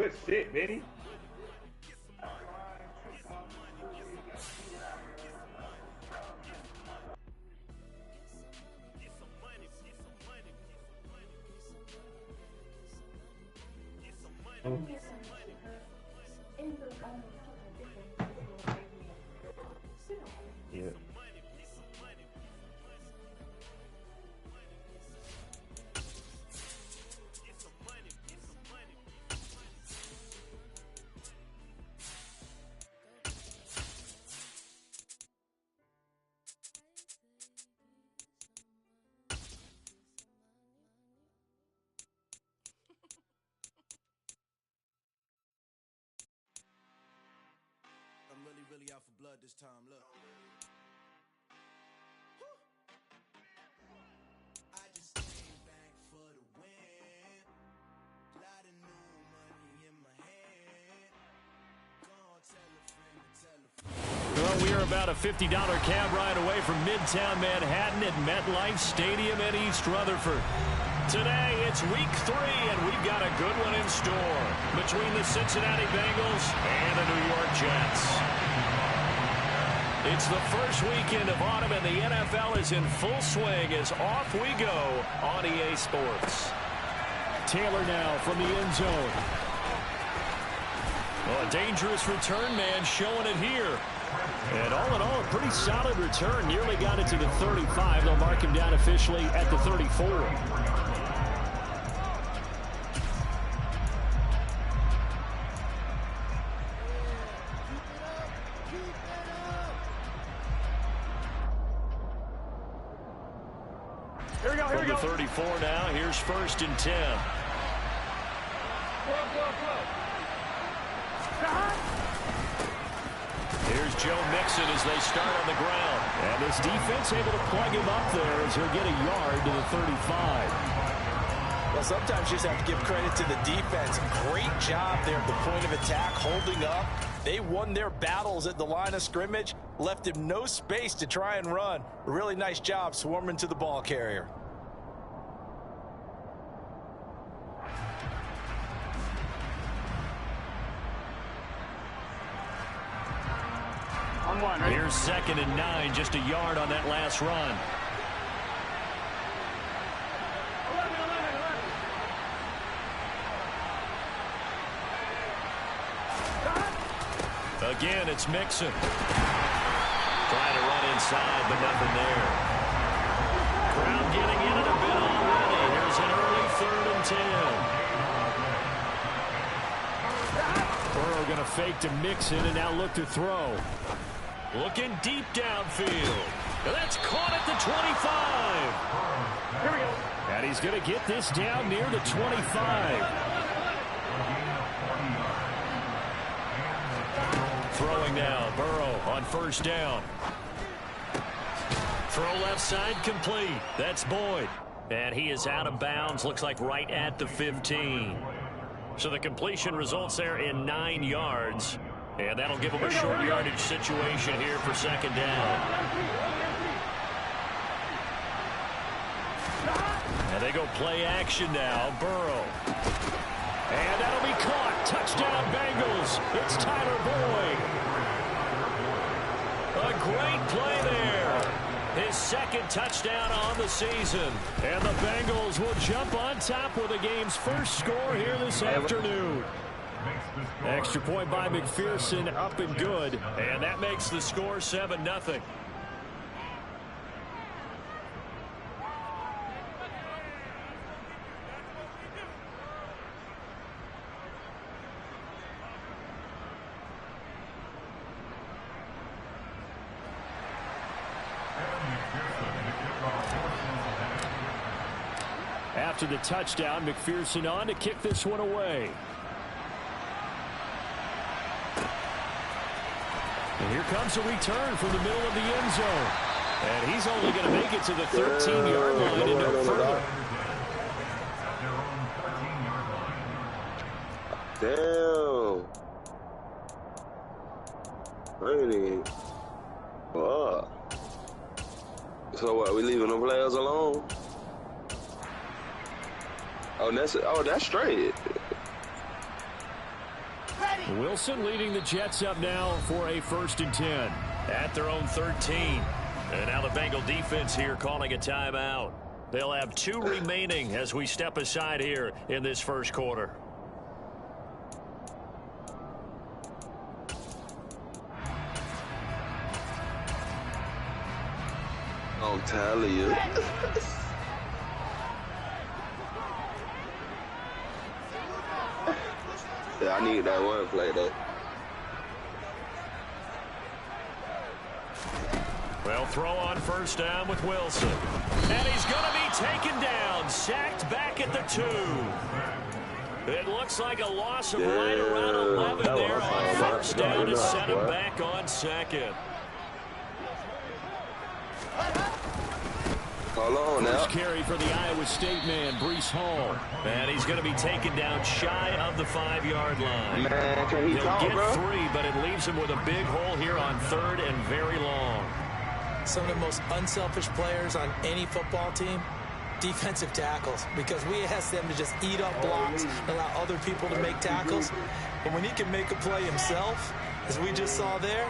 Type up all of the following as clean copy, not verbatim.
Good shit, Benny. Yeah. I'm really out for blood this time, look. I just came back for the win. Lot of new money in my hand. Go on, tell a friend to tell a friend. Well, we are about a $50 cab ride away from Midtown Manhattan at MetLife Stadium in East Rutherford. Today, it's week 3, and we've got a good one in store between the Cincinnati Bengals and the New York Jets. It's the first weekend of autumn, and the NFL is in full swing as off we go on EA Sports. Taylor now from the end zone. Well, a dangerous return man showing it here. And all in all, a pretty solid return. Nearly got it to the 35. They'll mark him down officially at the 34. From the 34 now, here's 1st and 10. Here's Joe Mixon as they start on the ground. And this defense able to plug him up there as he'll get a yard to the 35. Well, sometimes you just have to give credit to the defense. Great job there at the point of attack, holding up. They won their battles at the line of scrimmage, left him no space to try and run. A really nice job swarming to the ball carrier. Here's 2nd and 9, just a yard on that last run. Again, it's Mixon. Trying to run inside, but nothing there. Crowd getting in it a bit already. Here's an early 3rd and 10. Burrow going to fake to Mixon and now look to throw. Looking deep downfield. That's caught at the 25. Here we go. And he's going to get this down near the 25. Throwing now, Burrow on 1st down. Throw left side complete. That's Boyd. And he is out of bounds, looks like right at the 15. So the completion results there in 9 yards. And that'll give them a short yardage situation here for 2nd down. And they go play action now. Burrow. And that'll be caught. Touchdown Bengals. It's Tyler Boyd. A great play there. His 2nd touchdown on the season. And the Bengals will jump on top with the game's first score here this afternoon. Extra point by McPherson, up and good. And that makes the score 7-0. After the touchdown, McPherson on to kick this one away. And here comes a return from the middle of the end zone. And he's only going to make it to the 13-yard line and no further. Damn. Really? Fuck. So what, we leaving the players alone? Oh, that's straight. Wilson leading the Jets up now for a 1st and 10. At their own 13. And now the Bengal defense here calling a timeout. They'll have 2 remaining as we step aside here in this first quarter. I'm telling you. Yeah, I need that one play, though. Well, throw on 1st down with Wilson. And he's going to be taken down. Sacked back at the 2. It looks like a loss of right around 11 there on 1st down to set him back on 2nd. Hold on now. First carry for the Iowa State man, Breece Hall. And he's going to be taken down shy of the 5-yard line. Man, can he He'll talk, get bro? 3, but it leaves him with a big hole here on 3rd and very long. Some of the most unselfish players on any football team, defensive tackles, because we ask them to just eat up blocks and allow other people to make tackles. But when he can make a play himself, as we just saw there,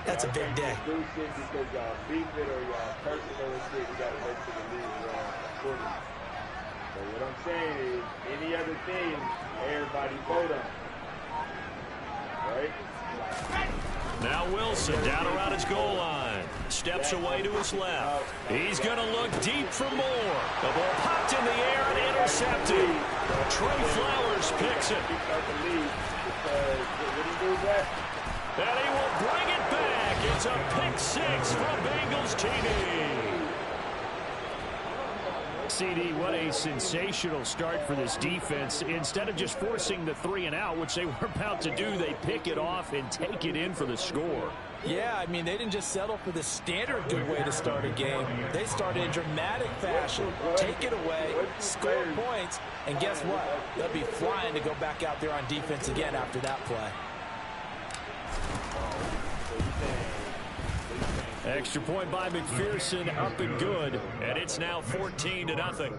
that's a big day. Do shit because y'all beef it or y'all personal and shit. You got to make sure the league around accordingly. So what I'm saying is, any other thing, everybody vote on. Right? Now Wilson down around his goal line. Steps away to his left. He's going to look deep for more. The ball popped in the air and intercepted. Trey Flowers picks it. And he will bring it back. It's a pick 6 from Bengals TD. CD, what a sensational start for this defense. Instead of just forcing the 3 and out, which they were about to do, they pick it off and take it in for the score. Yeah, I mean, they didn't just settle for the standard good way to start a game. They started in dramatic fashion, take it away, score points, and guess what? They'll be flying to go back out there on defense again after that play. Extra point by McPherson, up and good, and it's now 14-0.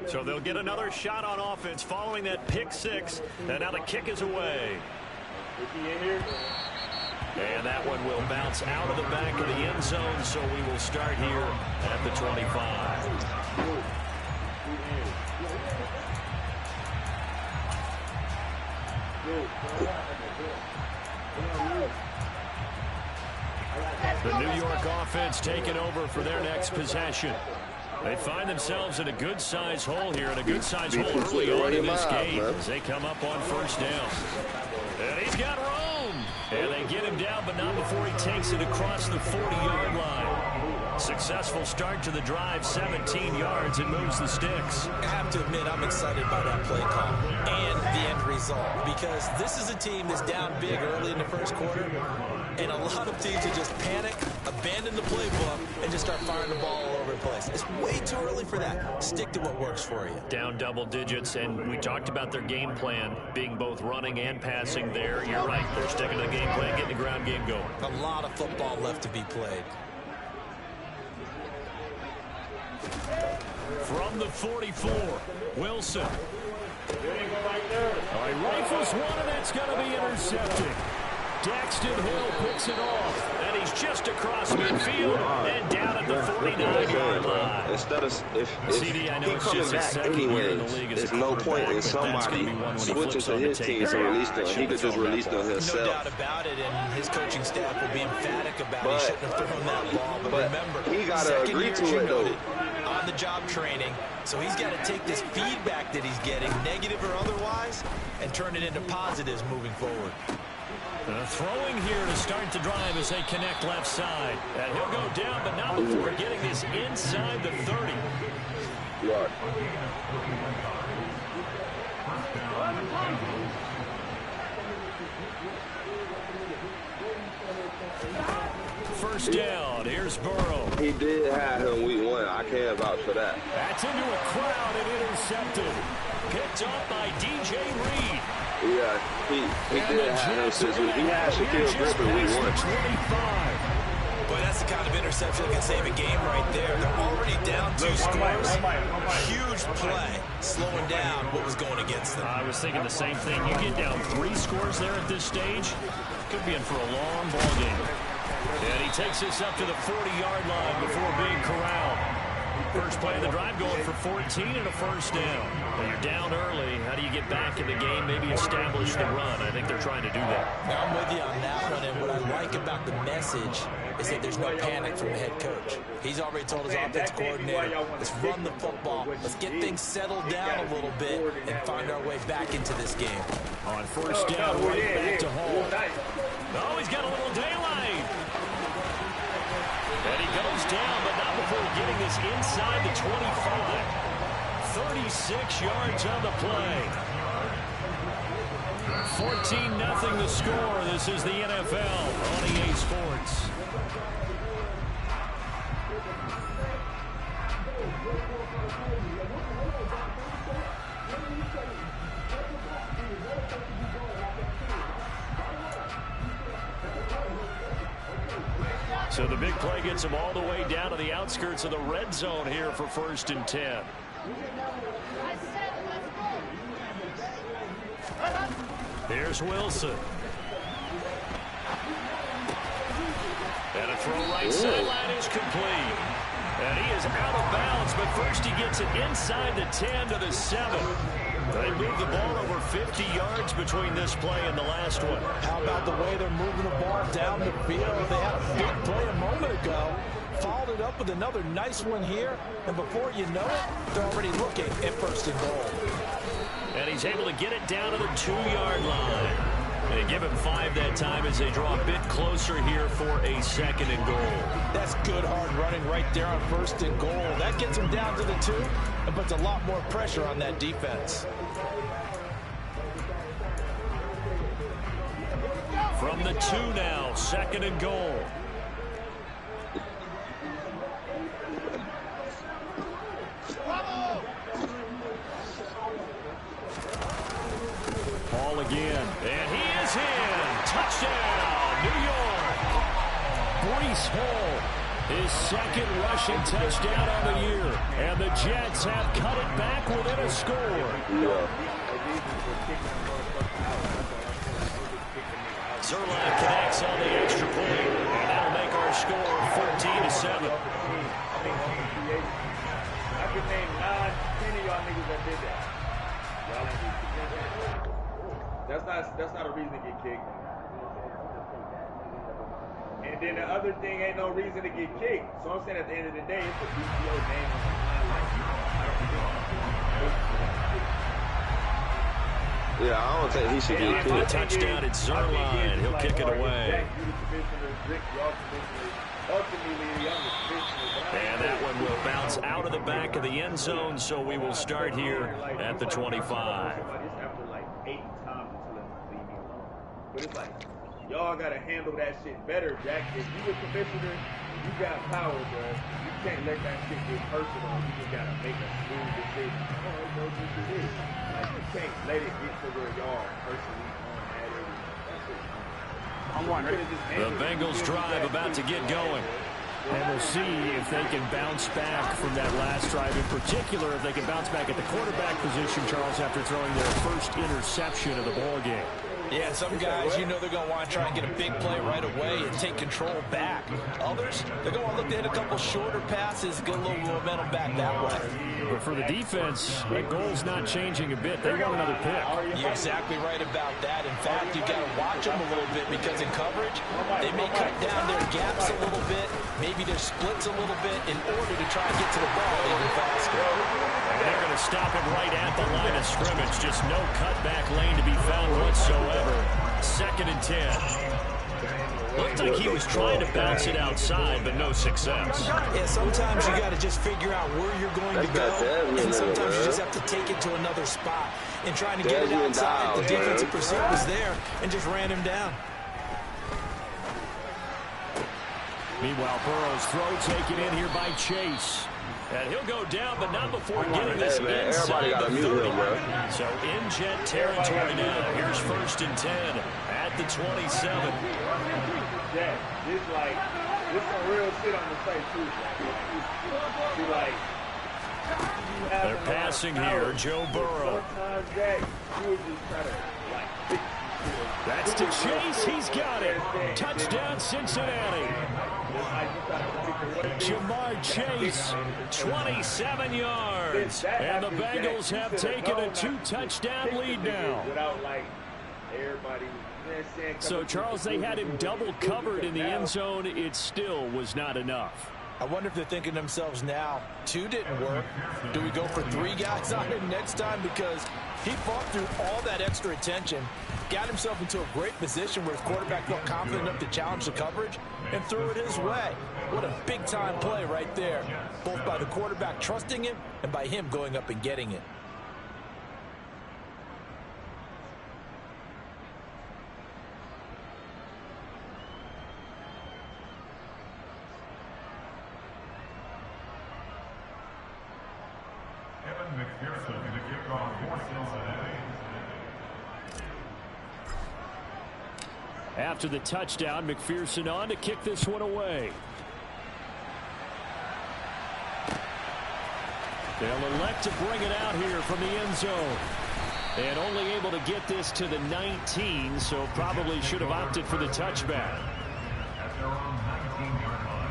So they'll get another shot on offense following that pick 6, and now the kick is away. And that one will bounce out of the back of the end zone, so we will start here at the 25. The New York offense taking over for their next possession. They find themselves in a good-sized hole here, and a good-sized hole early on in this game as they come up on 1st down. And he's got room. And they get him down, but not before he takes it across the 40-yard line. Successful start to the drive, 17 yards, and moves the sticks. I have to admit, I'm excited by that play call and the end result, because this is a team that's down big early in the first quarter, and a lot of teams will just panic, abandon the playbook, and just start firing the ball all over the place. It's way too early for that. Stick to what works for you. Down double digits, and we talked about their game plan being both running and passing there. You're right. They're sticking to the game plan, getting the ground game going. A lot of football left to be played. From the 44, Wilson. All right, rifles one, and it's going to be intercepted. Daxton Hill picks it off, and he's just across midfield and down at the 49-yard line. Instead of if CD, I know he it's coming just his back second year in the anyways, league as a there's no point in quarterback, but that's somebody gonna be one when he switching flips to on the his team tape. to release them. He could just release them No himself. doubt about it, and his coaching staff will be emphatic about it. He shouldn't have thrown that ball. But remember, he got to agree to it, though. On-the-job training, so he's got to take this feedback that he's getting, negative or otherwise, and turn it into positives moving forward. Throwing here to start the drive as they connect left side. And he'll go down, but not before getting this inside the 30. Right. First down. Here's Burrow. He did have him week 1. I can't vouch for that. That's into a crowd and intercepted. Picked up by DJ Reed. Yeah, he did have him since he had Shaquille Griffin week 1. Boy, that's the kind of interception that can save a game right there. They're already down 2 scores. Huge play, slowing down what was going against them. I was thinking the same thing. You get down 3 scores there at this stage, could be in for a long ball game. And he takes this up to the 40-yard line before being corralled. First play of the drive going for 14 and a first down. When you're down early, how do you get back in the game, maybe establish the run? I think they're trying to do that. Now, I'm with you on that one, and what I like about the message is that there's no panic from the head coach. He's already told his offensive coordinator, let's run the football, let's get things settled down a little bit and find our way back into this game. On first down, right back to Hall. Oh, he's got a little daylight. And he goes down, but not before getting this inside the 25. 36 yards on the play. 14-0 the score. This is the NFL on EA Sports. So the big play gets him all the way down to the outskirts of the red zone here for 1st and 10. Here's Wilson. And a throw right sideline is complete. And he is out of bounds, but first he gets it inside the 10 to the 7. They moved the ball over 50 yards between this play and the last one. How about the way they're moving the ball down the field? They had a big play a moment ago. Followed it up with another nice one here. And before you know it, they're already looking at 1st and goal. And he's able to get it down to the 2-yard line. They give him 5 that time as they draw a bit closer here for a 2nd and goal. That's good hard running right there on 1st and goal. That gets him down to the 2 and puts a lot more pressure on that defense. From the 2 now, 2nd and goal. Ball again, and he is in. Touchdown, New York. Breece Hall, his 2nd rushing touchdown on the year. And the Jets have cut it back within a score. Zerline connects on the extra point, and that'll make our score 14-7. I could name 9, 10 of y'all niggas that did that. That's not a reason to get kicked. And then the other thing ain't no reason to get kicked. So I'm saying at the end of the day, it's a BPO game on the line. Yeah, I don't think he should get kicked. Touchdown at Zerline. He'll kick it away. And that one will bounce out of the back of the end zone, so we will start here at the 25. But it's like, y'all got to handle that shit better, Jack. If you a commissioner, you got power, bro. You can't let that shit get personal. You just got to make a smooth decision. Oh, it goes into this. Like, you can't let it get to where y'all personally on that area. The Bengals drive about to get going. And we'll see if they can bounce back from that last drive. In particular, if they can bounce back at the quarterback position, Charles, after throwing their first interception of the ball game. Yeah, some guys, you know they're going to want to try and get a big play right away and take control back. Others, they're going to look to hit a couple shorter passes, get a little momentum back that way. But for the defense, that goal's not changing a bit. They want another pick. You're exactly right about that. In fact, you've got to watch them a little bit because in coverage, they may cut down their gaps a little bit, maybe their splits a little bit in order to try and get to the ball even faster. And they're going to stop it right at the line of scrimmage. Just no cutback lane to be found whatsoever. 2nd and 10. Looked like he was trying to bounce it outside, but no success. Yeah, sometimes you got to just figure out where you're going to go, and sometimes you just have to take it to another spot. And trying to get it outside, the defensive pursuit was there and just ran him down. Meanwhile, Burrow's throw taken in here by Chase. And he'll go down, but not before getting this inside the 30. So in jet territory now. Here's 1st and 10 at the 27. Jack, this like There's some real shit on the play, too. Be like, they're passing here, Joe Burrow. Sometimes that, you would just try to, like, that's to Chase. He's got it. Touchdown, Cincinnati. Jamar Chase, 27 yards. And the Bengals have taken a 2-touchdown lead now. So, Charles, they had him double covered in the end zone. It still was not enough. I wonder if they're thinking to themselves now, 2 didn't work. Do we go for 3 guys on him next time? Because he fought through all that extra attention, got himself into a great position where his quarterback felt confident enough to challenge the coverage and threw it his way. What a big-time play right there, both by the quarterback trusting him and by him going up and getting it. After the touchdown, McPherson on to kick this one away. They'll elect to bring it out here from the end zone. And only able to get this to the 19, so probably should have opted for the touchback. At their own 19-yard line.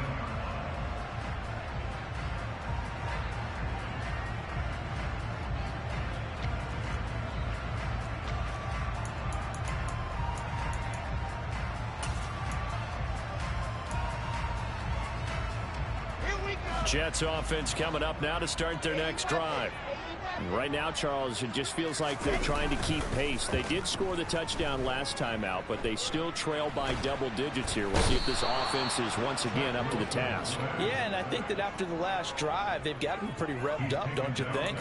Jets offense coming up now to start their next drive. Right now, Charles, it just feels like they're trying to keep pace. They did score the touchdown last time out, but they still trail by double digits here. We'll see if this offense is once again up to the task. Yeah, and I think that after the last drive, they've got to be pretty revved up, don't you think?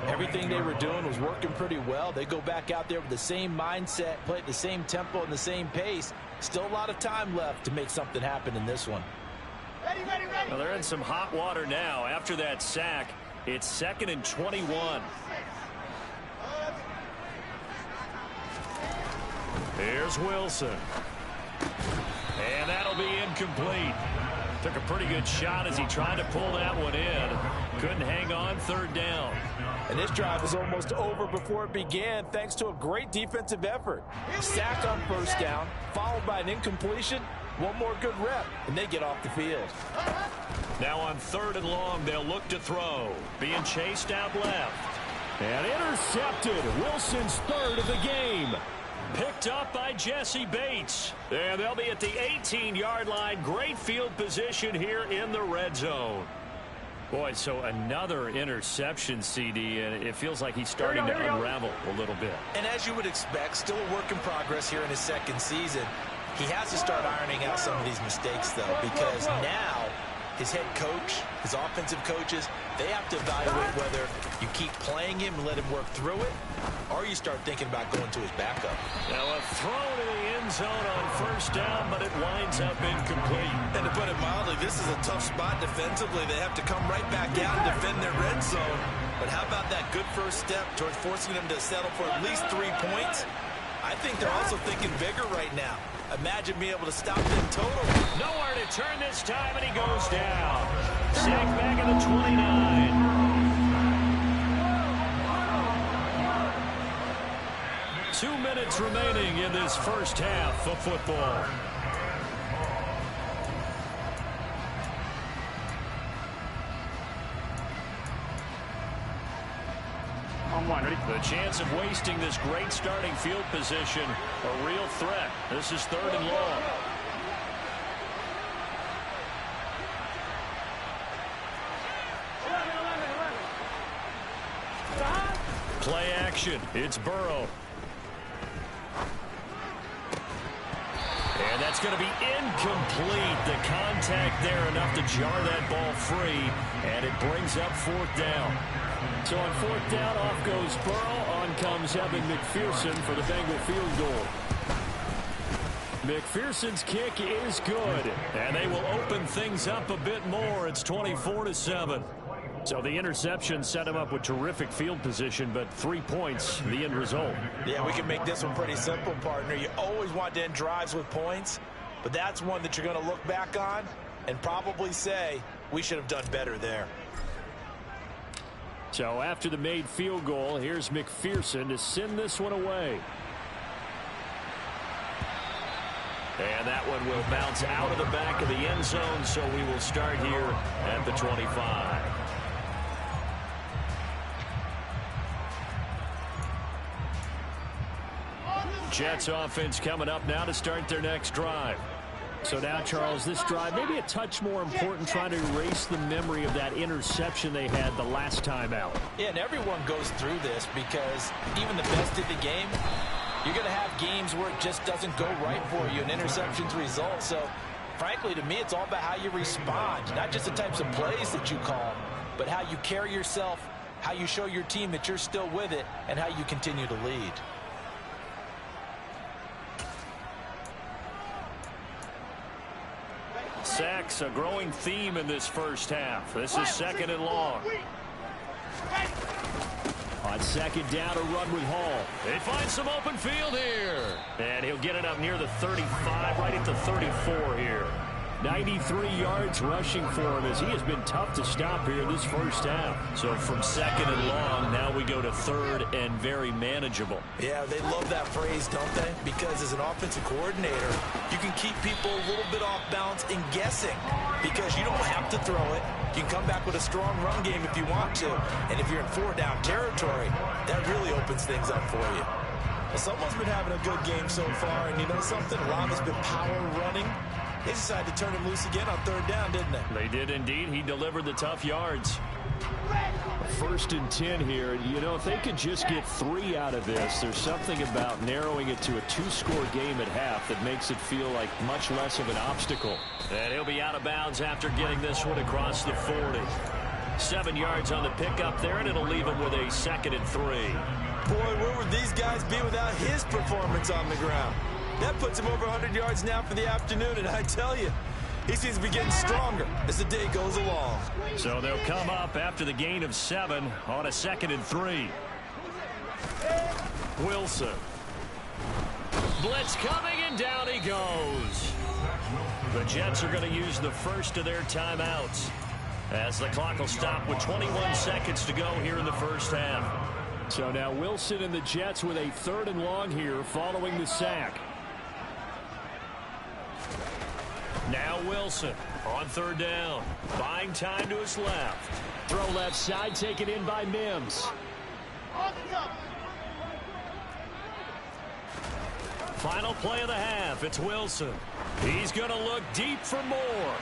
Everything they were doing was working pretty well. They go back out there with the same mindset, play at the same tempo and the same pace. Still a lot of time left to make something happen in this one. Well, they're in some hot water now. After that sack, it's 2nd and 21. Here's Wilson. And that'll be incomplete. Took a pretty good shot as he tried to pull that one in. Couldn't hang on, 3rd down. And this drive is almost over before it began thanks to a great defensive effort. Sack on 1st down, followed by an incompletion. One more good rep, and they get off the field. Now on 3rd and long, they'll look to throw. Being chased out left. And intercepted. Wilson's 3rd of the game. Picked up by Jesse Bates. And they'll be at the 18-yard line. Great field position here in the red zone. Boy, so another interception, CD, and it feels like he's starting to unravel a little bit. And as you would expect, still a work in progress here in his 2nd season. He has to start ironing out some of these mistakes, though, because now his head coach, his offensive coaches, they have to evaluate whether you keep playing him and let him work through it, or you start thinking about going to his backup. Now a throw to the end zone on 1st down, but it winds up incomplete. And to put it mildly, this is a tough spot defensively. They have to come right back out and defend their red zone. But how about that good first step towards forcing them to settle for at least 3 points? I think they're also thinking bigger right now. Imagine being able to stop them total. Nowhere to turn this time, and he goes down. Sacked back at the 29. 2 minutes remaining in this first half of football. The chance of wasting this great starting field position, a real threat. This is 3rd and long. Play action. It's Burrow. And that's going to be incomplete. The contact there enough to jar that ball free, and it brings up 4th down. So on 4th down, off goes Burrow. On comes Evan McPherson for the Bengal field goal. McPherson's kick is good, and they will open things up a bit more. It's 24-7. So the interception set him up with terrific field position, but 3 points, the end result. Yeah, we can make this one pretty simple, partner. You always want to end drives with points, but that's one that you're going to look back on and probably say we should have done better there. So after the made field goal, here's McPherson to send this one away. And that one will bounce out of the back of the end zone, so we will start here at the 25. Jets offense coming up now to start their next drive. So now, Charles, this drive maybe a touch more important, trying to erase the memory of that interception they had the last time out. Yeah, and everyone goes through this because even the best of the game, you're going to have games where it just doesn't go right for you, and interceptions result. So, frankly, to me, it's all about how you respond, not just the types of plays that you call, but how you carry yourself, how you show your team that you're still with it, and how you continue to lead. Sacks, a growing theme in this first half. This is second and long. On second down, a run with Hall. They find some open field here. And he'll get it up near the 35, right at the 34 here. 93 yards rushing for him as he has been tough to stop here this first half. So from second and long, now we go to third and very manageable. Yeah, they love that phrase, don't they? Because as an offensive coordinator, you can keep people a little bit off balance and guessing because you don't have to throw it. You can come back with a strong run game if you want to. And if you're in four-down territory, that really opens things up for you. Well, someone's been having a good game so far, and you know something? A lot has been power running. They decided to turn him loose again on third down, didn't they? They did indeed. He delivered the tough yards. First and 10 here. You know, if they could just get 3 out of this, there's something about narrowing it to a 2-score game at half that makes it feel like much less of an obstacle. And he'll be out of bounds after getting this one across the 40. 7 yards on the pickup there, and it'll leave him with a second and 3. Boy, where would these guys be without his performance on the ground? That puts him over 100 yards now for the afternoon, and I tell you, he seems to be getting stronger as the day goes along. So they'll come up after the gain of 7 on a second and 3. Wilson. Blitz coming, and down he goes. The Jets are going to use the first of their timeouts as the clock will stop with 21 seconds to go here in the first half. So now Wilson and the Jets with a third and long here following the sack. Now Wilson on third down. Buying time to his left. Throw left side, taken in by Mims. Final play of the half. It's Wilson. He's going to look deep for more.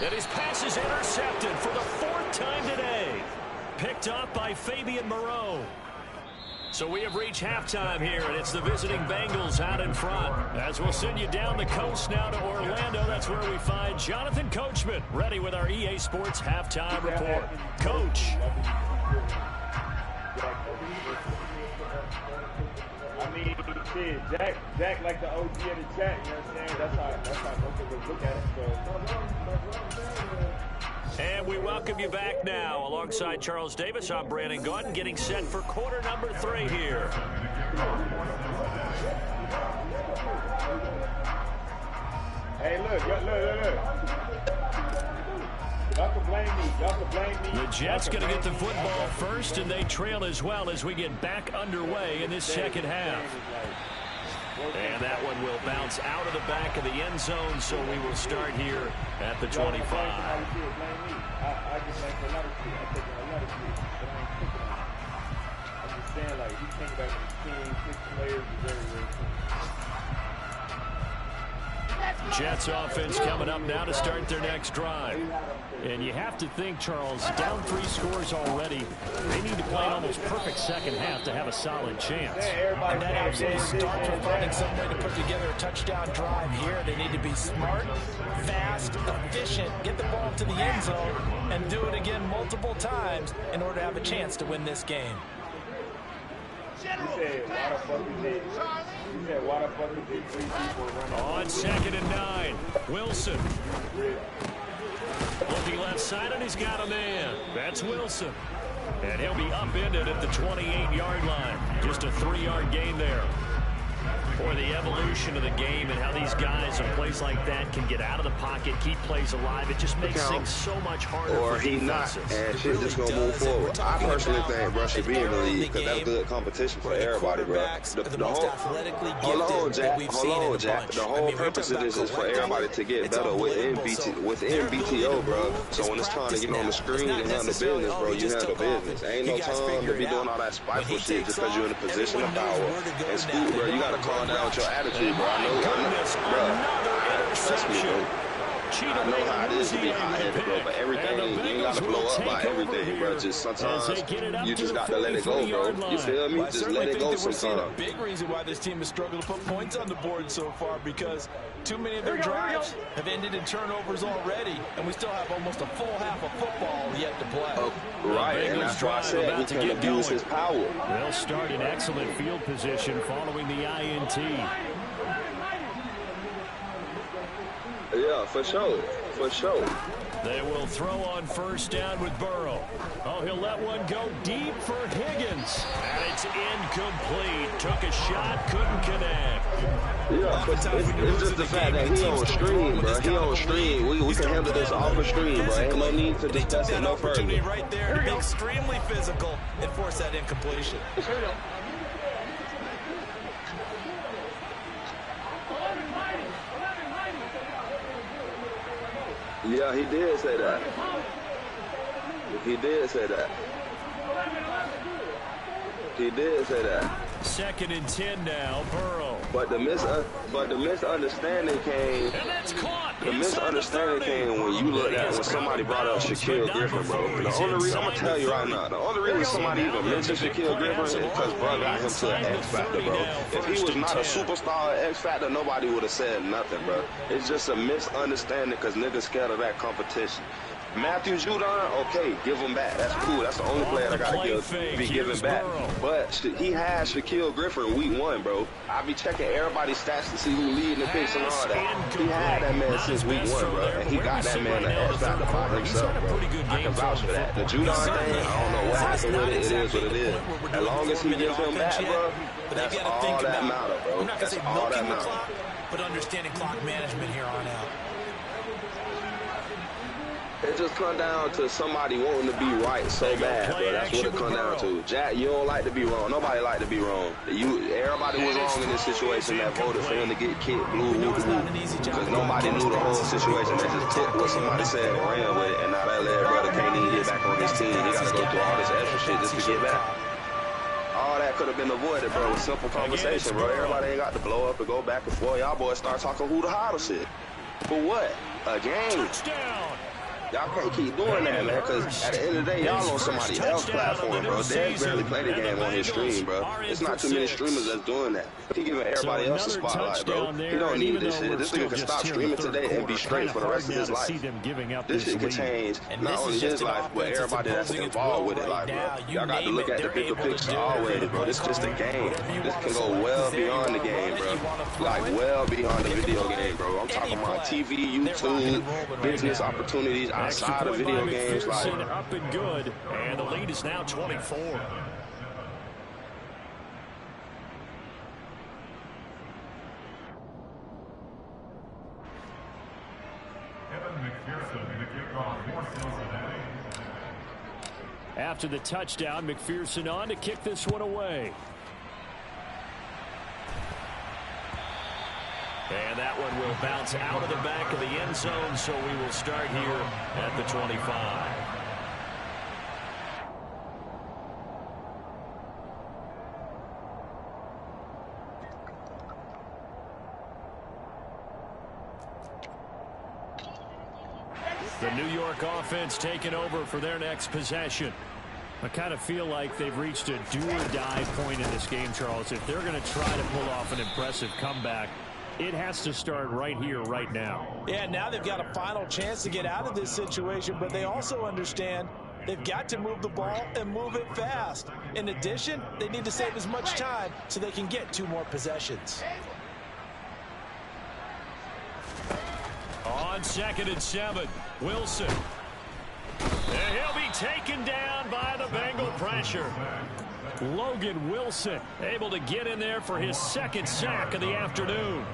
And his pass is intercepted for the 4th time today. Picked up by Fabian Moreau. So we have reached halftime here, and it's the visiting Bengals out in front. As we'll send you down the coast now to Orlando, that's where we find Jonathan Coachman, ready with our EA Sports halftime report. Coach. I mean, shit, Jack like the OG of the chat, you know what I'm saying? That's how most of us look at it. And we welcome you back now. Alongside Charles Davis, I'm Brandon Gaudin, getting set for quarter number 3 here. Hey, look. Y'all can blame me. The Jets going to get the football first, and they trail as well as we get back underway in this second half. And that one will bounce out of the back of the end zone, so we will start here at the 25. I just blame for a lot of shit. I take a lot of shit, but I ain't thinking on it. I'm just saying, like, you think back when 10, 6 players is very, very cool. Jets offense coming up now to start their next drive. And you have to think, Charles, down 3 scores already. They need to play an almost perfect second half to have a solid chance. And that absolutely starts with finding some way to put together a touchdown drive here. They need to be smart, fast, efficient, get the ball to the end zone, and do it again multiple times in order to have a chance to win this game. On second and 9, Wilson. Looking left side, and he's got a man. That's Wilson. And he'll be upended at the 28-yard line. Just a 3-yard gain there. Boy, the evolution of the game and how these guys in plays like that can get out of the pocket, keep plays alive, it just makes things so much harder or for he defenses. not, and shit just gonna move forward. I personally think Russ should be in the league because that's good competition for everybody, bro. The whole, hold on, Jack. The whole purpose of this is for everybody to get better within BTO, bro. So when it's time to get on the screen and handle business, bro, you handle business. Ain't no time to be doing all that spiteful shit just because you're in a position of power. And Scoot, bro, you gotta calm down with your attitude, bro. I know, bro. Trust me, bro. I know how it is to be hot-headed, bro, but everything, you ain't got to blow up by everything, bro. Just sometimes you just got to let it go, bro. You feel me? Just let it go sometimes. A big reason why this team has struggled to put points on the board so far because too many of their drives have ended in turnovers already, and we still have almost a full half of football yet to play. Right, and that's why I said he can abuse his power. They'll start in excellent field position following the INT. Yeah, for sure. For sure. They will throw on first down with Burrow. Oh, he'll let one go deep for Higgins. And it's incomplete. Took a shot, couldn't connect. Yeah, it's just the fact that he on stream, bro. He on stream. We can handle this off the stream, bro. Ain't no need to discuss it no further. Right there to be extremely physical and force that incompletion. Yeah, he did say that. He did say that. He did say that. 2nd and 10 now, Burrow. But the misunderstanding came. And that's caught. The misunderstanding came when you looked at when somebody brought up Shaquille Griffin, bro. The only reason I'm gonna tell you right now, the only reason somebody even mentioned Shaquille Griffin is because bro got him to an X Factor, bro. If he was not a superstar at X Factor, nobody would have said nothing, bro. It's just a misunderstanding because niggas scared of that competition. Matthew Judon, okay, give him back. That's cool. That's the only player I gotta be giving back. But he had Shaquille Griffin week 1, bro. I be checking everybody's stats to see who leading the picks and all that. He had that man since week 1, bro, and he got that man an X Factor by himself, bro. I can vouch for that. The Judon thing, I don't know what happened with it. It is what it is. As long as he gives him back, bro, that's all that matter, bro. That's all that matter. But understanding clock management here on out. It just come down to somebody wanting to be right so bad, bro. That's what it come down to. Jack, you don't like to be wrong. Nobody like to be wrong. Everybody was wrong in this situation that voted for him to get kicked, blue, because nobody knew the whole situation. They just took what somebody said and ran with it, and now that little brother can't even get back on his team. He got to go through all this extra shit just to get back. All that could have been avoided, bro, with simple conversation, bro. Everybody ain't got to blow up and go back and forth. Y'all boys start talking who the hotter shit. For what? A game. Y'all can't keep doing that, man, because at the end of the day, y'all on somebody else's platform, bro. Dad barely play the game on his stream, bro. It's not too many streamers that's doing that. He giving everybody else a spotlight, bro. He don't need this shit. This nigga can stop streaming today and be straight for the rest of his life. This shit can change not only his life, but everybody that's involved with it, like, bro. Y'all got to look at the bigger picture always, bro. This is just a game. This can go well beyond the game, bro. Like, well beyond the video game, bro. I'm talking about TV, YouTube, business opportunities, outside of video games, like up and good, and the lead is now 24. After the touchdown, McPherson on to kick this one away. And that one will bounce out of the back of the end zone, so we will start here at the 25. The New York offense taking over for their next possession. I kind of feel like they've reached a do-or-die point in this game, Charles. If they're going to try to pull off an impressive comeback, it has to start right here, right now. Yeah, now they've got a final chance to get out of this situation, but they also understand they've got to move the ball and move it fast. In addition, they need to save as much time so they can get 2 more possessions. On 2nd and 7, Wilson. And he'll be taken down by the Bengal pressure. Logan Wilson able to get in there for his second sack of the afternoon.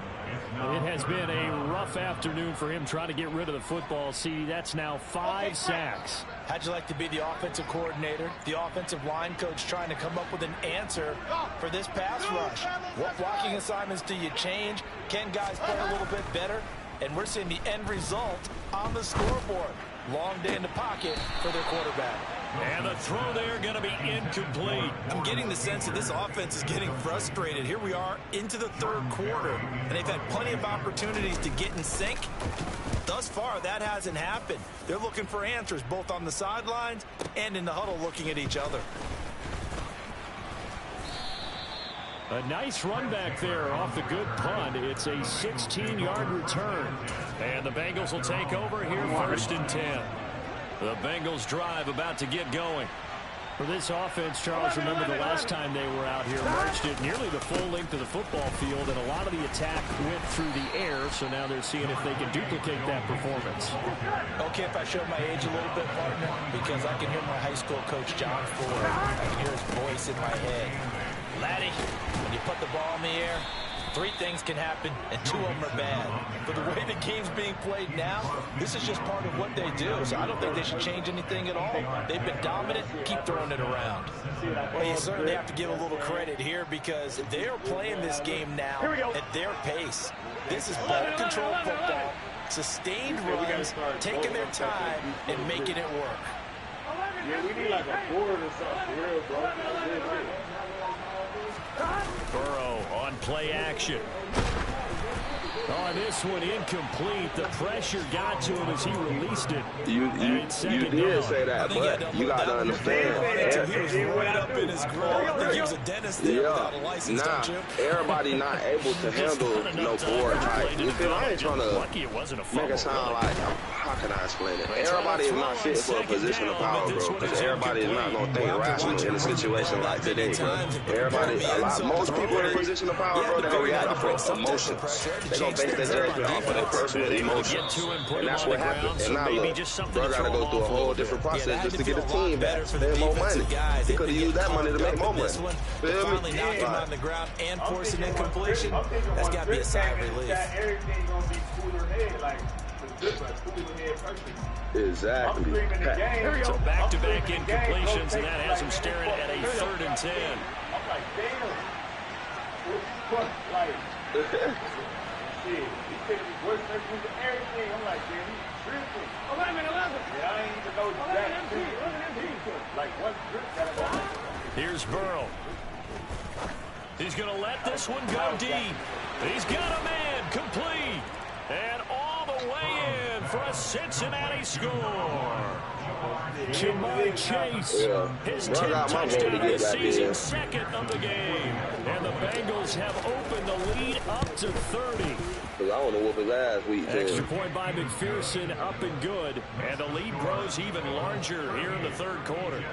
It has been a rough afternoon for him trying to get rid of the football. See, that's now 5 sacks. How'd you like to be the offensive coordinator, the offensive line coach trying to come up with an answer for this pass rush? What blocking assignments do you change? Can guys play a little bit better? And we're seeing the end result on the scoreboard. Long day in the pocket for their quarterback. And the throw there going to be incomplete. I'm getting the sense that this offense is getting frustrated. Here we are into the third quarter, and they've had plenty of opportunities to get in sync. Thus far, that hasn't happened. They're looking for answers both on the sidelines and in the huddle looking at each other. A nice run back there off the good punt. It's a 16-yard return. And the Bengals will take over here 1st and 10. The Bengals drive about to get going. For this offense, Charles, remember the last time they were out here, marched it nearly the full length of the football field, and a lot of the attack went through the air, so now they're seeing if they can duplicate that performance. Okay, if I show my age a little bit, partner, because I can hear my high school coach, John Ford. I can hear his voice in my head. Laddie, when you put the ball in the air, 3 things can happen, and 2 of them are bad. But the way the game's being played now, this is just part of what they do. So I don't think they should change anything at all. They've been dominant. Keep throwing it around. Well, you certainly have to give a little credit here because they are playing this game now at their pace. This is ball control football, sustained runs, taking their time, and making it work. Yeah, we need like a board or something for real, bro. Burrow on play action. Oh, this one incomplete. The pressure got to him as he released it. You did say that, but you got to understand. He was right up in his grill. I think he was a dentist there without a license, don't you? Everybody not able to handle no board type. You feel? I ain't trying to make it sound like, how can I explain it? Everybody is not fit for a position of power, bro, because everybody is not going to think rational in a situation like today, bro. Most people in a position of power, bro, they're going to react off of emotions. They're going to base their judgment off of their personal emotions. And that's what happened. And now, look, bro got to go through a whole different process just to get the team back, spend more money. He could have used that money to make more money. Feel me? Knocking on the ground and forcing incompletion. That's got to be a sigh of relief. Everything's going to be cooler head, like cooler head person. Exactly. So back-to-back incompletions, and that has him staring at a 3rd and 10. I'm like, damn. Like, shit, he said he works with everything. I'm like, damn, he's tripping. Yeah, I ain't even know that. Like, one trip got to Here's Burrow. He's going to let this one go deep. He's got a man complete. And all the way in for a Cincinnati score. Jamar Chase, his 10th touchdown of the season, 2nd of the game. And the Bengals have opened the lead up to 30. I want to whoop his ass week 10. Extra point by McPherson, up and good. And the lead grows even larger here in the 3rd quarter.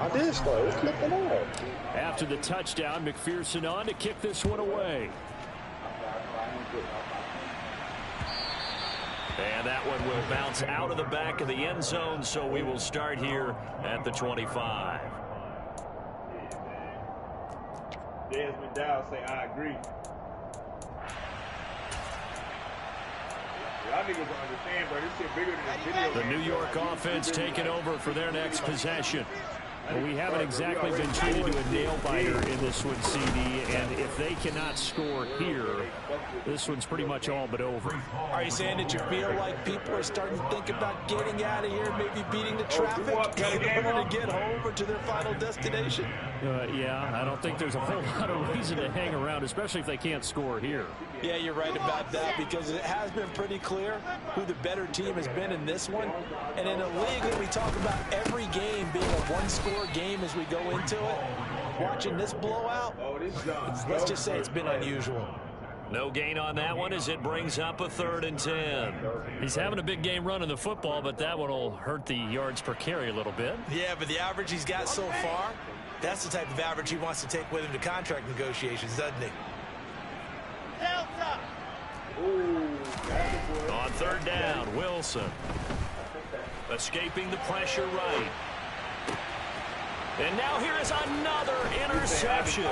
I did start. Let's click it off. After the touchdown, McPherson on to kick this one away. And that one will bounce out of the back of the end zone, so we will start here at the 25. Desmond Dow say, I agree. Y'all niggas don't understand, bro. This shit bigger than this video. The New York offense taking over for their next possession. Well, we haven't exactly been treated to a nail-biter in this one, CD, and if they cannot score here, this one's pretty much all but over. Are you saying that you feel like people are starting to think about getting out of here, maybe beating the traffic in order to get home or to their final destination? Yeah, I don't think there's a whole lot of reason to hang around, especially if they can't score here. Yeah, you're right about that because it has been pretty clear who the better team has been in this one. And in a league that we talk about every game being a one-score game as we go into it, watching this blowout, let's just say it's been unusual. No gain on that one as it brings up a 3rd and 10. He's having a big game running the football, but that one will hurt the yards per carry a little bit. Yeah, but the average he's got so far, that's the type of average he wants to take with him to contract negotiations, doesn't he? On 3rd down, Wilson. escaping the pressure right. And now here is another interception.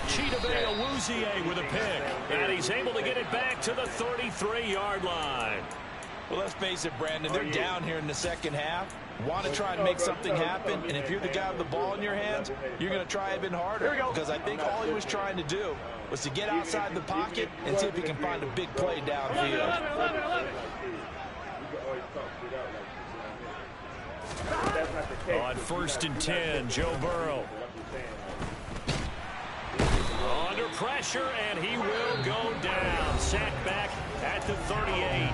Chidobe Awuzie with a pick. And he's able to get it back to the 33-yard line. Well, let's face it, Brandon, they're down here in the second half. Want to try and make something happen, and if you're the guy with the ball in your hands, you're going to try even harder. Because I think all he was trying to do was to get outside the pocket and see if he can find a big play downfield. On 1st and 10, Joe Burrow. Under pressure, and he will go down. Sacked back at the 38.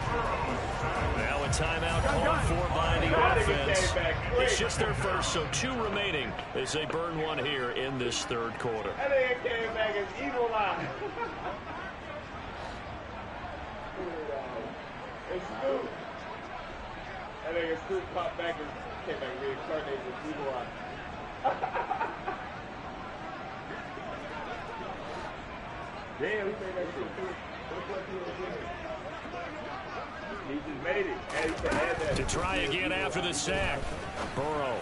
Now a timeout called for by the offense. It's just their first, so 2 remaining as they burn one here in this third quarter. I think it came back as evil eye. It's Scoop. I think it's Scoop popped back and came back reincarnated as evil eye. Damn, he made that shit. He just made it. To try again after the sack. Burrow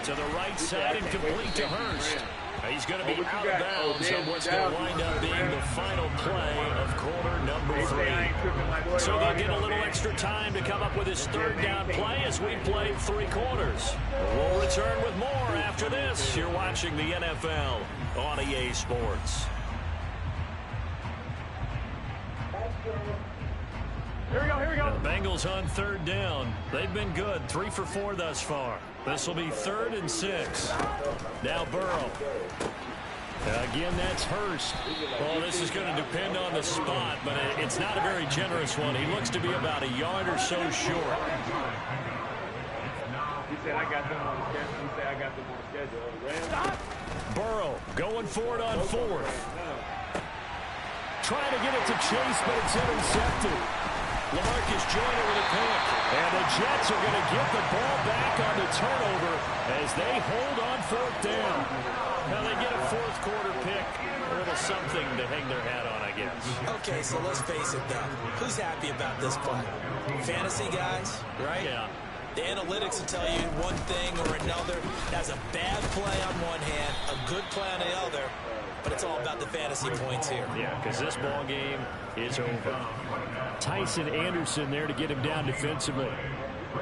to the right side and complete to Hurst. He's going to be out of bounds on what's going to wind up being the final play of quarter number 3. So they'll get a little extra time to come up with his third down play as we played 3 quarters. We'll return with more after this. You're watching the NFL on EA Sports. Here we go. The Bengals on 3rd down. They've been good, 3 for 4 thus far. This will be 3rd and 6. Now Burrow. Again, that's Hurst. Well, this is going to depend on the spot, but it's not a very generous one. He looks to be about a yard or so short. He said, I got them on the schedule. He said, I got them on the schedule. Burrow going for it on 4th. Trying to get it to Chase, but it's intercepted. LaMarcus Joyner with a pick. And the Jets are going to get the ball back on the turnover as they hold on 4th down. Now they get a 4th quarter pick. A little something to hang their hat on, I guess. Okay, so let's face it, though. Who's happy about this play? Fantasy guys, right? Yeah. The analytics will tell you one thing or another. That's a bad play on one hand, a good play on the other. But it's all about the fantasy points here. Yeah, because this ball game is over. Tyson Anderson there to get him down defensively.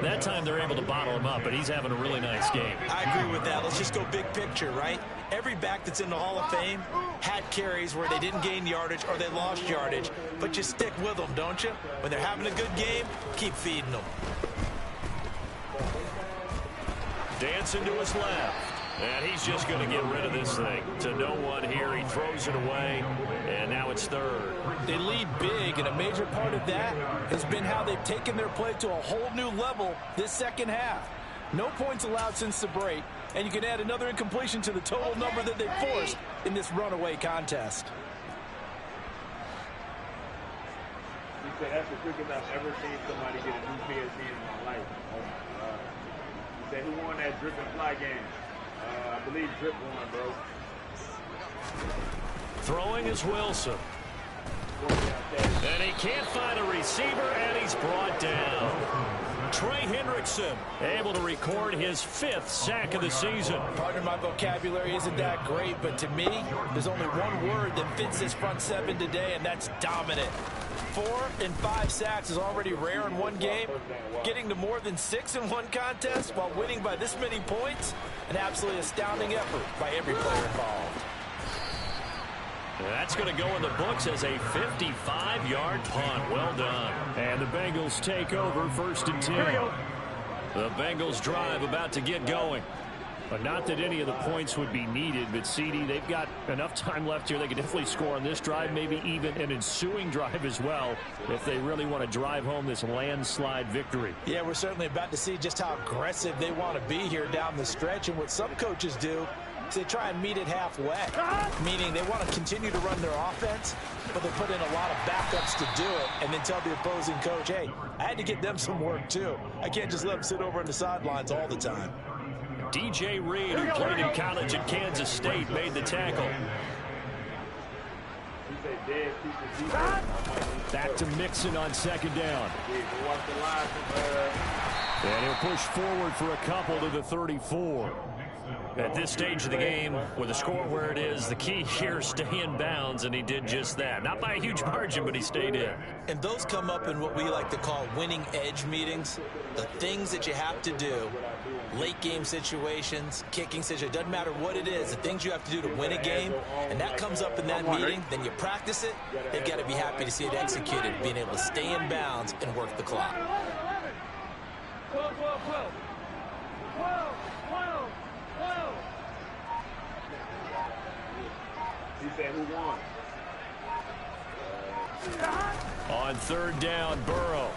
That time they're able to bottle him up, but he's having a really nice game. I agree with that. Let's just go big picture, right? Every back that's in the Hall of Fame had carries where they didn't gain yardage or they lost yardage. But you stick with them, don't you? When they're having a good game, keep feeding them. Dancing to his left. And he's just going to get rid of this thing. To no one here. He throws it away. And now it's 3rd. They lead big, and a major part of that has been how they've taken their play to a whole new level this second half. No points allowed since the break, and you can add another incompletion to the total number that they forced in this runaway contest. He said, that's the quickest I've ever seen somebody get a new PSG in my life. He said, who won that drip and fly game? I believe Drip won, bro. Throwing is Wilson. And he can't find a receiver, and he's brought down. Trey Hendrickson able to record his 5th sack of the season. Partner, my vocabulary isn't that great, but to me, there's only one word that fits this front 7 today, and that's dominant. 4 and 5 sacks is already rare in one game. Getting to more than 6 in one contest while winning by this many points, an absolutely astounding effort by every player involved. That's going to go in the books as a 55-yard punt. Well done. And the Bengals take over 1st and 10. The Bengals drive about to get going. But not that any of the points would be needed, but CD, they've got enough time left here. They can definitely score on this drive, maybe even an ensuing drive as well, if they really want to drive home this landslide victory. Yeah, we're certainly about to see just how aggressive they want to be here down the stretch. And what some coaches do is they try and meet it halfway, meaning they want to continue to run their offense, but they put in a lot of backups to do it and then tell the opposing coach, hey, I had to get them some work too. I can't just let them sit over on the sidelines all the time. DJ Reed, who played in college at Kansas State, made the tackle. Back to Mixon on 2nd down. Watch the line from And he'll push forward for a couple to the 34. At this stage of the game, with the score where it is, the key here is stay in bounds, and he did just that. Not by a huge margin, but he stayed in. And those come up in what we like to call winning edge meetings. The things that you have to do, late game situations, kicking situations, doesn't matter what it is, the things you have to do to win a game, and that comes up in that meeting, then you practice it, they've got to be happy to see it executed, being able to stay in bounds and work the clock. 12, 12, 12. 12, 12, 12. He said, who won? On third down, Burrow.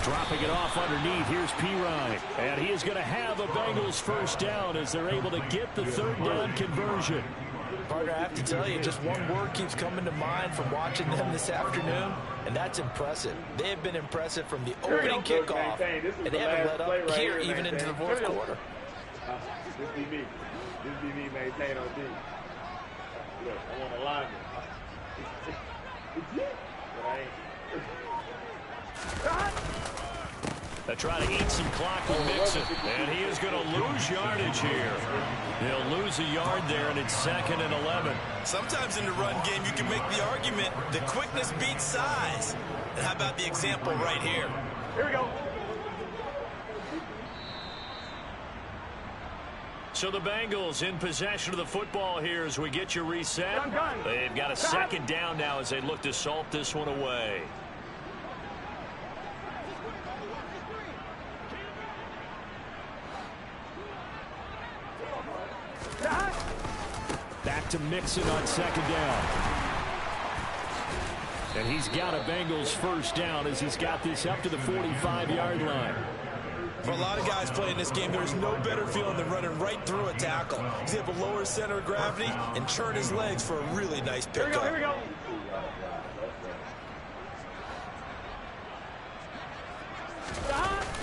Dropping it off underneath. Here's Pirine. And he is going to have a Bengals first down as they're able to get the third down conversion. Partner, I have to tell you, just one word keeps coming to mind from watching them this afternoon, and that's impressive. They have been impressive from the opening kickoff, and they haven't let up here even into the fourth quarter. This be me. This be me maintain on D. Look, I want a lineman. It's you, but I ain't. They try to eat some clock with Mixon, and he is going to lose yardage here. He'll lose a yard there, and it's 2nd and 11. Sometimes in the run game, you can make the argument the quickness beats size. And how about the example right here? Here we go. So the Bengals in possession of the football here as we get you reset. They've got a second down now as they look to salt this one away. Back to Mixon on second down. And he's got a Bengals first down as he's got this up to the 45-yard line. For a lot of guys playing this game, there's no better feeling than running right through a tackle. He's able to lower his center of gravity and churn his legs for a really nice pickup. Here we go.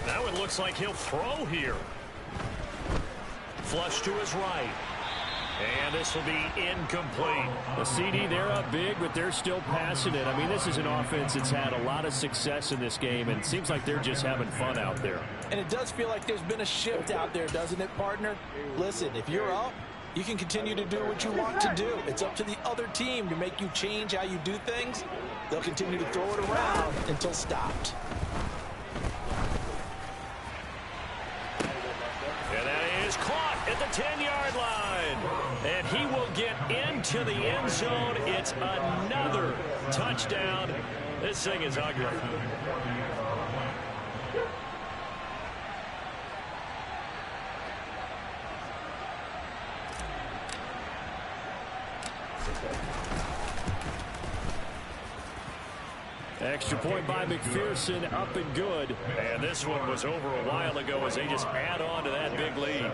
Now it looks like he'll throw here. Flush to his right. And this will be incomplete. The CD, they're up big, but they're still passing it. I mean, this is an offense that's had a lot of success in this game, and it seems like they're just having fun out there. And it does feel like there's been a shift out there, doesn't it, partner? Listen, if you're up, you can continue to do what you want to do. It's up to the other team to make you change how you do things. They'll continue to throw it around until stopped. And that is caught at the 10-yard line. And he will get into the end zone. It's another touchdown. This thing is ugly. Extra point by McPherson, up and good. And this one was over a while ago as they just add on to that big lead.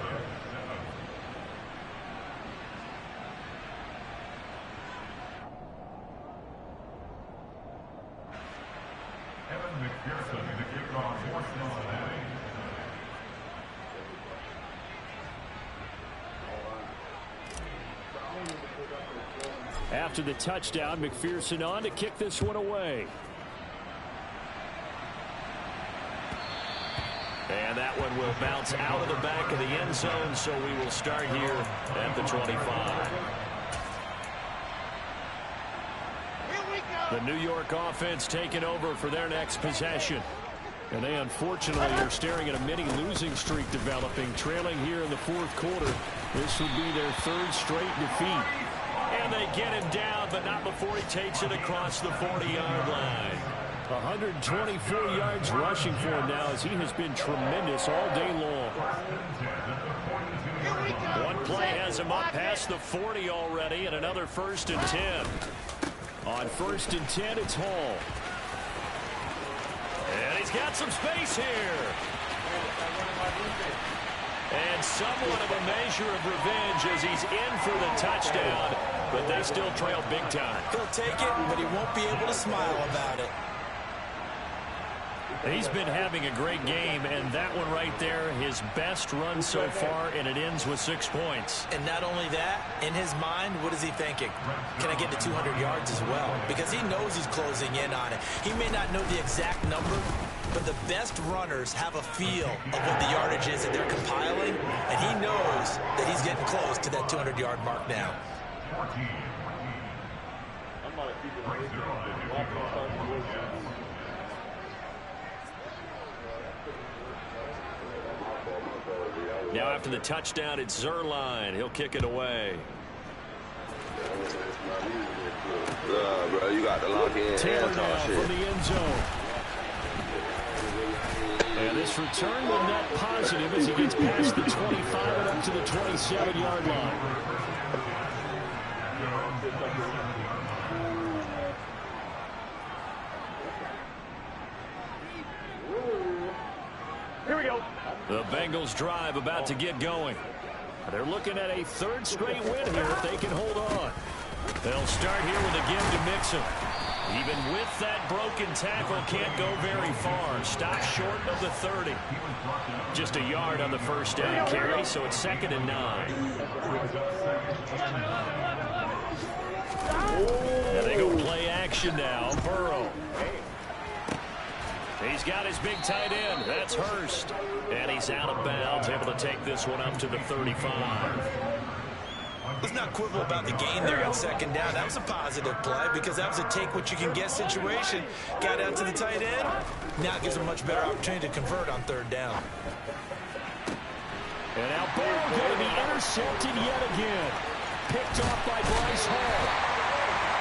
After the touchdown, McPherson on to kick this one away. And that one will bounce out of the back of the end zone, so we will start here at the 25. The New York offense taking over for their next possession. And they unfortunately are staring at a mini losing streak developing, trailing here in the fourth quarter. This would be their third straight defeat. And they get him down, but not before he takes it across the 40-yard line. 124 yards rushing for him now as he has been tremendous all day long. One play has him up past the 40 already, and another 1st and 10. On 1st and 10, it's Hall. And he's got some space here. And somewhat of a measure of revenge as he's in for the touchdown, but they still trail big time. He'll take it, but he won't be able to smile about it. He's been having a great game, and that one right there, his best run so far, and it ends with 6 points. And not only that, in his mind, what is he thinking? Can I get to 200 yards as well? Because he knows he's closing in on it. He may not know the exact number, but the best runners have a feel of what the yardage is that they're compiling, and he knows that he's getting close to that 200-yard mark now. Now after the touchdown, it's Zerline. He'll kick it away. Bro, you got to lock in. Taylor now from the end zone. And this return will net positive as he gets past the 25 and up to the 27-yard line. Here we go. The Bengals drive about to get going. They're looking at a third straight win here if they can hold on. They'll start here with a give to Mixon. Even with that broken tackle, can't go very far. Stop short of the 30. Just a yard on the first down carry, so it's 2nd and 9. And they go play action now. Burrow. He's got his big tight end. That's Hurst. And he's out of bounds, able to take this one up to the 35. Let's not quibble about the gain there on 2nd down. That was a positive play because that was a take-what-you-can-get situation. Got out to the tight end. Now it gives him a much better opportunity to convert on 3rd down. And now Burrow going to be intercepted yet again. Picked off by Bryce Hall.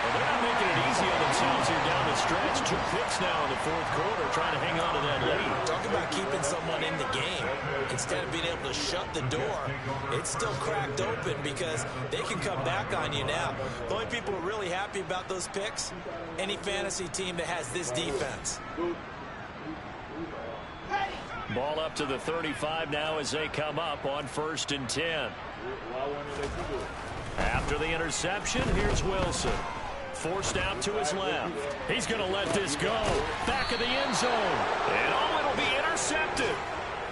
Well, they're not making it easy on themselves here down the stretch. 2 picks now in the 4th quarter, trying to hang on to that lead. Talk about keeping someone in the game. Instead of being able to shut the door, it's still cracked open because they can come back on you now. The only people who are really happy about those picks, any fantasy team that has this defense. Ball up to the 35 now as they come up on 1st and 10. After the interception, here's Wilson. Forced out to his left. He's going to let this go. Back of the end zone. And it'll be intercepted.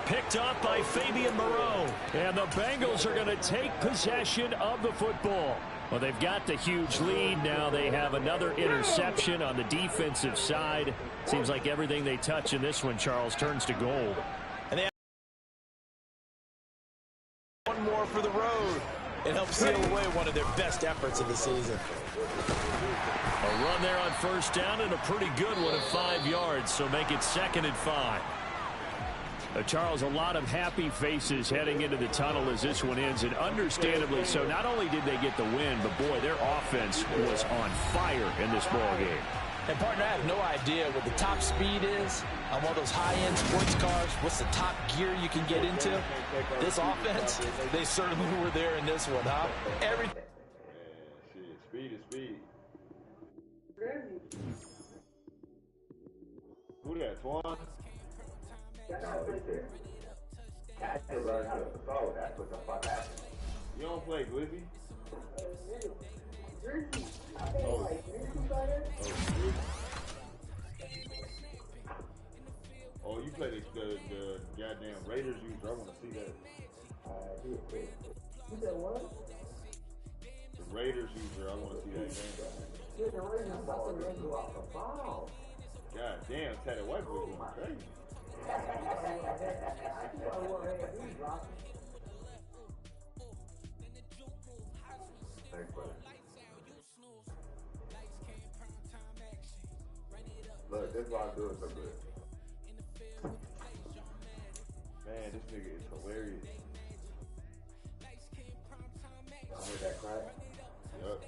Picked up by Fabian Moreau. And the Bengals are going to take possession of the football. Well, they've got the huge lead. Now they have another interception on the defensive side. Seems like everything they touch in this one, Charles, turns to gold. And they have one more for the road. It helps seal away one of their best efforts of the season. A run there on 1st down and a pretty good one at 5 yards, so make it 2nd and 5. Charles, a lot of happy faces heading into the tunnel as this one ends, and understandably so. Not only did they get the win, but boy, their offense was on fire in this ball game. And, partner, I have no idea what the top speed is on one of those high-end sports cars. What's the top gear you can get into? This offense, they certainly were there in this one, huh? Speed is speed. Who that, Twan? You don't play Glizzy? Oh, you play the goddamn Raiders user. I want to see that. You said what? The Raiders user. I want to see that game. The Raiders about to run you off the ball. God damn, Teddy White was going crazy. Look, this is why I'm doing so good. Man, this nigga is hilarious. I heard that crack. Yup.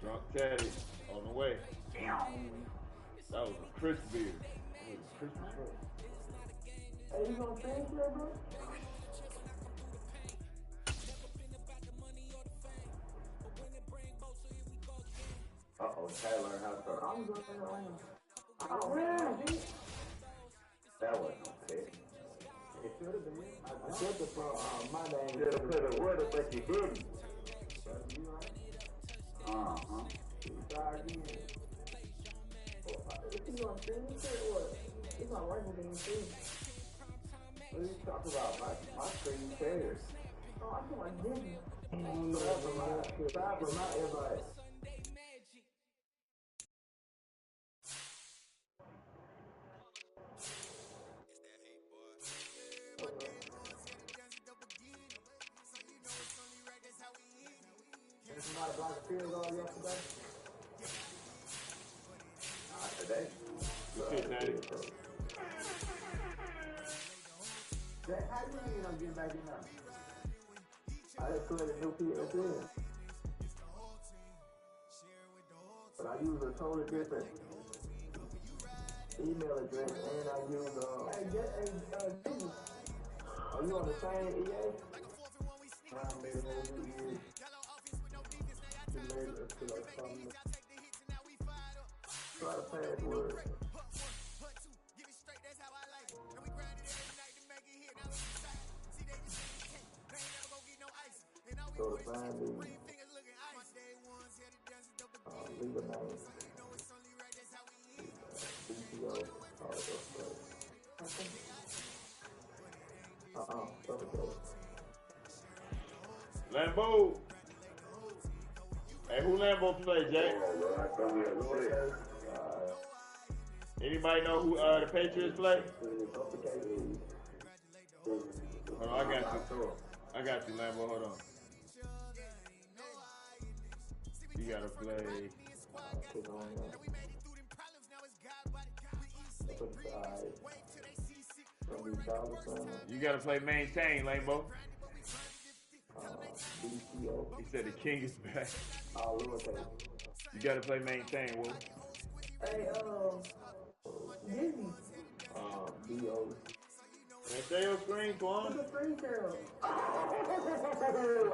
Drunk Teddy on the way. That was a crisp beer. That was a crisp beer. Hey, you gonna finish that, bro? Uh-oh, Chad learned how to throw. I'm going to learn. That wasn't no pick. It should have been. I said the my name. You should have would have, but you didn't. Uh-huh. Try again. If you gonna finish it, what? It's not working with anything. What are you talking about? My screen cares. Oh, I feel like Disney. Not everybody. field goal yesterday? Today? What's it, Natty? How do you mean I'm getting back in now? I just created a new PSN. But I use a totally different email address and I use are you on the same EA? I made a whole new EA. Try the password. So to find me, leave a name. BTO, all that stuff. Lambo. Hey, who Lambo play, Jay? Anybody know who the Patriots play? Hold on, I got you, Lambo. Hold on. You gotta play. You gotta play Maintain, Lambo. He said the king is back. You gotta play Maintain, Will. Hey, Disney. B.O. Can I say your screen, Twan? What's the screen share?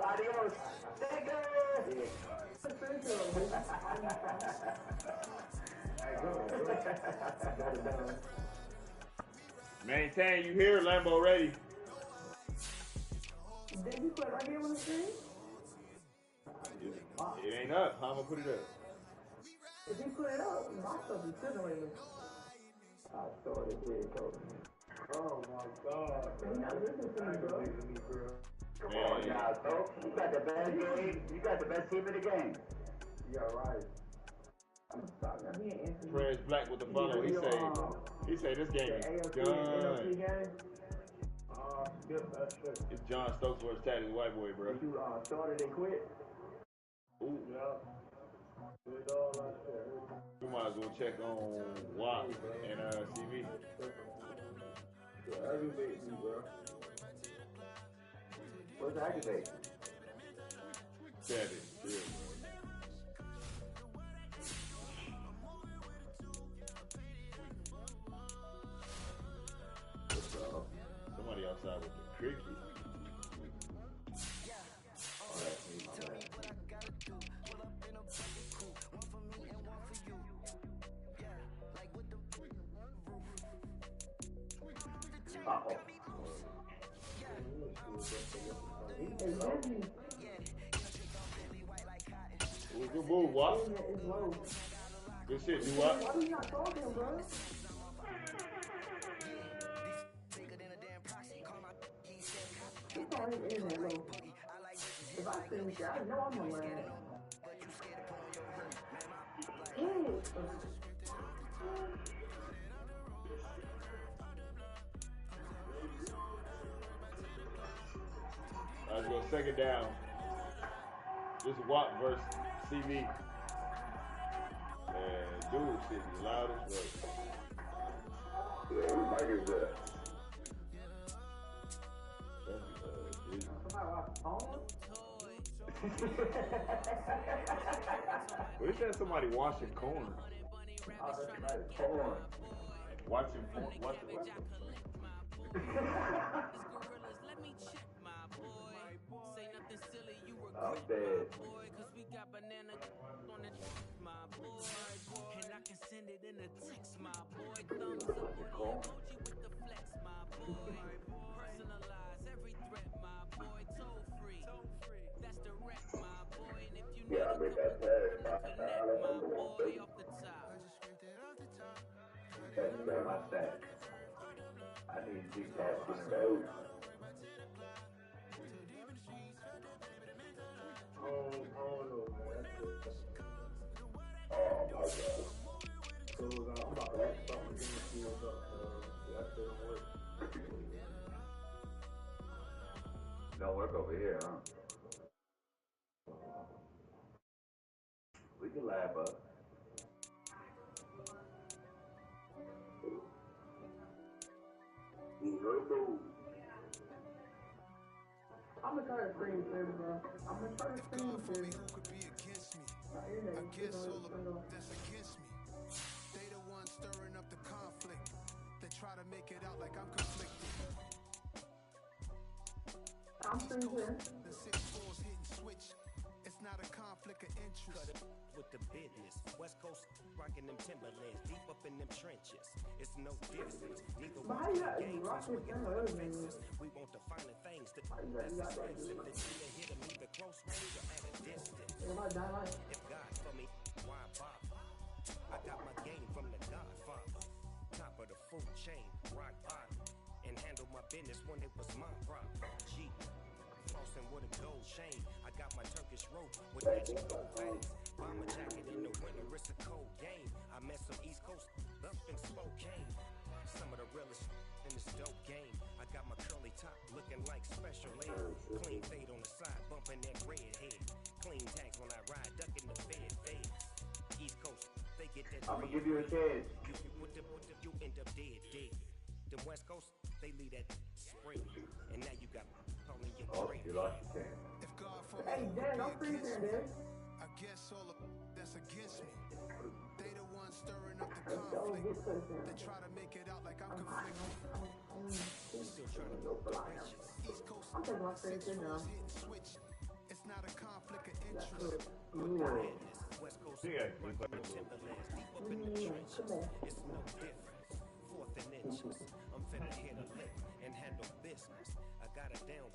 Adios. Maintain, you here, Lambo ready. Did you put it right here on the screen? It ain't up. How am I put it up? If you put it up, my stuff is sitting right there. I started here, coach. Oh my God. You're not listening to me, bro. Come on now, Coach. You got the best game. You got the best team in the game. Yeah, right. I'm sorry. He ain't answering. Trez Black with the follow. He say this game is done. It's John Stokes versus Taddy's white boy, bro. You started and quit? Ooh. Yeah. You might as well check on WAP and CV. Aggravate me, bro. What's aggravate? Taddy, yeah. Somebody outside with the cricket. Oh, that's me, my man. Uh-oh. Good move, what? Good shit, you what? Why are you not talking, bro? He's on his internet low. If I sing shit, I know I'm gonna learn it. Let's go second down. This is WAP versus CV. And dude, shit be loud as fuck. Yeah, who mic is that? Somebody watch porn? Well, he said somebody washing corn. Oh, that's right. Porn. Watching porn. Watching what? I'm dead. And I can send it in a text, my boy. Thumbs up on the emoji with the flex, my boy. Personalize every threat, my boy. Toll free. That's direct, my boy. And if you need Yeah, I made that pass. connect, my boy, off the top. That's where my stack. I need to pass this code. Oh, no, man. Oh, my God. So, I'm about to have something to do with that shit don't work. Don't work over here, huh? lab up. I'm gonna try to screen this, bro. I'm gonna try to screen this. Who could be against me? I guess all of that's against me. They the ones stirring up the conflict. They try to make it out like I'm conflicted. I'm screen here. The 6-4's hitting switch. It's not a conflict of interest. With the business, West Coast rocking them Timberlands, deep up in them trenches. It's no difference. Neither one of the games is swinging for the fences. We want the finer things that's expensive. That either hit them either close range or at a distance. If God for me, why bother? I got my game from the Godfather. Top of the food chain, rock bottom. And handle my business when it was my problem. G. Flossing with a gold chain. I got my Turkish rope with magic gold veins. Bomber jacket in the winter, it's a cold game. I met some East Coast up in Spokane. Some of the realest in this dope game. I got my curly top looking like special ed. Clean fade on the side, bumping that red head. Clean tags when I ride, ducking the feds. East Coast, they get that. I'm gonna give you a chance. You end up dead. The West Coast, they leave that spring. And now you got calling your brain. You lost your chance. If God for Hey, Dan, I'm free here, dude. I guess all of that's against me. They the ones stirring up the conflict. They try to make it out like I'm conflicted. Still trying to go righteous. East Coast, I'm taking my screen here now. hitting switch. It's not a conflict of interest. West Coast, Timberlands, deep up in the trenches. It's no difference. Fourth and inches. I'm finna hit a lick and handle business. I got her down.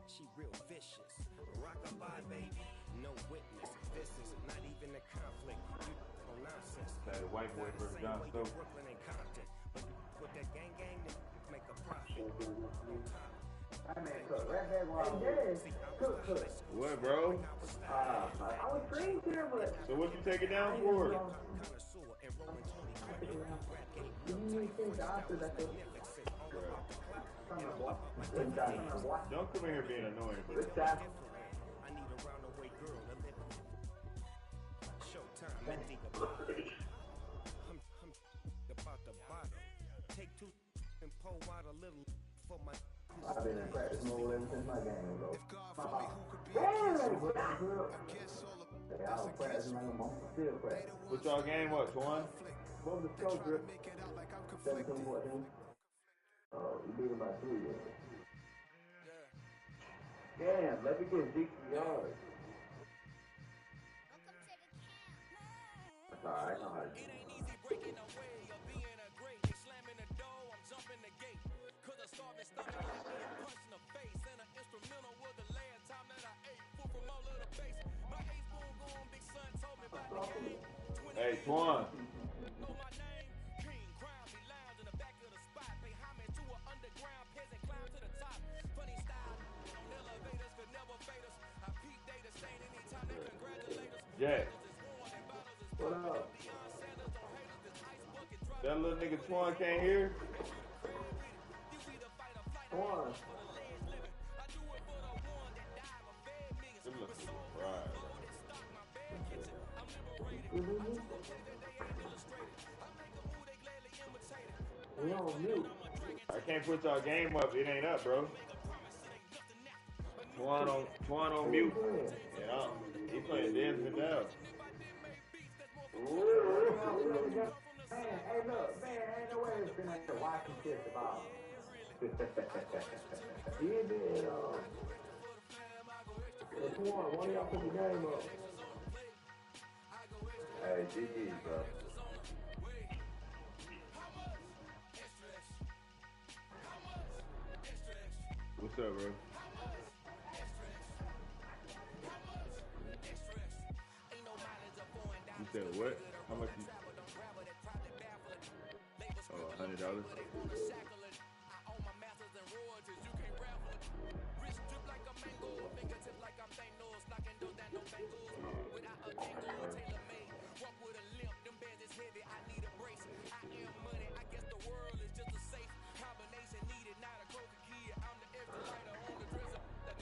She real vicious. Rockabye, baby. No witness. This is not even a conflict. You no nonsense. That white boy versus John Stokes. Brooklyn and Compton. But with that gang to make a profit. That man cook. Cook. What, bro? I was screen here, but. So what you taking down for? Don't come in here being annoying. I need a roundaway girl to live. Showtime, I'm about the bottom. Take two and pull out a little for my. I've been in practice mode ever since my game, bro. If God for me, who could be against me? I guess all of I was practicing like I'm still practicing. What y'all game, what, Twan? What was the score, Grip? 17-14. Oh, you beat him by 3, yeah. Damn, let me get 60 yards. That's alright, I know how to do it. It ain't easy breaking away or being a great. They slamming the door, I'm jumping the gate. Cause a starving stomach got me a punch in the face. And an instrumental was the last time that I ate. Food from all of the base. My ace boom boom, big son told me about the game. Hey, Twan. Know my name? King, crown me lounge in the back of the spot. Pay homage to an underground peasant, climb to the top. Funny style, on elevators could never fade us. I peep data stain anytime they congratulate us. Jack. What up? That little nigga Twan can't hear? Twan. Them look right. We on mute. I can't put y'all game up. It ain't up, bro. Twan on mute. Yeah, he playing Dance Vidal. Hey, look, man, ain't no way it's been like the watching shit about. He did, Twan, one of y'all put the game up. Hey, GG, bro. What's up, bro? You said what? How much you? Oh, $100.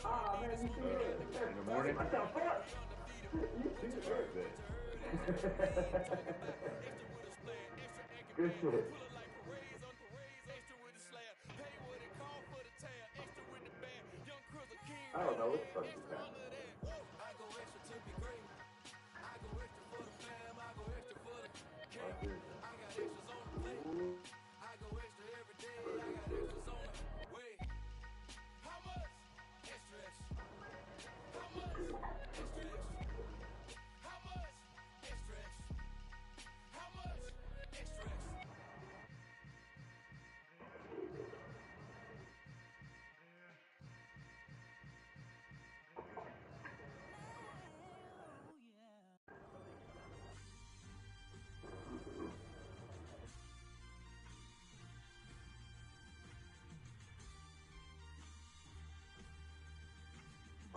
Ah, man, you see it? In the morning? What the fuck? Alright, bet. Good shit. I don't know what the fuck is that.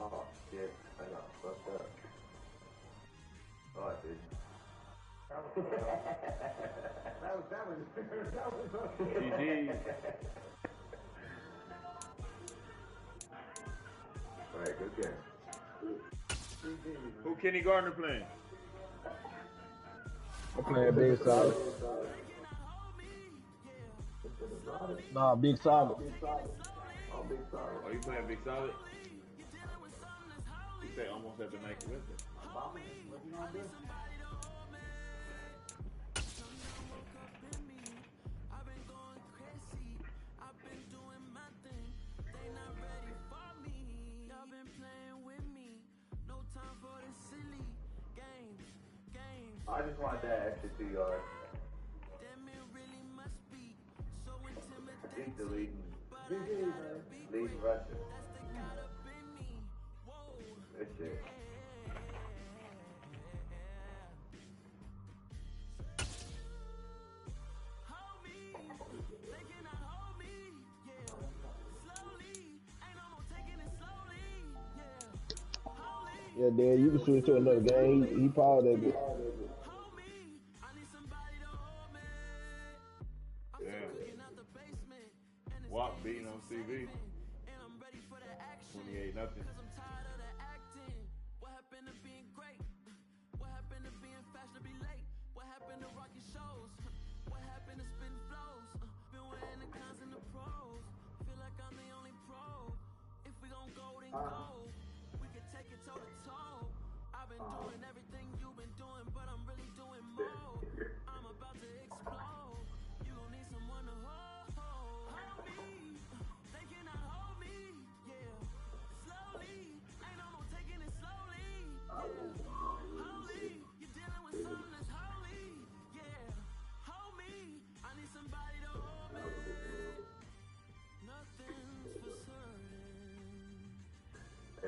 Oh shit, I got fucked up. Oh, I didn't. that was GG. Alright, good game. Who Kenny Gardner playing? I'm playing Big Solid. Nah, Big Solid. Oh, Big Solid. Oh, you playing Big Solid? You say almost at the Nike with it. I just want that extra 2 yards. He's the leading rusher. Good shit. Yeah, Dan, you can switch to another game. He powered that bit. Yeah. Wap beating on CV. 28-0.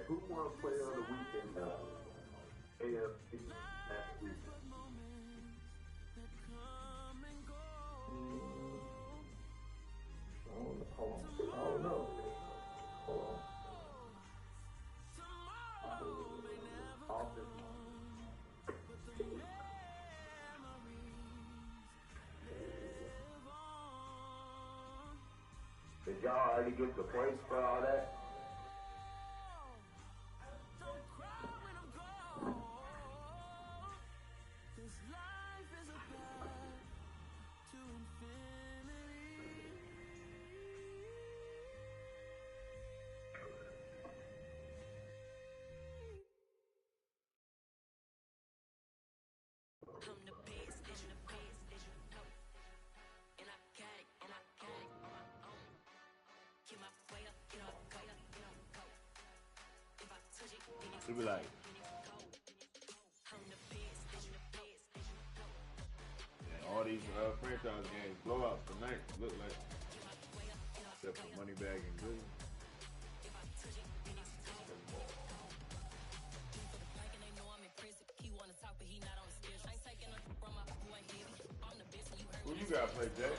Who won player of the weekend? AFC last week. Hold on. Did y'all already get the points for all that? It be like, all these franchise games, blowouts tonight, look like, except for Moneybag and Good. Who you got play, Jay?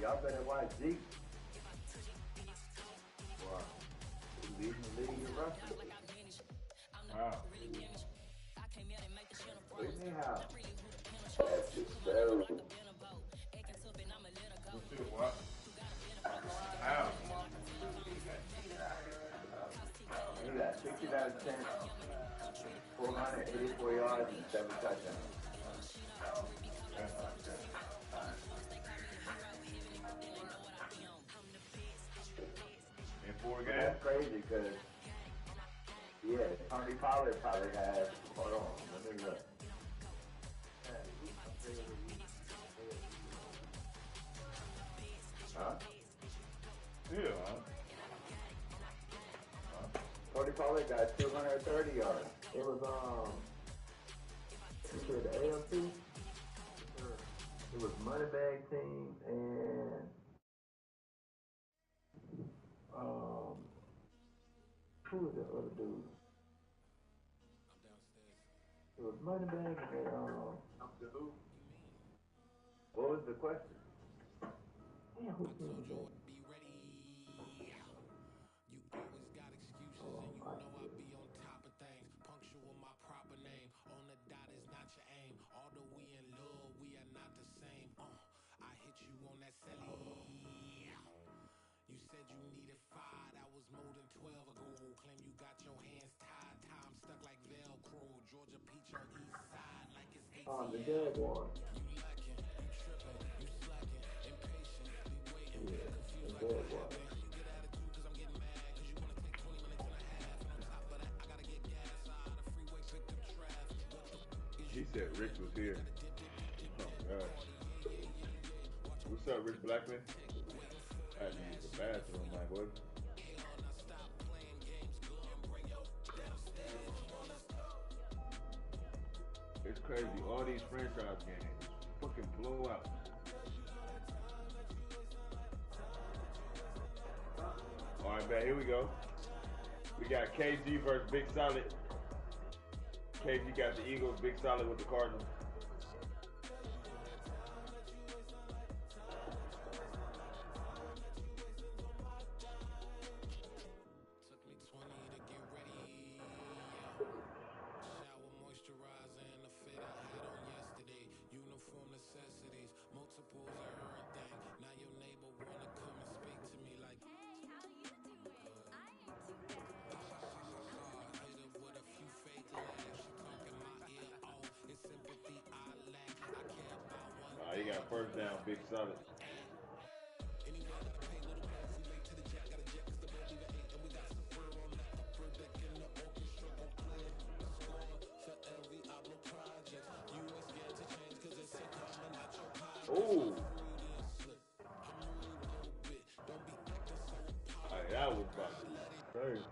Y'all better watch Zeke. Wow. He's leading the league in rushing. Wow. What do you mean how? That's just terrible. What? How? He got 60 out of 10, 484 yards and 7 touchdowns. In 4 games? That's crazy because, yeah, Tony Pollard probably has, hold on, let me look. Huh? Yeah, huh? Tony Pollard got 230 yards. It was, the AFC? It was Moneybag team and, who was the other dude? It was Moneybag and, what was the question? Yeah, who was that? The dead one. Yeah, the dead one. He said Rich was here. Oh, gosh. What's up, Rich Blackman? I had to use the bathroom, my boy. It's crazy. All these franchise games. Fucking blowout. Alright, man, here we go. We got KG versus Big Solid. KG got the Eagles, Big Solid with the Cardinals. He got first down, Big Solid. Oh! Alright, that was about to be crazy.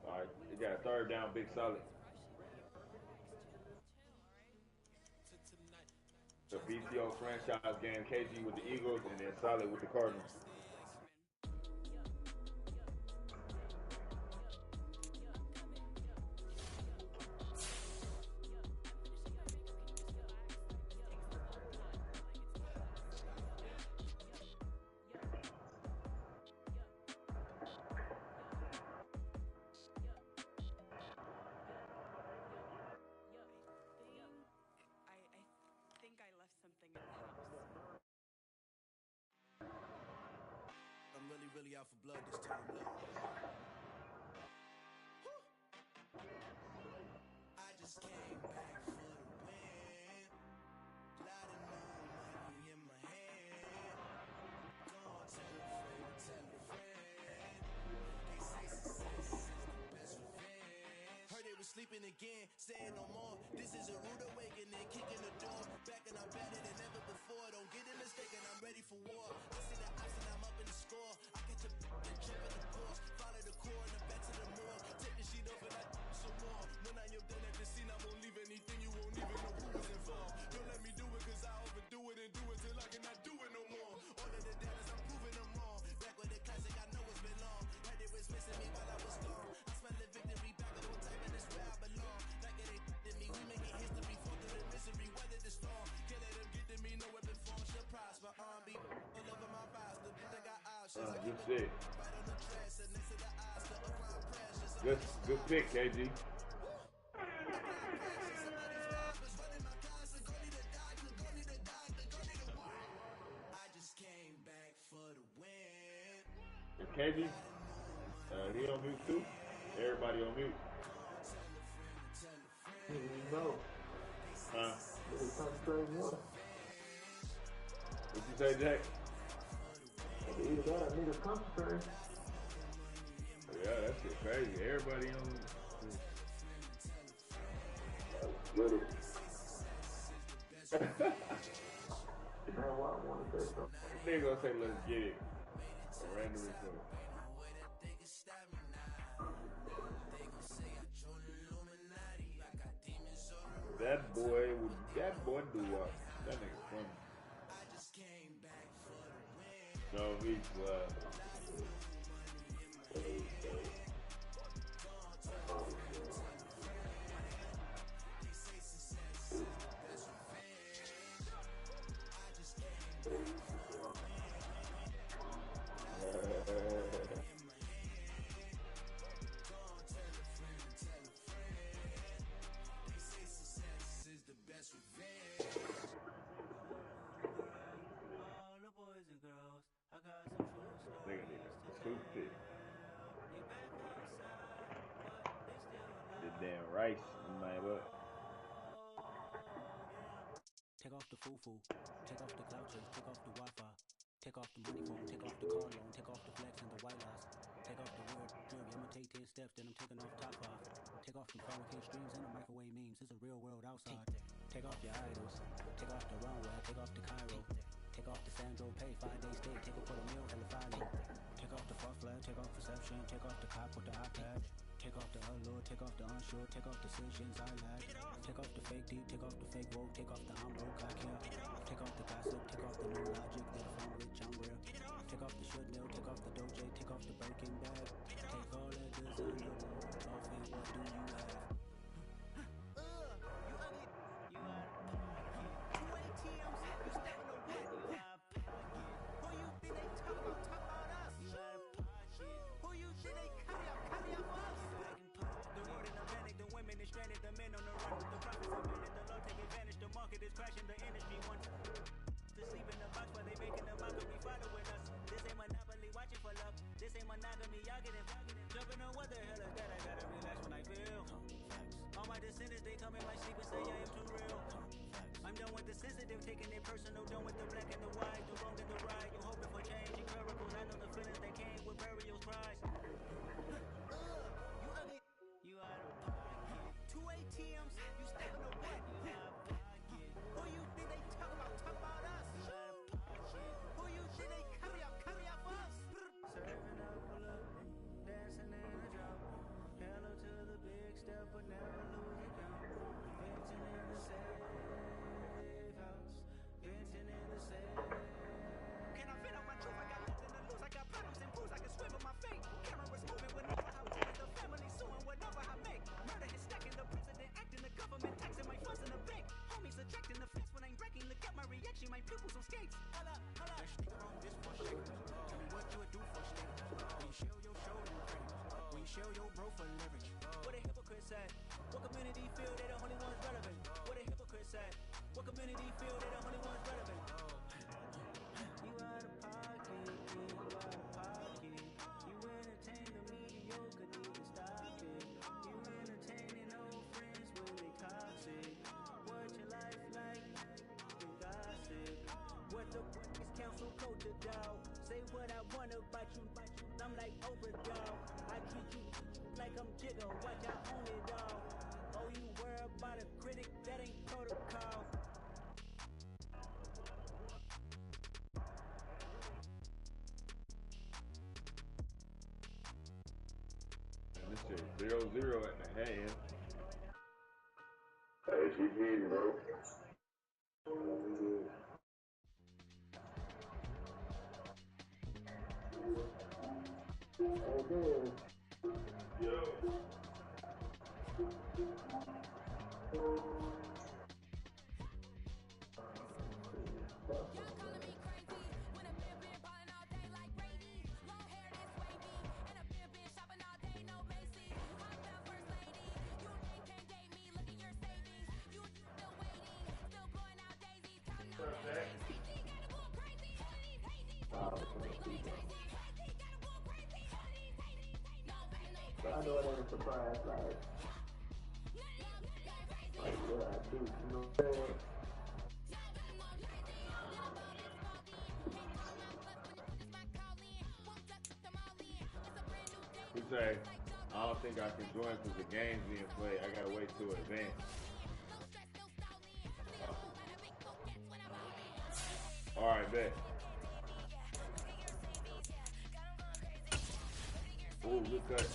Alright, he got a third down, Big Solid. The BCO franchise game, KG with the Eagles, and then Solid with the Cardinals. Really out for blood this time, look. I just came back for the win. Lot of new money in my hand. Gone tell a friend. They say success is the best revenge. Heard they was sleeping again, saying no more. This is a rude awakening, kicking the door. Back and I'm better than ever before. Don't get it mistaken, I'm ready for war. I see the ops and I'm up in the score. I get to and jump in the course. Follow the core and the back to the moor. Take the sheet off and I some more. When I'm done at the scene, I won't leave any Good shit. Good pick, KG. Is KG? He on mute too? Everybody on mute. No. Huh? What What you say, Jack? Either that or niggas concentrate. Yeah, that shit crazy. Everybody on. Get it. Man, why I want to say something? Nigga gonna say, let's get it. A random result. That boy do what? That nigga funny. No, me, nigga need a toothpick. The damn rice, man, what? Take off the foo-foo, take off the cloud chase, take off the Wi-Fi, take off the money phone, take off the car loan, take off the flex and the white loss, take off the weird jewelry, I'ma take 10 steps, then I'm taking off top off, take off the fabricate streams and the microwave memes, it's a real world outside, take off your idols, take off the runway, take off the Cairo, take off the Sandro pay, 5 days stay, take it for the meal, hella follow, take off the far flag, take off perception, take off the cop with the iPad. Take off the allure, take off the unsure, take off decisions I lack. Take off the fake deep, take off the fake woke, take off the I'm broke, I care. Take off the gossip, take off the new logic that if I'm rich, I'm rare. Take off the should know, take off the doje, take off the Birkin bag. Take all that designer off and what do you have? You out of pocket. 2 ATMs, you stepping on what? You out of pocket. Who you think they talk about us? You out of pocket. Who you think they carry out for us? The world in a panic, the women is stranded, the men on the run. The profits are minute, the law take advantage, the market is crashing, the industry wants to sleep in the box while they making a mockery following us. This ain't monopoly, watching for love. This ain't monogamy, y'all getting jumping on what the hell is that? I gotta relax when I feel. All my descendants, they come in my sleep and say I am too real. I'm done with the sensitive, taking it personal, done with the black and the white, the wrong and the right. You hoping for change and miracles, I know the feelings that came with burials, cries. You out of pocket. 2 ATMs, you stepping on what? You out of pocket. Who you think they talk about us? You out of pocket. Who you think they carry out for us? Serving up a look, dancing in a drop. Hello to the big step, but never lose a count. Venting in the safe house. Venting in the safe. Can I vent on my truth? I got nothing to lose. I got problems and booze. I can swim with my fate. Cameras moving whenever I want it. The family suing whatever I make. Murder is stacking. The president acting. The government taxing my funds in the bank. Homies attracting the fence when I'm wrecking. Look at my reaction. My pupils on skates. Holla, holla. That shit wrong. This one shake. Tell me what you would do for state. When you show your shoulder credit. When you show your bro for leverage. What a hypocrite said. What community feel they the only ones relevant? What a hypocrite said. What community feel they the only ones relevant? You out of pocket, you out of pocket. You entertain the mediocre, need to stop it. You entertaining old friends when they toxic. What your life like? You gossip. What the is council culture, dog? Say what I want about you. I'm like Oprah, dog. I treat you like I'm Jigga. Watch I own it, dog. Oh, you worry about a critic? That ain't protocol. This shit 0-0 at the hand. Hey, GG, bro. Okay. Yo. Y'all calling me crazy when a man been ballin' all day like Brady. surprised, like what I do, you know what I'm saying? He say, I don't think I can join because the game's being played. I gotta wait till advance. All right, bet. Ooh, good cut.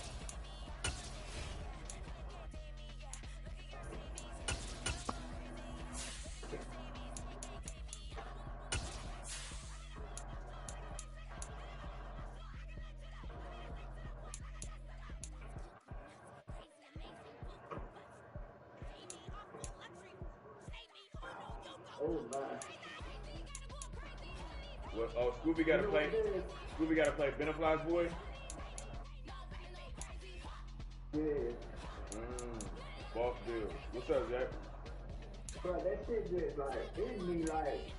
Oh my. What, oh, Scooby gotta play. Scooby gotta play Benefly's boy. Yeah. Boss deal. What's up, Jack? Bro, that shit just like hit me like.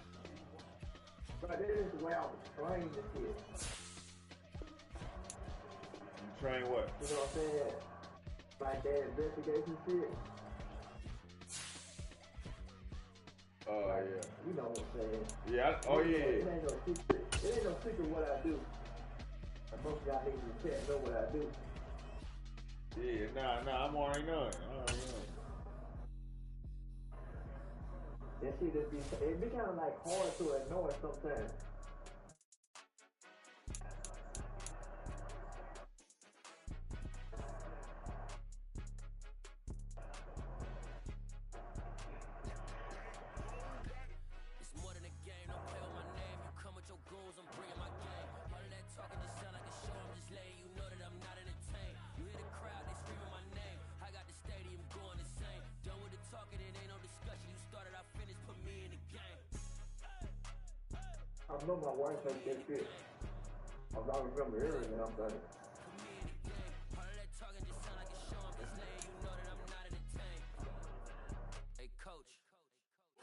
Bro, that is the way I was trained this shit. You train what? You know what I'm saying? Like that investigation shit. Oh, yeah. You know what I'm saying? Yeah. Oh, yeah. It ain't no secret. It ain't no secret what I do. And most of y'all niggas in the chat know what I do. Yeah, nah, I'm already knowing. That shit just be, it be kind of like hard to ignore sometimes. It's more than a game, don't play with my name. You come with your goons, I'm bringing my game. All of that talking just sound like a show, I'm just letting you know that I'm not entertained. You hear the crowd, they screaming my name. I got the stadium going insane. Done with the talking, it ain't no discussion. You started, I finished, put me in the game. I know my wife ain't that shit. I remember hearing it, I'm done. All of that talking just sound like a show, I'm just letting you know that I'm not entertained. Hey, coach,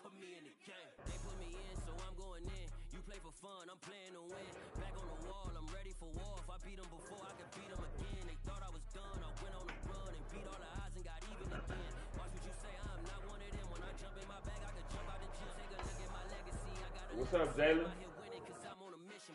put me in the game. They put me in, so I'm going in. You play for fun, I'm playing to win. Back on the wall, I'm ready for war. If I beat them before, I can beat them again. They thought I was done, I went on the run and beat all the odds and got even again. Watch what you say, I'm not one of them. When I jump in my bag, I can jump out the gym. Take a look at my legacy. I got What's up, Jalen?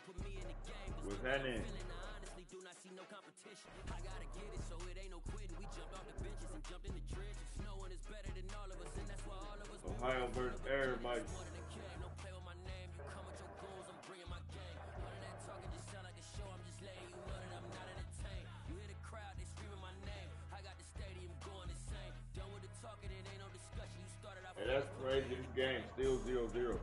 Put me in the game. What's happening? I honestly do not see no competition. I gotta get it, so it ain't no quitting. We jumped off the benches and jumped in the trenches. No one is better than all of us, and that's why all of us. Ohio versus everybody. Don't play with my name. You come with your goons, I'm bringing my game. All of that talking just sound like a show. I'm just letting you know that I'm not entertained. You hear the crowd, they screaming my name. I got the stadium going insane. Done with the talking, it ain't no discussion. You started off. Hey, that's crazy. This game still 0-0.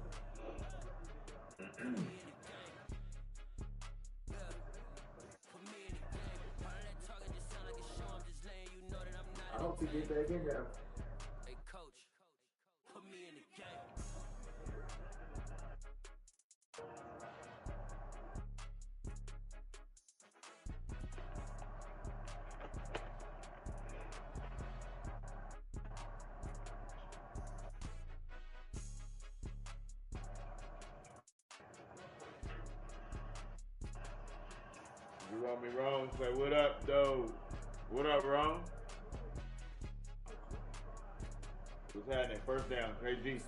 I hope you get back in there. Hey, coach, put me in the game. You run me wrong. Say, what up, though? What up, wrong? What's happening? First down, KG.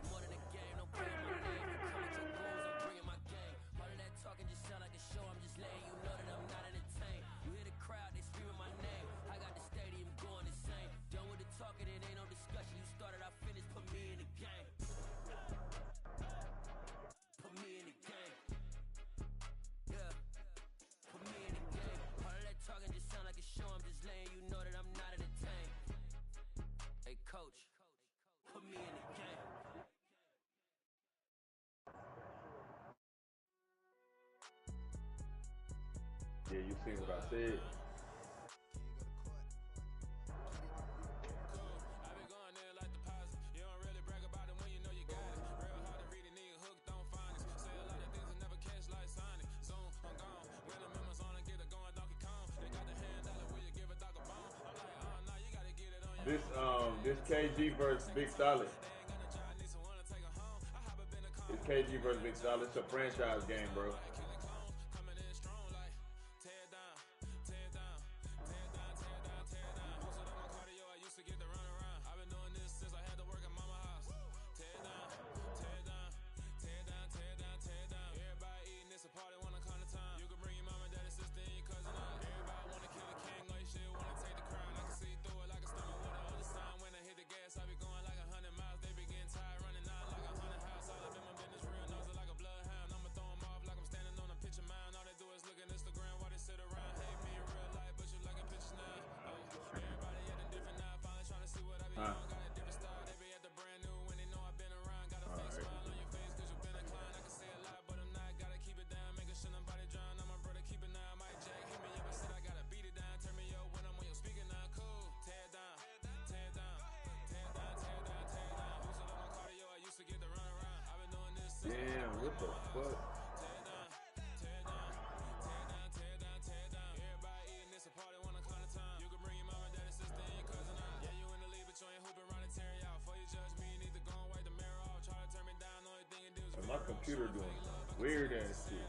Coach, put me in the game. Yeah, you seen what I said. This KG versus Big Solid. It's KG versus Big Solid. It's a franchise game, bro. What the fuck? And my computer doing some weird ass shit.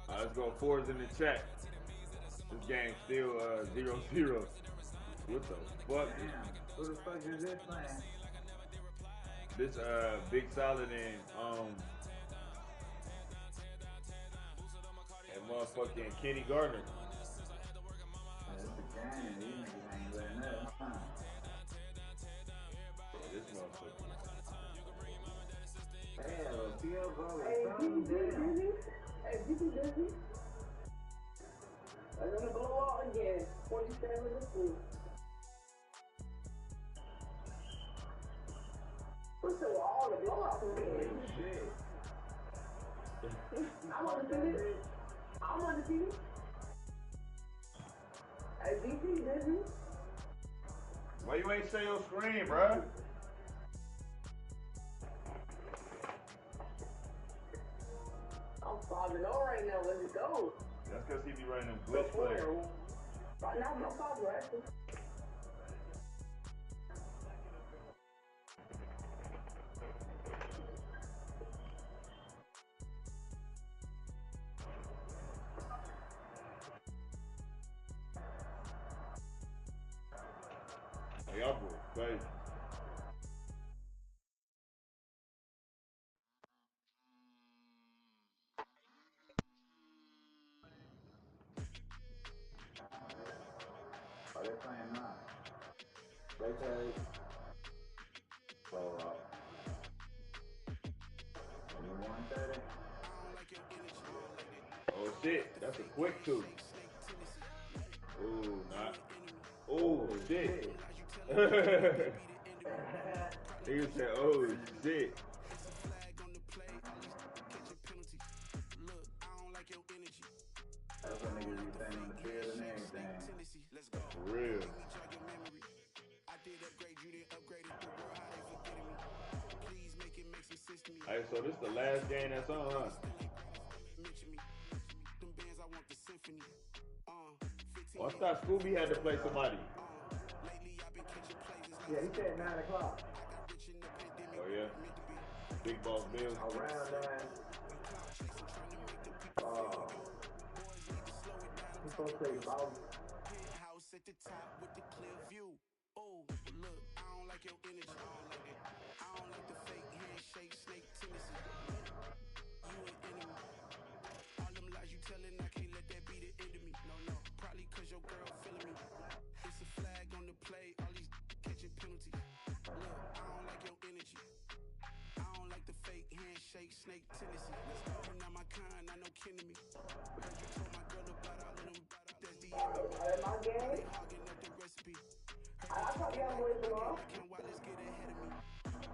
Let's go fours in the chat. This game still 0-0. What the fuck? Damn. Who the fuck is this playing? This Big Solid and motherfucking Kenny Gardner. That's the game. These niggas ain't letting up, huh? Yeah, this motherfucker. Hey, a field goal Hey, is something down. Hey, busy. I'm gonna blow out again. 47-3. What's the all the blowout from here? Shit. I'm undefeated. Hey, busy. Why you ain't say your screen, bruh? I'm 5-0 right now. Let's go. That's because he be running them glitch players. Right now, I'm 5-0 actually. Hey, y'all boys, baby. Oh, they're playing now. They take. Blow up. 130. Oh shit, that's a quick two. Ooh, not. Oh shit. Nigga said, oh shit. That's what niggas be saying on the field and everything. For real. Hey, so this the last game that's on, huh? Well, I thought Scooby had to play somebody. Yeah, he said 9 o'clock. Oh yeah. Big Boss Bill. Around that. He's supposed to say ball. House at the top with the clear view. Oh, look, I don't like your energy. I don't like it. I don't like the fake handshake, snake tendency. You an enemy. All them lies you telling, I can't let that be the end of me. No, probably cause your girl feeling me. It's a flag on the play, all these catching penalties. Look, I don't like your energy. I don't like the fake handshake, snake tendency. You're not my kind, I know kin to me. Heard you told my girl about all of them. That's the enemy. My game. They hogging up the recipe. I thought y'all were tomorrow. Can't let's get ahead of me.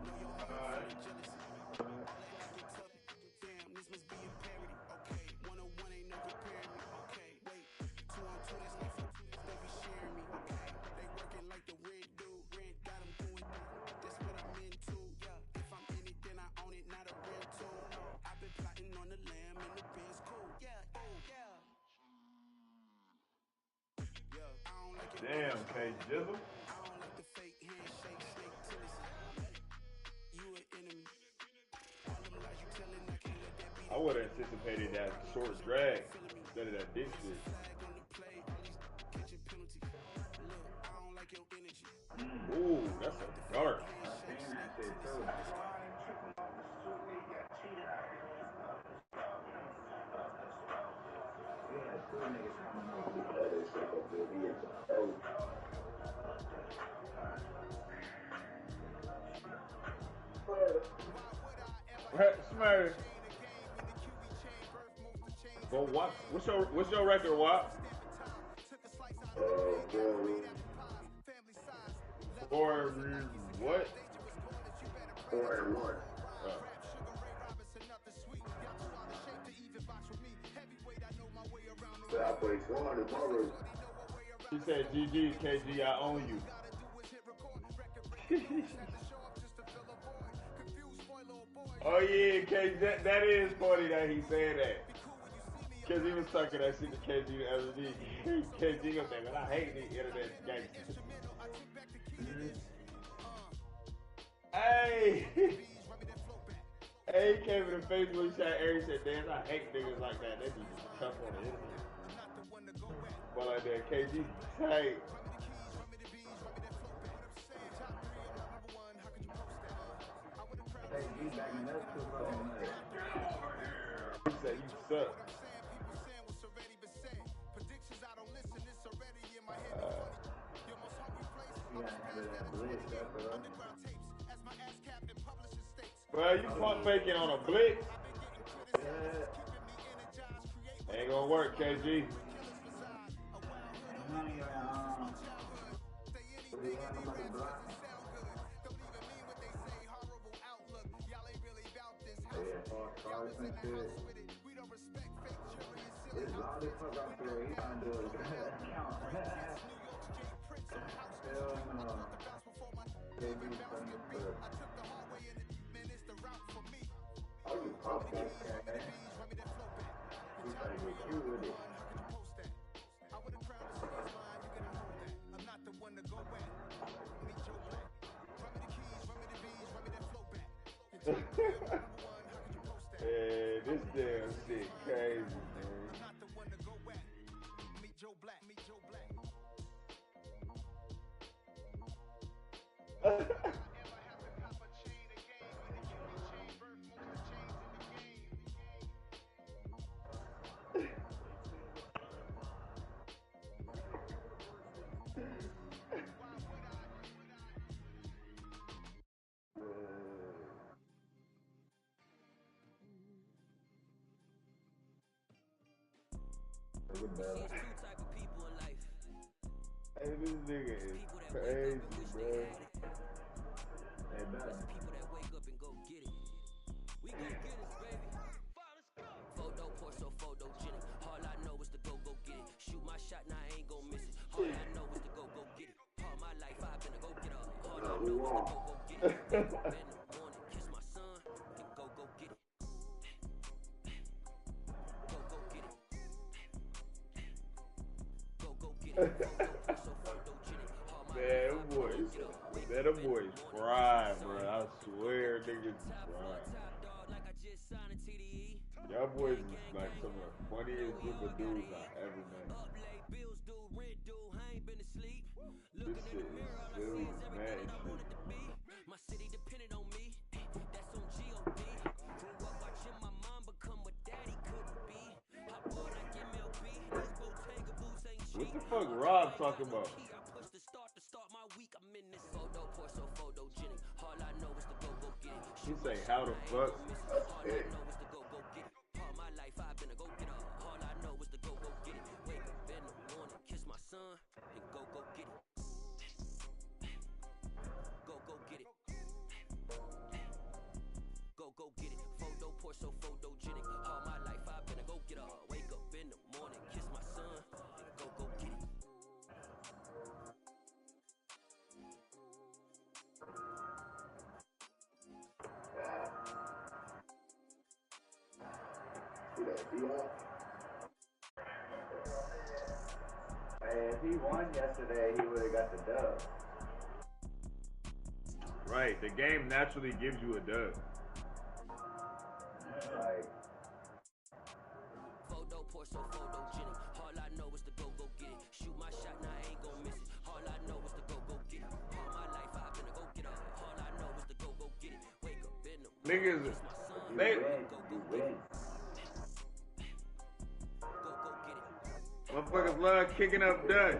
Know your heart full of jealousy. All that acting tough. Damn, this must be a parody. Okay, 101 ain't no comparing me. Okay, wait, 2-on-2, that's not for they be sharing me. Okay, they working like the red dude. Rent got them going through. That's what I'm into. Yeah, if I'm in it, then I own it, not a real tool. I've been plotting on the lamb and the Benz cool. Yeah, oh, yeah. Damn, K Jizzle. I don't like the fake handshake, snake tendency. You an enemy. All them lies you telling, I can't let that be. I would have anticipated that short drag instead of that dick shit. Ooh, that's a dart. I seen that shit too. We had 2 niggas coming over. Smash. But what? What's your record, Wap? 4-what? 4-1. She said, GG, KG, I own you. Oh, yeah, KG, that is funny that he said that. Because he was talking that shit to KG the other day. KG was saying, man, I hate these internet gangsters. Hey! Hey, he came in the Facebook shot, Eric said, damn, I hate niggas like that. They be tough on the internet. But like that, KG, hey. KG backing up too fucking much. He said, you suck. You gotta handle that blitz, that's all. Bro, you pump faking on a blitz? Yeah. Ain't gonna work, KG. It's all this fuck out there. He trying to do a count. Hell no. Oh, you pump that guy. He's trying to get cute with it. Hey, this damn shit crazy, man. Hey, this nigga is crazy, bro. Hey, better. People that wake up and go get it. We go get it, baby. Photo poor, so photogenic. All I know is to go get it. Shoot my shot, now I ain't gon' miss it. All I know is to go get it. All my life I've been a go getter. All I know is to go get it. Bend the morning, kiss my son, and go get it. Go get it. Go get it. So photogenic. Man, them boys fried, bro. I swear, niggas fried. Y'all boys is like some of the funniest group of dudes I ever met. This shit is silly, man. My city depended on me. That's on G.O.D. Grew up watching my mom become what daddy couldn't be. Hot boy like MLB. These Bottega boots ain't cheap. What the fuck Rob talking about? My week, I'm in this photo poor, so photogenic. All I know is to go get it. He say, how the fuck? All I know is to go get it. All my life I've been a go getter. All I know is to go get it. Wake up in the morning, kiss my son, and go get it. Go get it. Go get it. Photo poor, so photogenic. All my life I've been a go getter. Wake up in the morning, kiss my son, and go get it. Hey, if he won yesterday, he would have got the dub. Right, the game naturally gives you a dub. Like, photo poor, so photogenic. All I know is to go get it. Shoot my shot, now I ain't gon' miss it. All I know is to go get it. All my life I've been a go getter. All I know is to go get it. Wake up in the Niggas, they motherfuckers love kicking up dust.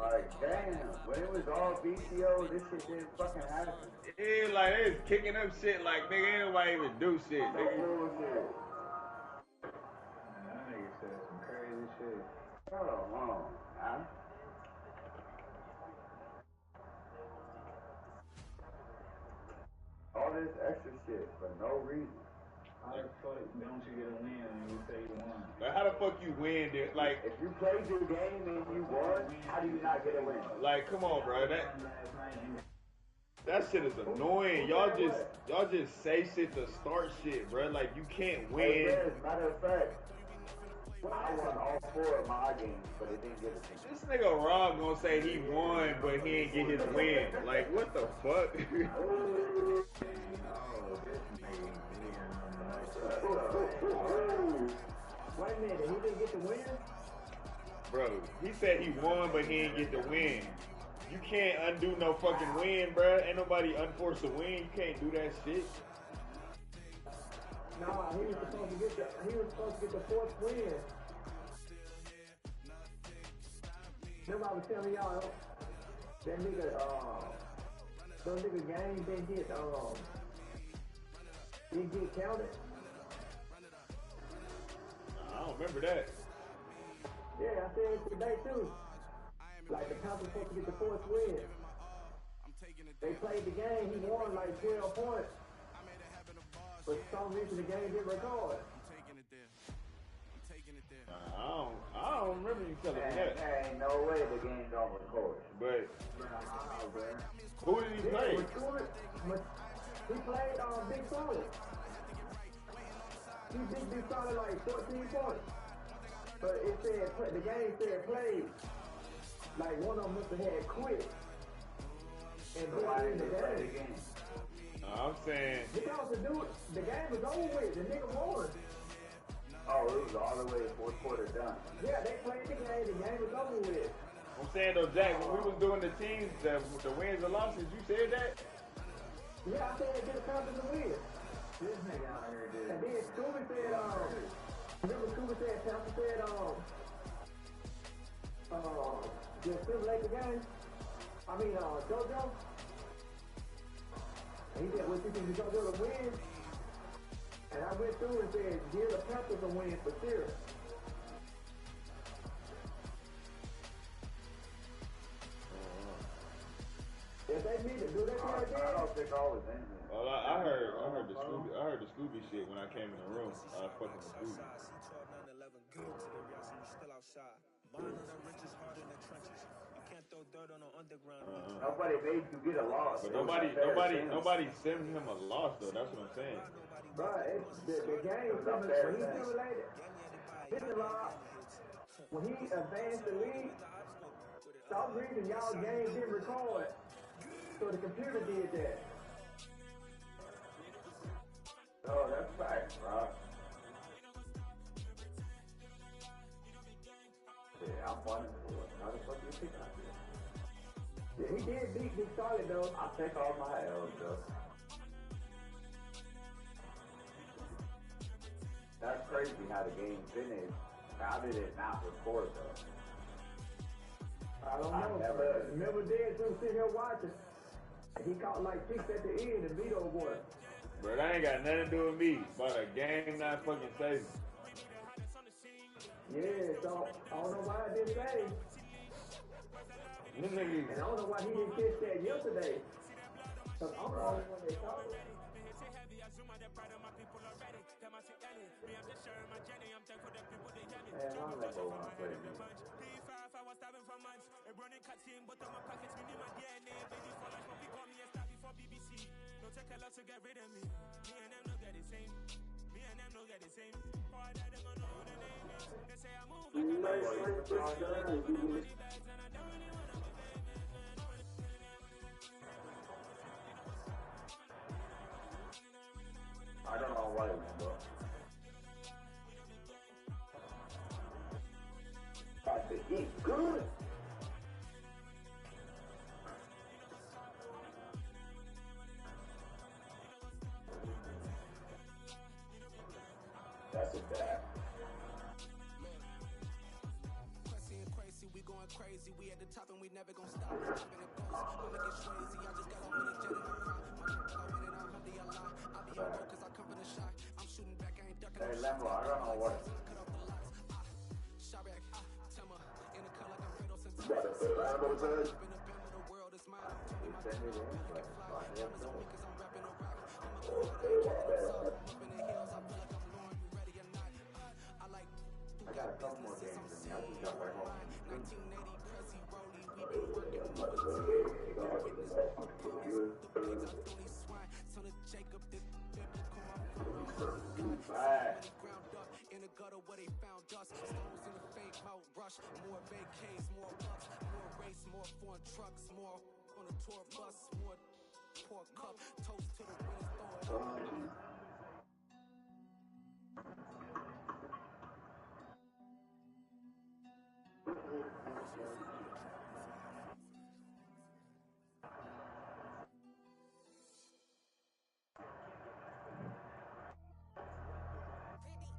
like, damn, when it was all BTO, this shit didn't fucking happen. Yeah, like, they was kicking up shit like, nigga, ain't nobody even do shit, nigga. That nigga said some crazy shit. Hold on, huh? All this extra shit for no reason. How the fuck don't you get a win and you say you won? Like, how the the fuck you win, dude? Like, if you played your game and you won, how do you not get a win? Like, come on, bro. That shit is annoying. Y'all just say shit to start shit, bro. Like, you can't win. Hey, matter of fact, I won all 4 of my games, but it didn't get a thing. This nigga Rob gonna say he won, but he ain't get his win. Like, what the fuck? Wait a minute, he didn't get the win? Bro, he said he won, but he ain't get the win. You can't undo no fucking win, bro. Ain't nobody unforced a win. You can't do that shit. Nah, he was supposed to get the 4th win. Remember I was telling y'all that nigga those nigga games didn't get counted. I don't remember that. Yeah, I said it today too. Like the Panthers supposed to get the 4th win. They played the game, he won like 12 points. But for some reason the game didn't record. I don't remember you telling me that. There ain't no way the game don't record. But who did he play? He played Big Solid. He beat Big Solid like 14 points. But it said the game said played. Like one of them must have had quit. And so why didn't they play the game? I'm saying because the game was over with. The nigga won. Oh, it was all the way to 4th quarter done. Yeah, they played the game was over with. I'm saying though, Jack, when we was doing the teams, the wins and losses, you said that? Yeah, I said it did count as a win. This nigga out here did. And then Scooby said, remember Scooby said, Tampa said, just simulate the game? I mean, JoJo? And he said, well, you think JoJo to win? And I went through and said, give the Panthers a win for sure. If they need to do that again, I don't think I was in there. Well, I heard the Scooby shit when I came in the room. I was fucking with Scooby. Nobody made you get a loss. But nobody sent him a loss though. That's what I'm saying. Right, the game when he simulated. This is when he advanced the league. Some reason y'all game didn't record, so the computer did that. Oh, that's facts, bro. Yeah, I'm wondering how the fuck you pick out here. Yeah, he did beat Big Solid though. I take all my L's though. That's crazy how the game finished. How did it not record though? I don't know, but remember Dad was sitting here watching. He caught like 6 at the end and beat old boy. Bro, that ain't got nothing to do with me. But a game not fucking saving. Yeah, so I don't know why I didn't say. And I don't know why he didn't catch that yesterday. Cause I'm the only one that caught it. Man, I remember when I played this. I don't know why, bro. About to eat good. That's a bad. We going crazy. We at the top and we never gonna stop. I'ma get crazy. I just got on with a jet and I win it on Humvee a lot. I'll be on cause I come for the shot. I'm shooting back, I ain't ducking. Hey, Lambo, I don't know what. Shot back, Timmer, in the cut like I'm Fredo Santana. You got a Lambo tag? The world is mine. You send me the invite. I got couple more games in me. I just got back home. In the gutter where they found dust, stones in the fake mouth rush, more vacays, more bucks, more race, more foreign trucks, more on a tour bus, more poor cup, toast to the winners, throw it up.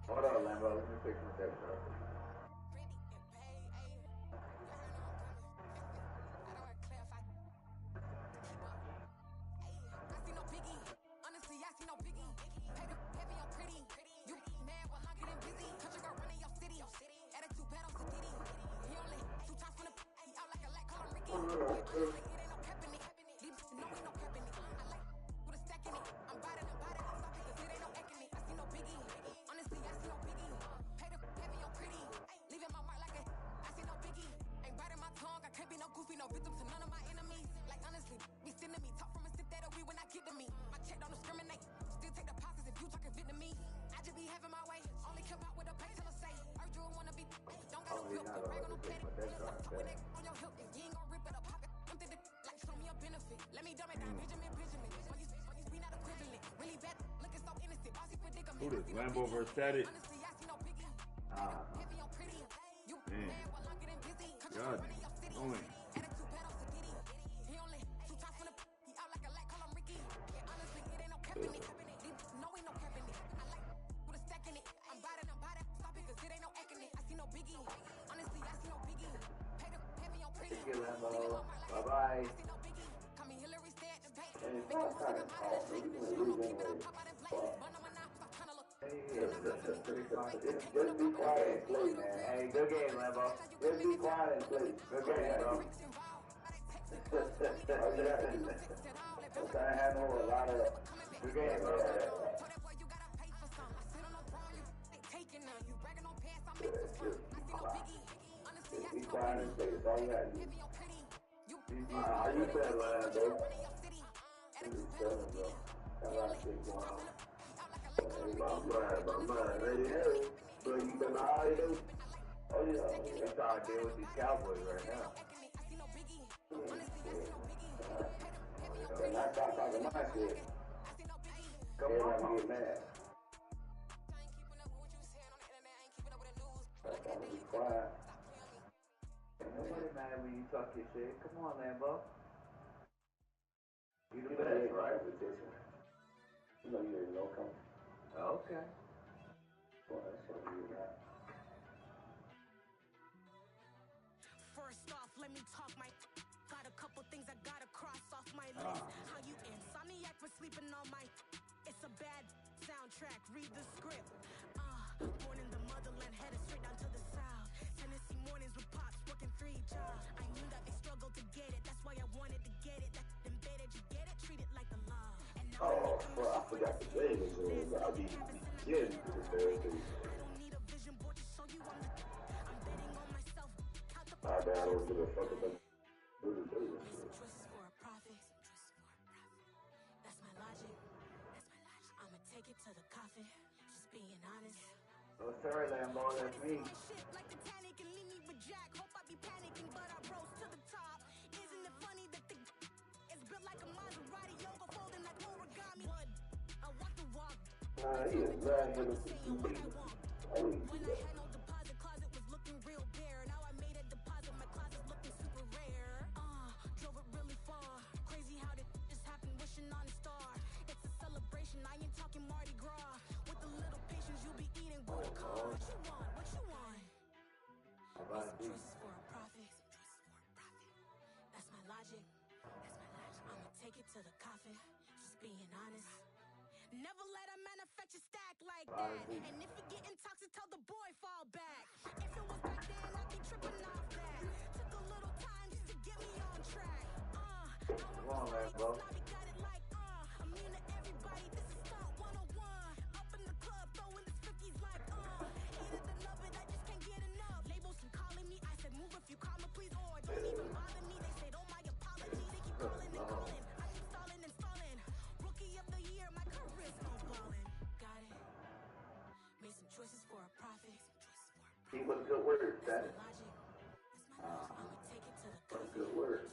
Hold on, Lambo. Let me fix my text, bro. Who this? Lambo versus Teddy? Man. God, only. Bye-bye. And it's not kind of tall, so you're going to lose anyway. Just be quiet and play, man. Hey, good game, Lambo. Just be quiet and play. Good game, bro. I'm trying to handle a lot of good game, bro. Just be quiet and play. That's all you got to do. How you feeling, Lambo? Bro. Got a lot of shit going on. My mind, ready to hell. So you been all you do? Oh yeah, I'm trying to deal with these Cowboys right now. And I start talking my shit. Come on, get mad. I gotta be quiet. Nobody mad when you talk your shit. Come on, Lambo. You the best, right? You know you ain't no coming. Okay. Well, that's what you got. First off, let me talk my. Got a couple things I gotta cross off my list. How you insomniac for sleeping on my. It's a bad soundtrack. Read the script. Born in the motherland, headed straight down to the south. Tennessee mornings with pops, working 3 jobs. I knew that they struggled to get it. That's why I wanted to get it. That embedded, you get it, treat it like the law. And now I forgot the thing is, I'll be getting to the third thing. I don't need a vision board to show you I'm betting on myself. I don't give a fuck about Interest for a profit. That's my logic. I'ma take it to the coffin. Just being honest. Oh, sorry, Lambo, that's me. Like Titanic and leave me with Jack. Hope I be panicking, but I rose to the top. Isn't it funny that it's built like a Maserati, overfolding like origami? Wood, I walk the walk. He is not gonna do what I want. When I had no deposit, closet was looking real bare. Now I made a deposit, my closet's looking super rare. Drove it really far. Crazy how did this happen? Wishing on a star. It's a celebration. I ain't talking Mardi Gras. With a little patience, you'll be eating good car. What you want? What you want? Interest for a profit. That's my logic. I'ma take it to the coffin. Just being honest. Never let a manufacture stack like that. And if you getting toxic, tell the boy fall back. If it was back then, I'd be tripping off that. Took a little time just to get me on track. Come on, Lambo. Got it like, immune to everybody. This is stunt 101. Up in the club, throwing this 50s like, hate it to love it, I just can't get enough. He was good word, that is. That's good word.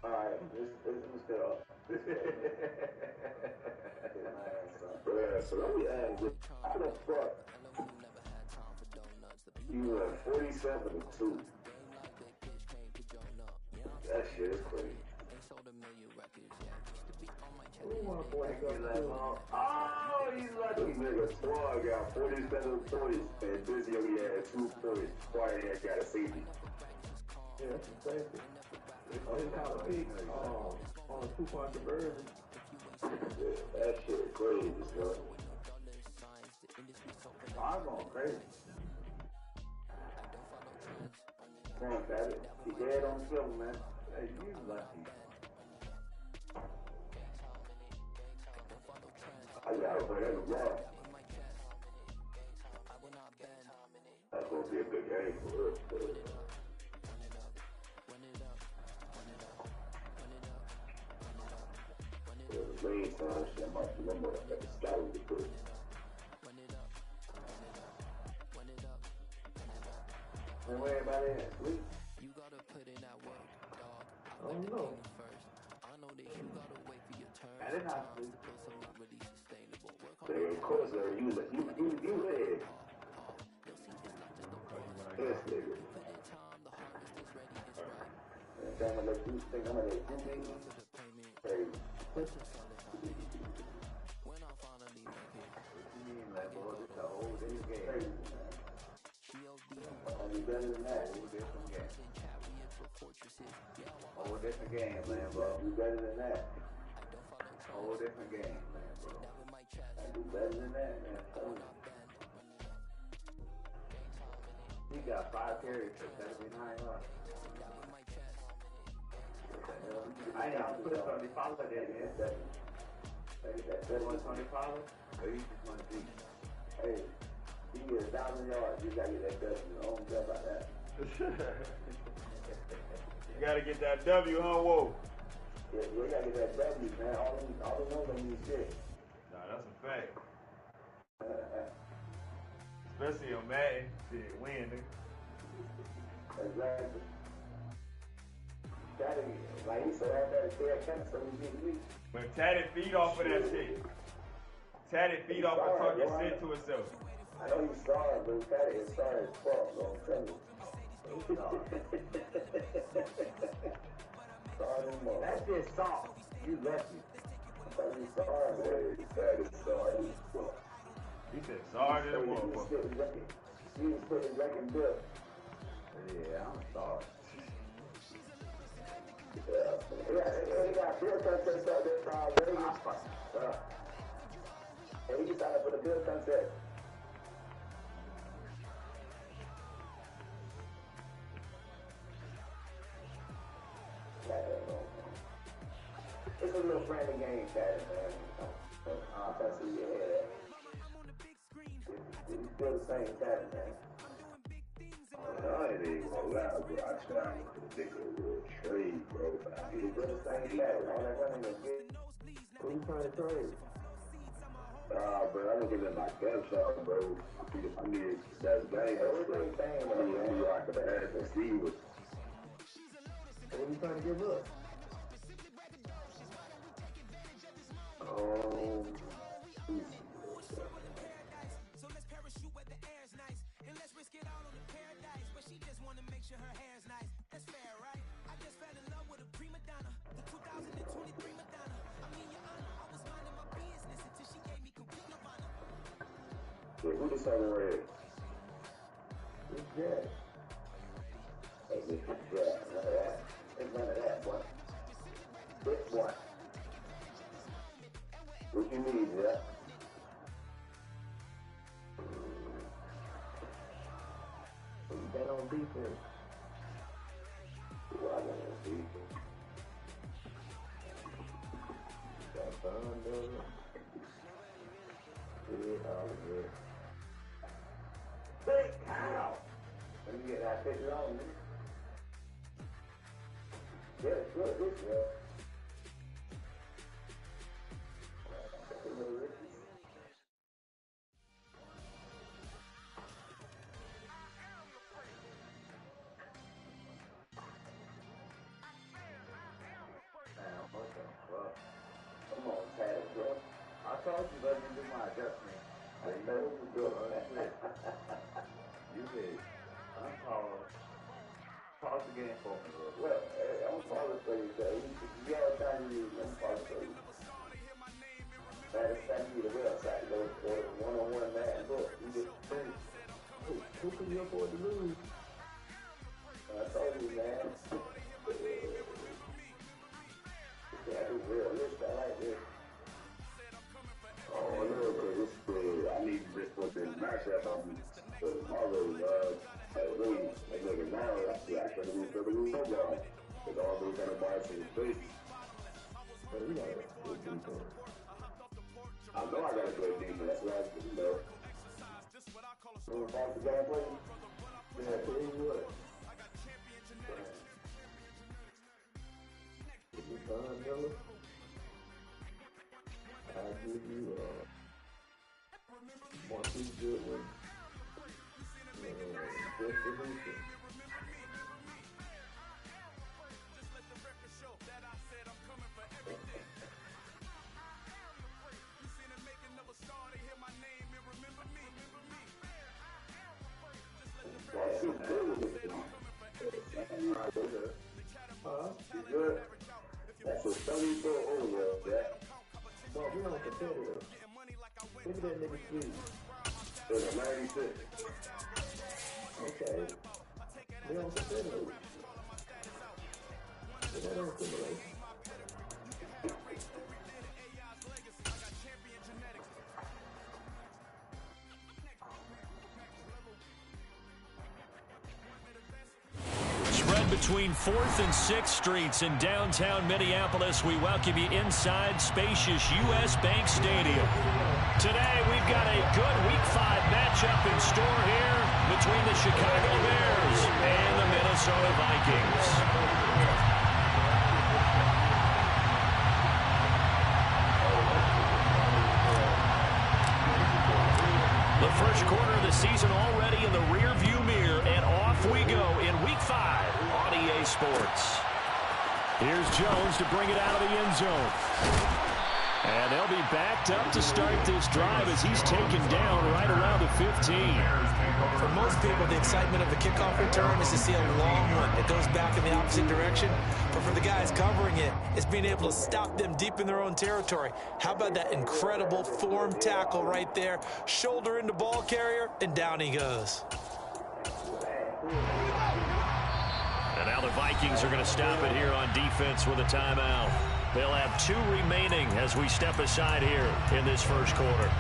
Alright, this is still. Yeah, so let me ask you, how the fuck you went 47-2? That shit is crazy. Oh, he's lucky. Nigga, Swag got 47 points, and Busy only had 2 points. Quiet had got a safety. Yeah, that's crazy. Oh, he caught a peak on a 2-point conversion. Yeah, that shit crazy, bro. I'm going crazy. Come on, Patty. He dead on film, man. Hey, you lucky. I gotta play that ball. That's gonna be a good game for real. The main time, shit, I might remember that the sky was good. And where everybody at? Sleep? You gotta put in that work, dog. I don't know. I know that you gotta wait for your turn. I didn't have to. To build something really sustainable. Work on Of course, you led. Yes, nigga. I'm trying to let you think I'm gonna let you think. Hey. What you mean, like, boy? This is a whole different game. Crazy, man. I'll be better than that. Whole different game. Whole different game, man, bro. I'll be better than that. Whole different game, man, bro. I'll be better than that, man. He got 5 carries for 79 yards. I ain't gonna put Tony Pollard in there. That one Tony Pollard? Or you just want to see? Hey, he get 1,000 yards. You gotta get that W. I don't care about that. You gotta get that W, huh? Whoa. Yeah, you gotta get that W, man. All the ones don't mean shit. Nah, that's a fact. Especially on Madden. Shit, win, nigga. Exactly. Gotta be, like he said, I better stay at camp so we get weak. When Taddy feed off of that shit. Taddy feed off of talking shit to himself. I know he's sorry, but Taddy is sorry as fuck, bro. I'm telling you. Sorry, that's just soft. You lucky. I'm sorry, boy. Taddy's sorry as fuck. He said sorry to the motherfucker. He was putting his record bill. Yeah, I'm sorry. He got bill contest out there, Vegas. Hey, he just signed up for the bill contest. It's a little friendly game, Patty, man. That's who you had. It's still the same Patty, man. I ain't even gonna lie, bro. I tried to predict a real trade, bro. But I need to the same Patty. All that running is good. Who you trying to trade? Bro, I'm looking at my gun shop, bro. I need that game. I need like the ass and Steve. What are you trying to give up? So let's parachute where the air's nice. And let's risk it all on the paradise. But she just wanna make sure her hair's nice. That's fair, right? I just fell in love with a prima donna. The 2023 Madonna. I mean, your honor, I was minding my business until she gave me complete nirvana. Yeah, who the seven red? It's Jack. Hey, Mr. Jack, none of that. There's none of that, boy. This boy. What you need, Jack? You bet on defense. Well, I got on defense. Got fun, doesn't it? Big cow. Let me get that picture on me. Yeah, it's good. This way. Come on, Tad, bro. I told you let me do my adjustment. I know you do it. You did. I'm calling. Pause the game for me. Well, I'm calling for you, sir. You all time you I'm calling for you. Matter of fact, you the website. Go to one-on-one Madden book. You get free. Who can you afford to lose? I told you, man. Yeah, I do realistic. I like this. Oh, look, this is I need to just put this matchup on for tomorrow. Really, like now, I can't even feel the room guard. Because all those kind of bars in the face. But we got a good defense. I know I got a good defense. That's what I do, though. Remember Foster gameplay? Yeah, tell you what. If you find Miller, I'll give you one too good one. Distribution. Good. That's a 34 over, Jack. Well, we don't competitive. Look at that nigga speed. There's a 96. Okay. We don't competitive. But that don't simulate. Between 4th and 6th Streets in downtown Minneapolis, we welcome you inside spacious U.S. Bank Stadium. Today, we've got a good Week 5 matchup in store here between the Chicago Bears and the Minnesota Vikings. The first quarter of the season already in the rearview mirror, and off we go in Week 5 on EA Sports. Here's Jones to bring it out of the end zone. And they'll be backed up to start this drive as he's taken down right around the 15. For most people, the excitement of the kickoff return is to see a long one that goes back in the opposite direction. But for the guys covering it, it's being able to stop them deep in their own territory. How about that incredible form tackle right there? Shoulder into ball carrier, and down he goes. And now the Vikings are going to stop it here on defense with a timeout. They'll have 2 remaining as we step aside here in this first quarter.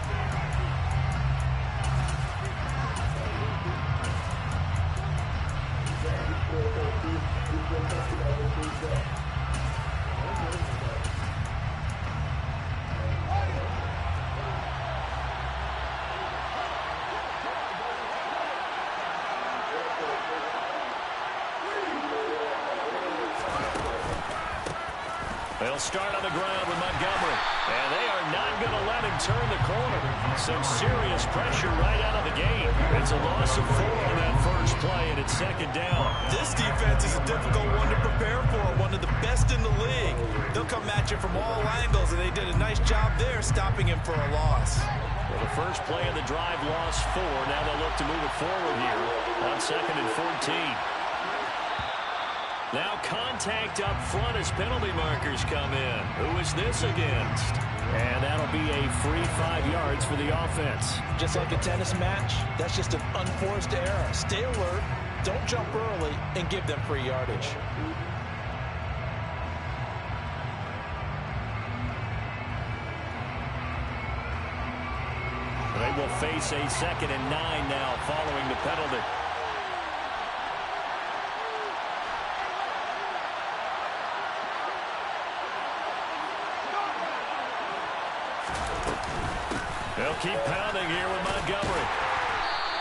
They'll start on the ground with Montgomery, and they are not going to let him turn the corner. Some serious pressure right out of the game. It's a loss of 4 on that first play, and it's second down. This defense is a difficult one to prepare for, one of the best in the league. They'll come at you from all angles, and they did a nice job there stopping him for a loss. Well, the first play of the drive lost 4. Now they'll look to move it forward here on 2nd and 14. Now contact up front as penalty markers come in. Who is this against? And that'll be a free 5 yards for the offense. Just like a tennis match, that's just an unforced error. Stay alert, don't jump early, and give them free yardage. They will face a 2nd and 9 now following the penalty. They'll keep pounding here with Montgomery.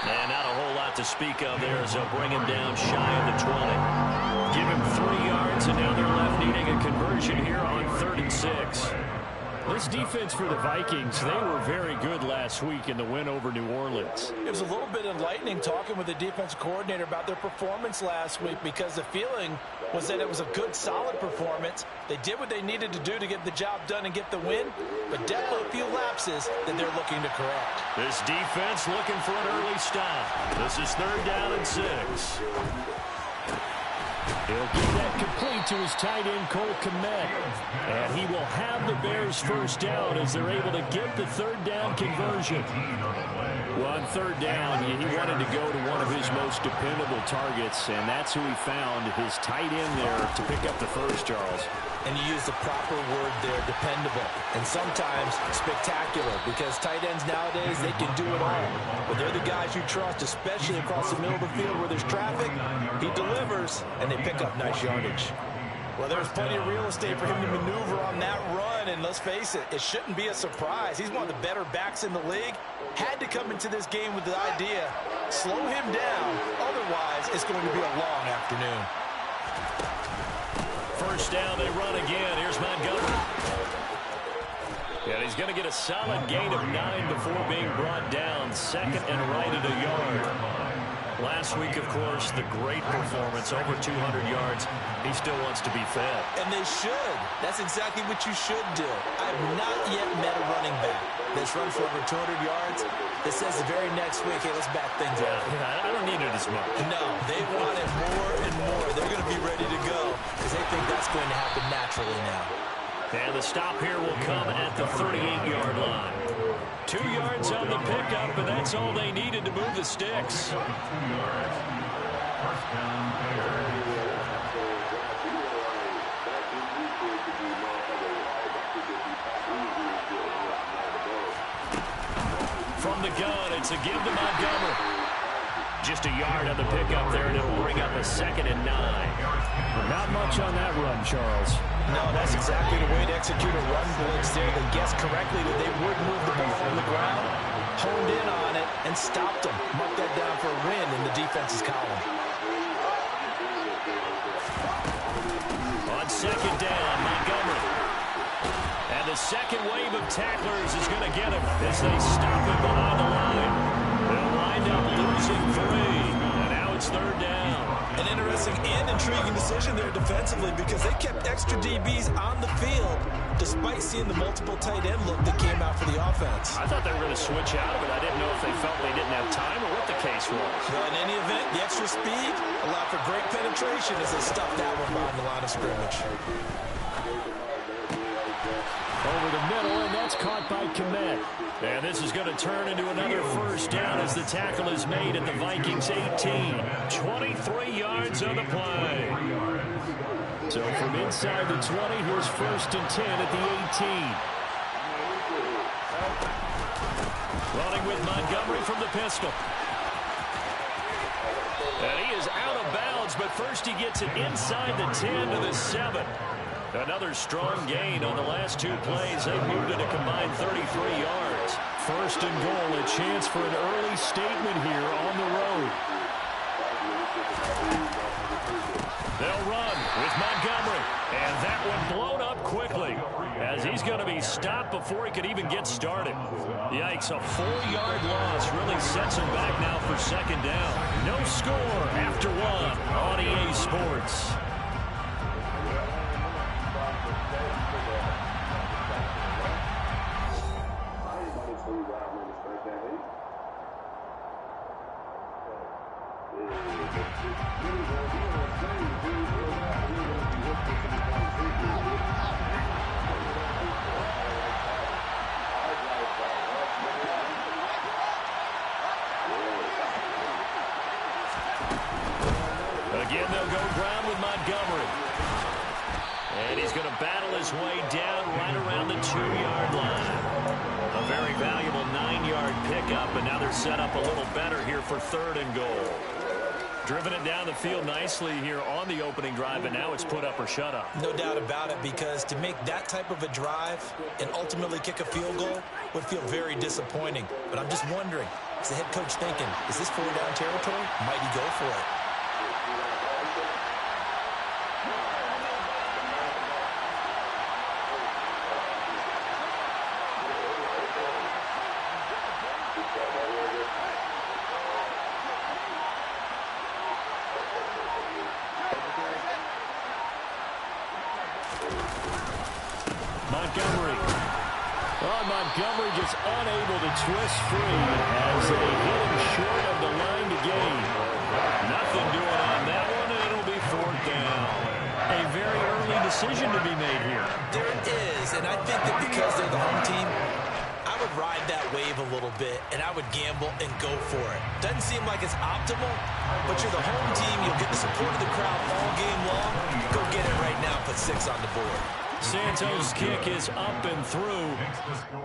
And not a whole lot to speak of there as they'll bring him down shy of the 20. Give him 3 yards, and now they're left needing a conversion here on 3rd and 6. This defense for the Vikings, they were very good last week in the win over New Orleans. It was a little bit enlightening talking with the defensive coordinator about their performance last week because the feeling was that it was a good, solid performance. They did what they needed to do to get the job done and get the win, but definitely a few lapses that they're looking to correct. This defense looking for an early stop. This is 3rd down and 6. He'll get that complete to his tight end, Cole Kmet. And he will have the Bears first down as they're able to get the 3rd down conversion. Well, on 3rd down, he wanted to go to one of his most dependable targets, and that's who he found, his tight end there to pick up the first, Charles. And you use the proper word there, dependable, and sometimes spectacular, because tight ends nowadays, they can do it all. But they're the guys you trust, especially across the middle of the field where there's traffic. He delivers, and they pick up nice yardage. Well, there's plenty of real estate for him to maneuver on that run, and let's face it, it shouldn't be a surprise. He's one of the better backs in the league. Had to come into this game with the idea, slow him down, otherwise it's going to be a long afternoon. First down, they run again. Here's Montgomery. And he's going to get a solid gain of 9 before being brought down. 2nd and right at a yard. Last week, of course, the great performance, over 200 yards. He still wants to be fed. And they should. That's exactly what you should do. I've not yet met a running back that's run for over 200 yards that says the very next week, hey, let's back things up. I don't need it as much. No, they want it more and more. They're going to be ready to go because they think that's going to happen naturally now. And the stop here will come at the 38-yard line. 2 yards on the pickup, and that's all they needed to move the sticks. From the gun, it's a give to Montgomery. Just a yard on the pickup there, and it'll bring up a 2nd and 9. Not much on that run, Charles. No, that's exactly the way to execute a run blitz there. They guessed correctly that they would move the ball on the ground, honed in on it, and stopped them. Marked that down for a win in the defense's column. On 2nd down, Montgomery. And the second wave of tacklers is going to get him as they stop him behind the line. They'll wind up losing 3. And now it's 3rd down. An interesting and intriguing decision there defensively because they kept extra DBs on the field despite seeing the multiple tight end look that came out for the offense. I thought they were going to switch out, but I didn't know if they felt they didn't have time or what the case was. Well, in any event, the extra speed allowed for great penetration as they stuffed that one behind the line of scrimmage. Over the middle, and that's caught by Kmet. And this is going to turn into another first down as the tackle is made at the Vikings 18. 23 yards on the play. So from inside the 20, here's 1st and 10 at the 18. Running with Montgomery from the pistol. And he is out of bounds, but first he gets it inside the 10 to the 7. Another strong gain on the last 2 plays. They moved it a combined 33 yards. 1st and goal, a chance for an early statement here on the road. They'll run with Montgomery. And that one blown up quickly as he's going to be stopped before he could even get started. Yikes, a 4-yard loss really sets him back now for 2nd down. No score after 1 on EA Sports. Again, they'll go ground with Montgomery. And he's going to battle his way down right around the 2-yard line. A very valuable 9-yard pickup, and now they're set up a little better here for 3rd and goal. Driven it down the field nicely here on the opening drive, and now it's put up or shut up. No doubt about it, because to make that type of a drive and ultimately kick a field goal would feel very disappointing. But I'm just wondering, is the head coach thinking, is this 4-down territory? Might he go for it? Montgomery just unable to twist free as they hit him short of the line to gain. Nothing doing on that one, and it'll be 4th down. A very early decision to be made here. There it is, and I think that because they're the home team, I would ride that wave a little bit, and I would gamble and go for it. Doesn't seem like it's optimal, but you're the home team. You'll get the support of the crowd all game long. Go get it right now. Put 6 on the board. Santos' kick is up and through.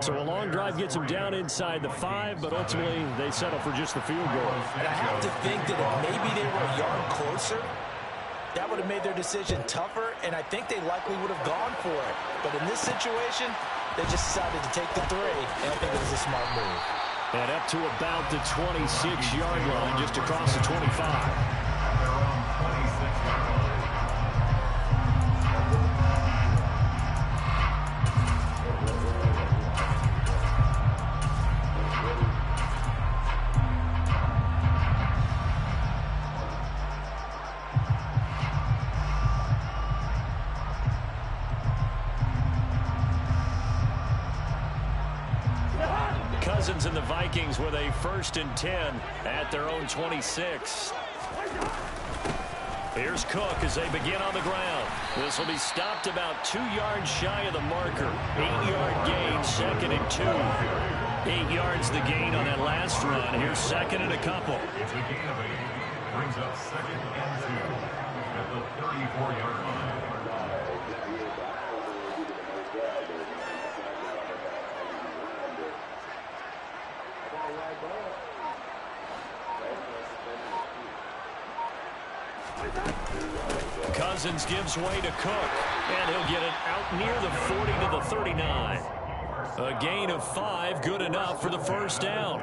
So a long drive gets them down inside the 5, but ultimately they settle for just the field goal. And I have to think that if maybe they were a yard closer, that would have made their decision tougher, and I think they likely would have gone for it. But in this situation, they just decided to take the 3, and I think it was a smart move. And up to about the 26-yard line, just across the 25. Cousins and the Vikings with a 1st and 10 at their own 26. Here's Cook as they begin on the ground. This will be stopped about 2 yards shy of the marker. 8-yard gain, 2nd and 2. 8 yards the gain on that last run. Here's 2nd and a couple. It's a gain of 8. Brings up 2nd and 2 at the 34-yard line. Cousins gives way to Cook, and he'll get it out near the 40 to the 39. A gain of 5, good enough for the 1st down.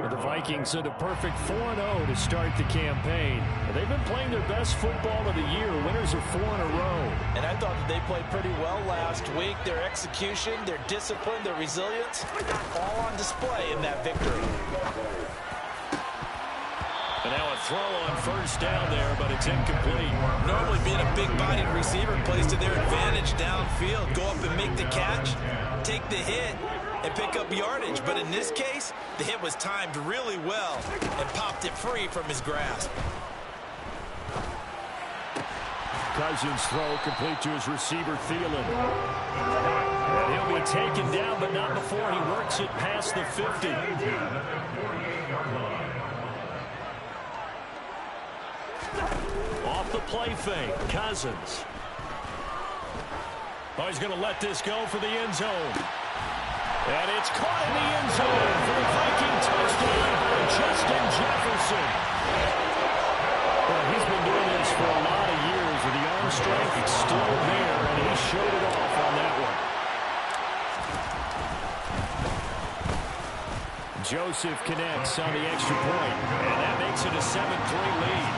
The Vikings had a perfect 4-0 to start the campaign. They've been playing their best football of the year. Winners of 4 in a row. And I thought that they played pretty well last week. Their execution, their discipline, their resilience, all on display in that victory. And now a throw on 1st down there, but it's incomplete. Normally being a big-bodied receiver plays to their advantage downfield. Go up and make the catch, take the hit, and pick up yardage. But in this case, the hit was timed really well and popped it free from his grasp. Cousins' throw complete to his receiver, Thielen. And he'll be taken down, but not before he works it past the 50. Off the play fake, Cousins. Oh, he's going to let this go for the end zone. And it's caught in the end zone for the Viking touchdown by Justin Jefferson. Well, he's been doing this for a lot of years with the arm strength. It's still there, and he showed it off on that one. Joseph connects on the extra point, and that makes it a 7-3 lead.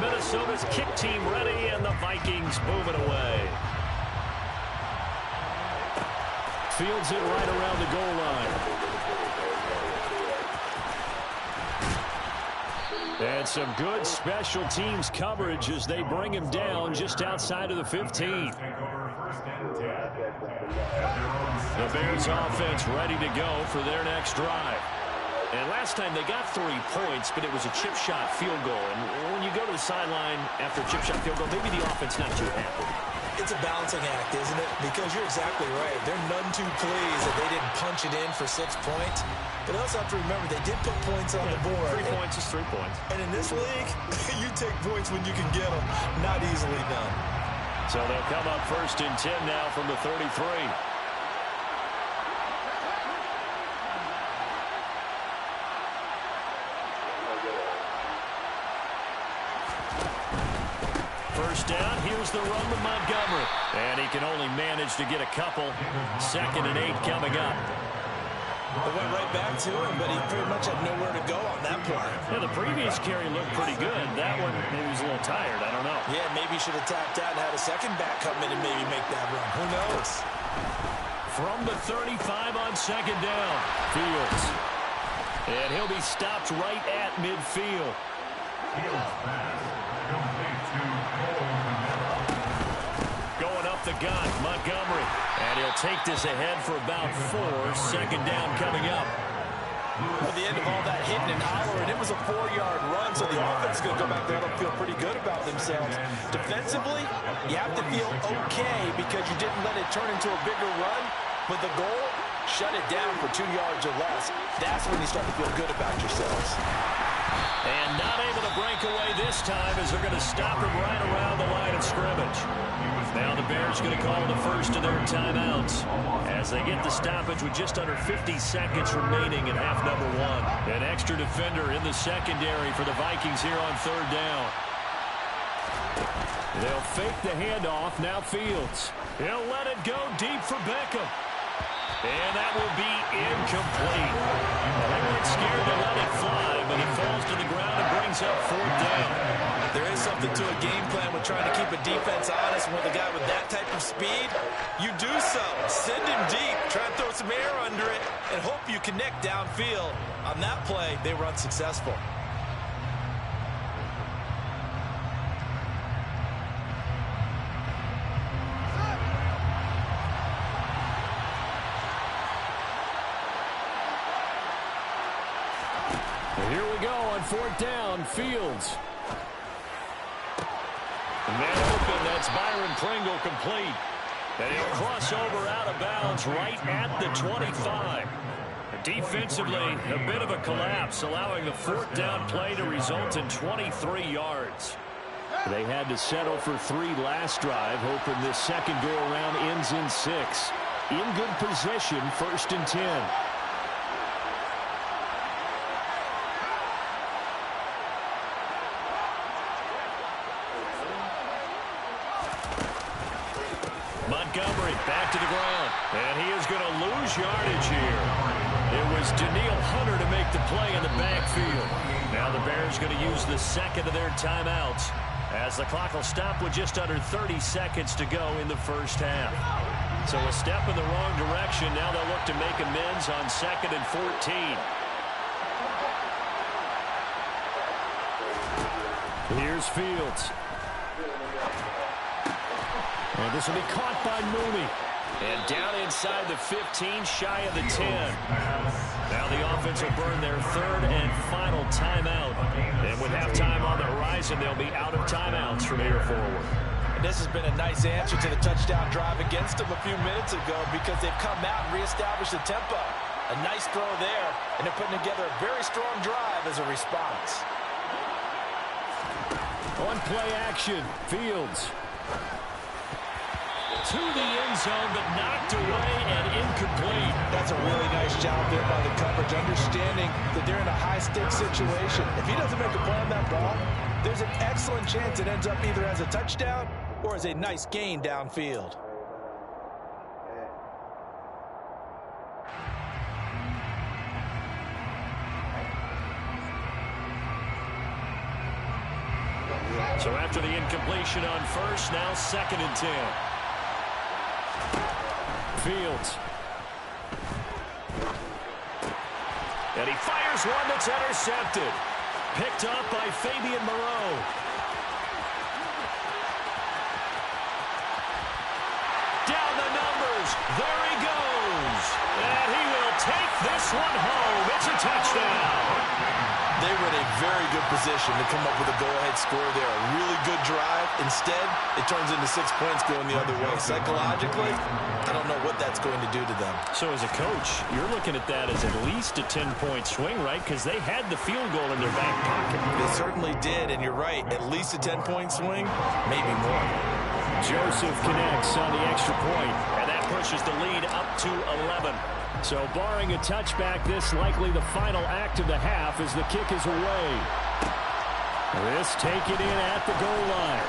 Minnesota's kick team ready, and the Vikings moving away. Fields it right around the goal line. And some good special teams coverage as they bring him down just outside of the 15. The Bears offense ready to go for their next drive. And last time they got 3 points, but it was a chip shot field goal. And when you go to the sideline after a chip shot field goal, maybe the offense not too happy. It's a balancing act, isn't it? Because you're exactly right. They're none too pleased that they didn't punch it in for 6 points. But also have to remember, they did put points on the board. 3 points is 3 points. And in this league, you take points when you can get them. Not easily done. So they'll come up 1st and 10 now from the 33. First down, here's the run to Montgomery. And he can only manage to get a couple. 2nd and 8 coming up. They went right back to him, but he pretty much had nowhere to go on that play. Yeah, the previous carry looked pretty good. That one, maybe he was a little tired. I don't know. Yeah, maybe he should have tapped out and had a second back come in and maybe make that run. Who knows? From the 35 on 2nd down, Fields. And he'll be stopped right at midfield. Fields pass. Complete to Cole. Going up the gun, Montgomery. And he'll take this ahead for about 4. 2nd down coming up. At the end of all that hitting and hollering, it was a 4-yard run, so the offense is going to go back there and feel pretty good about themselves. Defensively, you have to feel okay because you didn't let it turn into a bigger run, but the goal, shut it down for 2 yards or less. That's when you start to feel good about yourselves. And not able to break away this time as they're going to stop him right around the line of scrimmage. Now the Bears going to call the first of their timeouts as they get the stoppage with just under 50 seconds remaining in half number 1. An extra defender in the secondary for the Vikings here on 3rd down. They'll fake the handoff. Now Fields. He'll let it go deep for Beckham. And that will be incomplete. They weren't scared to let it fly, but it falls to the ground and brings up 4th down. There is something to a game plan with trying to keep a defense honest. With a guy with that type of speed, you do so. Send him deep, try and throw some air under it, and hope you connect downfield. On that play, they were unsuccessful. Here we go on 4th down, Fields. Man open, that's Byron Pringle complete. And he'll cross over out of bounds right at the 25. Defensively, a bit of a collapse, allowing the 4th down play to result in 23 yards. They had to settle for 3 last drive, hoping this second go-around ends in 6. In good position, 1st and 10. Montgomery back to the ground, and he is going to lose yardage here. It was Danielle Hunter to make the play in the backfield. Now the Bears going to use the 2nd of their timeouts as the clock will stop with just under 30 seconds to go in the 1st half. So a step in the wrong direction. Now they'll look to make amends on 2nd and 14. Here's Fields. And this will be caught by Mooney. And down inside the 15, shy of the 10. Now the offense will burn their 3rd and final timeout. And with halftime on the horizon, they'll be out of timeouts from here forward. And this has been a nice answer to the touchdown drive against them a few minutes ago because they've come out and reestablished the tempo. A nice throw there, and they're putting together a very strong drive as a response. On play action, Fields. To the end zone, but knocked away and incomplete. That's a really nice job there by the coverage, understanding that they're in a high-stakes situation. If he doesn't make a play on that ball, there's an excellent chance it ends up either as a touchdown or as a nice gain downfield. So after the incompletion on 1st, now 2nd and 10. Fields. And he fires one that's intercepted. Picked up by Fabian Moreau. Down the numbers. There he goes. And he will take this one home. It's a touchdown. They were in a very good position to come up with a go-ahead score there. A really good drive. Instead, it turns into 6 points going the other way. Psychologically, I don't know what that's going to do to them. So as a coach, you're looking at that as at least a 10-point swing, right? Because they had the field goal in their back pocket. They certainly did, and you're right. At least a 10-point swing, maybe more. Joseph connects on the extra point, and that pushes the lead up to 11. So barring a touchback, this likely the final act of the half as the kick is away. This taken in at the goal line.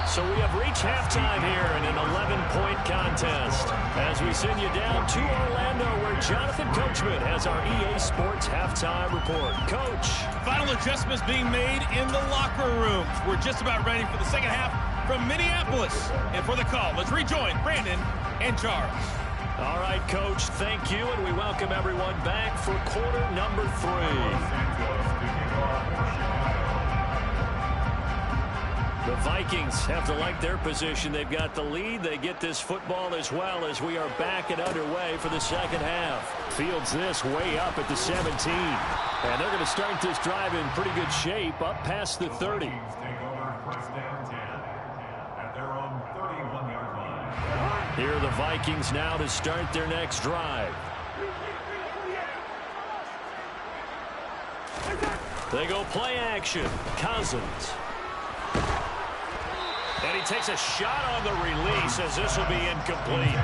So we have reached halftime here in an 11-point contest as we send you down to Orlando where Jonathan Coachman has our EA Sports halftime report. Coach. Final adjustments being made in the locker rooms. We're just about ready for the second half from Minneapolis. And for the call, let's rejoin Brandon and Charles. All right, Coach, thank you, and we welcome everyone back for quarter number 3. The Vikings have to like their position. They've got the lead. They get this football as well as we are back and underway for the second half. Fields this way up at the 17. And they're going to start this drive in pretty good shape up past the 30. Here are the Vikings now to start their next drive. They go play action. Cousins. And he takes a shot on the release as this will be incomplete.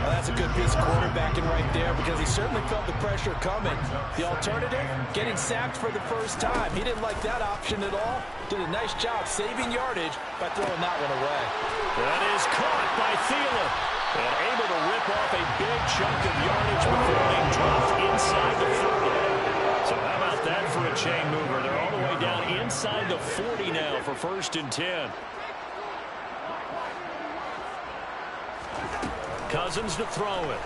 Well, that's a good piece of quarterbacking right there because he certainly felt the pressure coming. The alternative, getting sacked for the first time. He didn't like that option at all. Did a nice job saving yardage by throwing that one away. That is caught by Thielen. And able to rip off a big chunk of yardage before being dropped inside the 40. So how about that for a chain mover? They're all the way down inside the 40 now for 1st and 10. Cousins to throw it.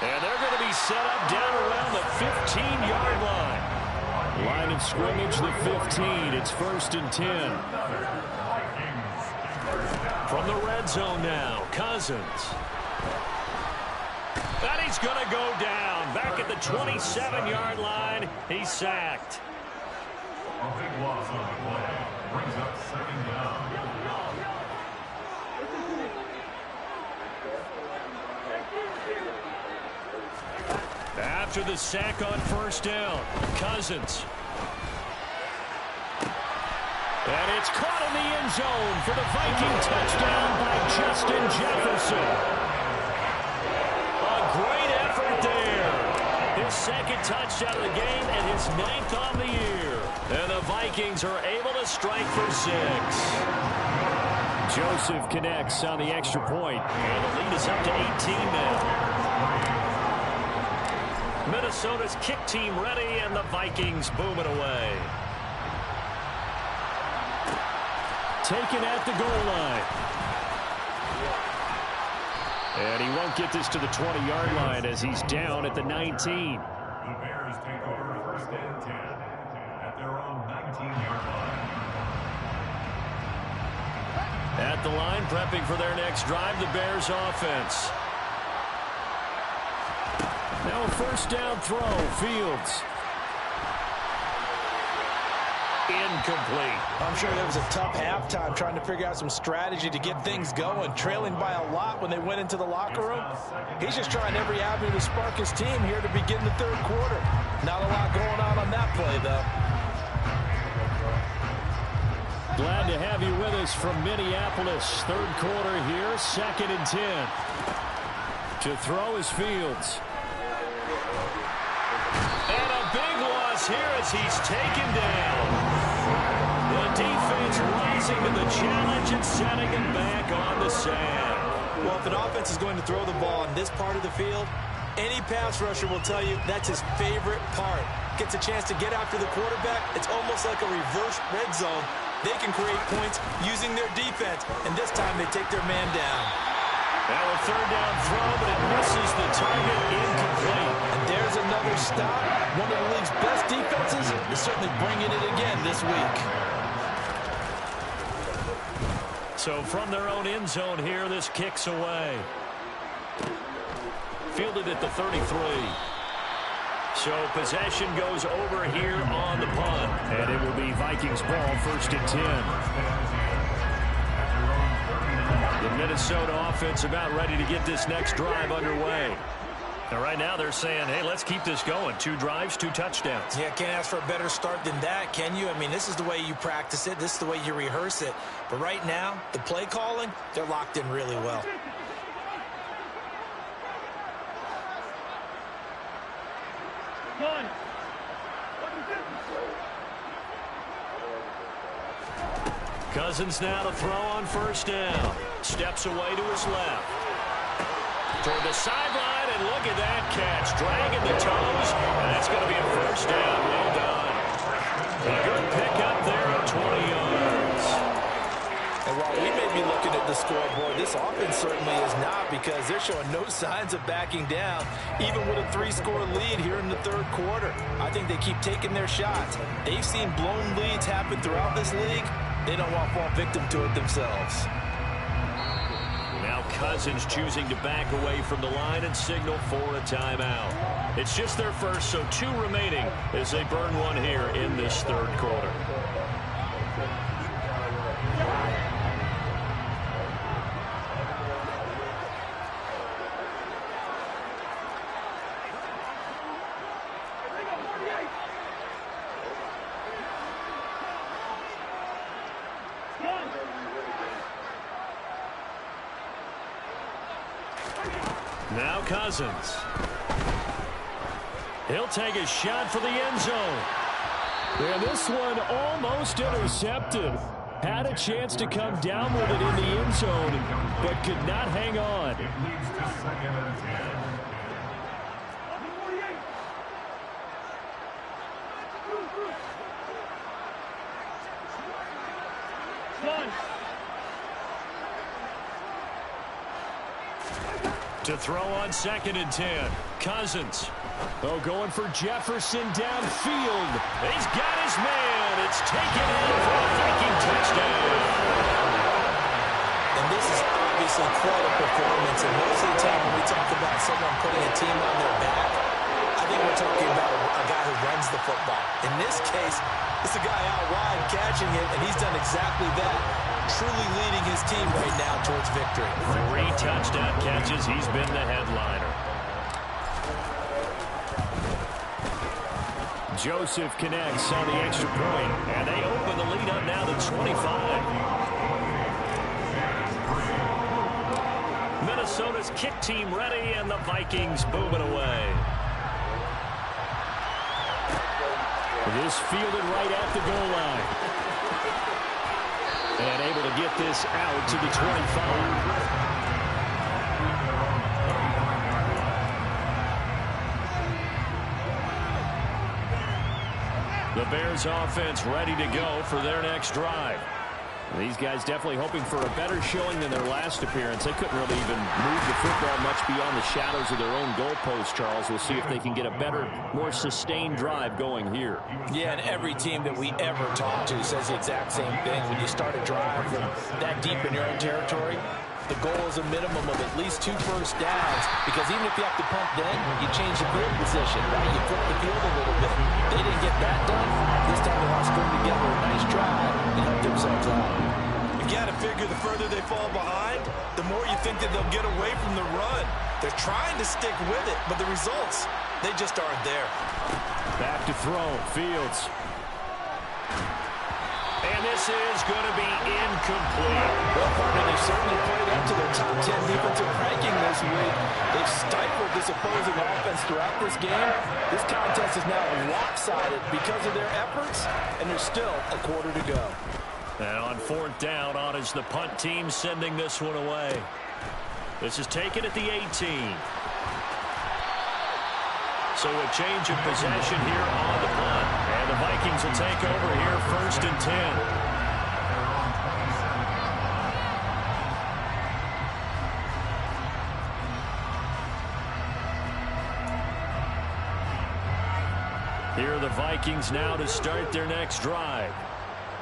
And they're going to be set up down around the 15-yard line. Line of scrimmage, the 15. It's 1st and 10. From the red zone now, Cousins. And he's going to go down. Back at the 27-yard line. He's sacked. A big loss on the play. Brings up 2nd down. After the sack on 1st down, Cousins. And it's caught in the end zone for the Viking touchdown by Justin Jefferson. A great effort there. His 2nd touchdown of the game and his 9th on the year. And the Vikings are able to strike for 6. Joseph connects on the extra point. And the lead is up to 18 now. Minnesota's kick team ready, and the Vikings booming away. Taken at the goal line. And he won't get this to the 20-yard line as he's down at the 19. The Bears take over 1st and 10 at their own 19-yard line. At the line, prepping for their next drive, the Bears offense. Now a 1st down throw, Fields. Incomplete. I'm sure there was a tough halftime trying to figure out some strategy to get things going, trailing by a lot when they went into the locker room. He's just trying every avenue to spark his team here to begin the 3rd quarter. Not a lot going on that play, though. Glad to have you with us from Minneapolis. 3rd quarter here, 2nd and 10. To throw is Fields. And a big loss here as he's taken down. The defense rising to the challenge and setting him back on the sand. Well, if an offense is going to throw the ball in this part of the field, any pass rusher will tell you that's his favorite part. Gets a chance to get after the quarterback. It's almost like a reverse red zone. They can create points using their defense, and this time they take their man down. Now a 3rd down throw, but it misses the target, incomplete. And there's another stop. One of the league's best defenses is certainly bringing it again this week. So from their own end zone here, this kicks away. Fielded at the 33. So possession goes over here on the punt. And it will be Vikings ball, 1st and 10. The Minnesota offense about ready to get this next drive underway. And right now they're saying, hey, let's keep this going. 2 drives, 2 touchdowns. Yeah, can't ask for a better start than that, can you? I mean, this is the way you practice it. This is the way you rehearse it. But right now, the play calling, they're locked in really well. Cousins now to throw on first down. Steps away to his left. Toward the sideline, and look at that catch. Dragging the toes, and that's going to be a first down. Well done. A good pickup there of 20 yards. And while we may be looking at the scoreboard, this offense certainly is not, because they're showing no signs of backing down, even with a 3-score lead here in the third quarter. I think they keep taking their shots. They've seen blown leads happen throughout this league. They don't want to fall victim to it themselves. Now Cousins choosing to back away from the line and signal for a timeout. It's just their first, so 2 remaining as they burn one here in this third quarter. Now Cousins. He'll take a shot for the end zone. And this one almost intercepted. Had a chance to come down with it in the end zone, but could not hang on. It leads to 2nd and 10. To throw on 2nd and 10. Cousins. Oh, going for Jefferson downfield. He's got his man. It's taken in for a Viking touchdown. And this is obviously quite a performance. And most of the time when we talk about someone putting a team on their back, I think we're talking about a guy who runs the football. In this case, it's a guy out wide catching it, and he's done exactly that. Truly leading his team right now towards victory. 3 touchdown catches. He's been the headliner. Joseph connects on the extra point, and they open the lead up now to 25. Minnesota's kick team ready, and the Vikings booming away. This fielded right at the goal line. And able to get this out to the 25. The Bears offense ready to go for their next drive. These guys definitely hoping for a better showing than their last appearance. They couldn't really even move the football much beyond the shadows of their own goalpost, Charles. We'll see if they can get a better, more sustained drive going here. Yeah, and every team that we ever talk to says the exact same thing. When you start a drive from that deep in your own territory, the goal is a minimum of at least 2 first downs, because even if you have to punt then, you change the field position, right? You flip the field a little bit. They didn't get that done. This time they want to string together a nice drive and help themselves out. You got to figure the further they fall behind, the more you think that they'll get away from the run. They're trying to stick with it, but the results, they just aren't there. Back to throw, Fields. And this is going to be incomplete. Well, partner, they certainly played up to their top 10 defensive ranking this week. They've stifled this opposing offense throughout this game. This contest is now lopsided because of their efforts, and there's still a quarter to go. And on 4th down, on is the punt team sending this one away. This is taken at the 18. So a change of possession here on the punt. And the Vikings will take over here 1st and 10. Here are the Vikings now to start their next drive.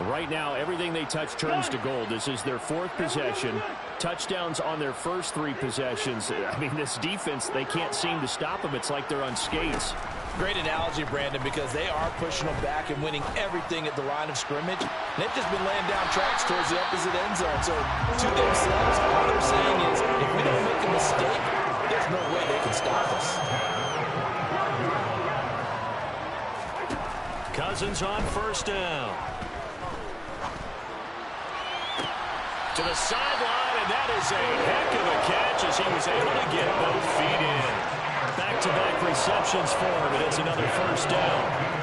Right now, everything they touch turns to gold. This is their 4th possession. Touchdowns on their first 3 possessions. I mean, this defense, they can't seem to stop them. It's like they're on skates. Great analogy, Brandon, because they are pushing them back and winning everything at the line of scrimmage. They've just been laying down tracks towards the opposite end zone. So to themselves, all they're saying is, if we don't make a mistake, there's no way they can stop us. Cousins on first down. To the sideline, and that is a heck of a catch as he was able to get both feet in. Back-to-back receptions for him, and it's another first down.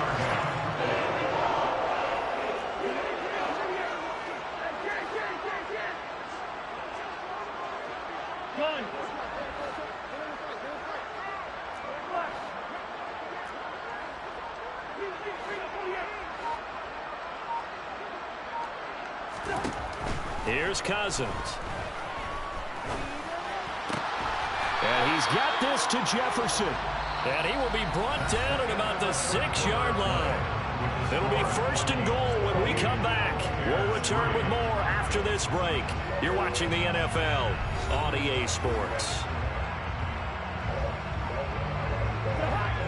Here's Cousins. And he's got this to Jefferson. And he will be brought down at about the 6-yard line. It'll be first and goal when we come back. We'll return with more after this break. You're watching the NFL on EA Sports.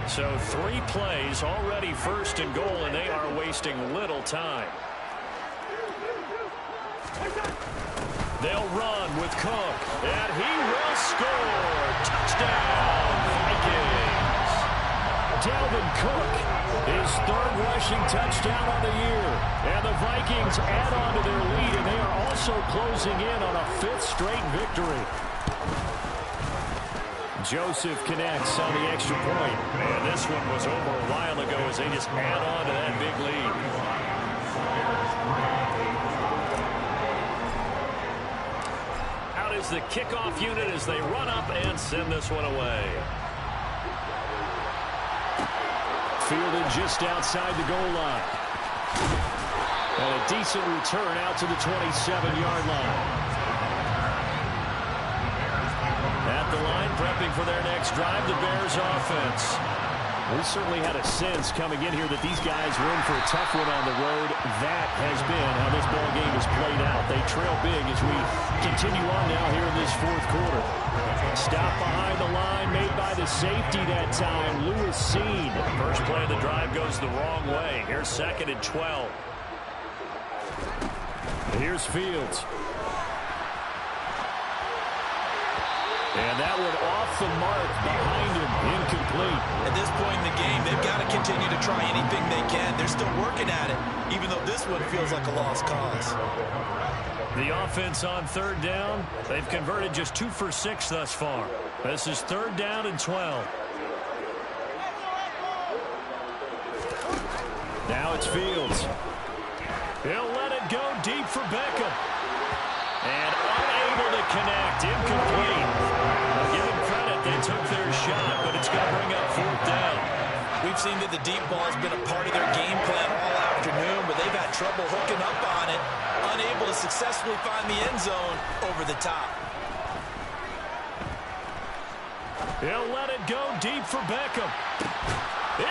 So 3 plays already first and goal, and they are wasting little time. They'll run with Cook, and he will score. Touchdown, Vikings. Dalvin Cook, his 3rd rushing touchdown on the year. And the Vikings add on to their lead, and they are also closing in on a 5th straight victory. Joseph connects on the extra point. And this one was over a while ago as they just add on to that big lead. Is the kickoff unit as they run up and send this one away. Fielded just outside the goal line. And a decent return out to the 27-yard line. At the line, prepping for their next drive, the Bears offense. We certainly had a sense coming in here that these guys were in for a tough one on the road. That has been how this ball game has played out. They trail big as we continue on now here in this 4th quarter. Stop behind the line made by the safety that time, Lewis Seen. First play of the drive goes the wrong way. Here's 2nd and 12. Here's Fields. And that one off the mark behind him, incomplete. At this point in the game, they've got to continue to try anything they can. They're still working at it, even though this one feels like a lost cause. The offense on 3rd down, they've converted just 2 for 6 thus far. This is 3rd down and 12. Now it's Fields. He'll let it go deep for Beckham. And unable to connect, incomplete. I'll give them credit, they took their shot, but it's going to bring up 4th down. We've seen that the deep ball has been a part of their game plan all afternoon, but they've had trouble hooking up on it, unable to successfully find the end zone over the top. He'll let it go deep for Beckham.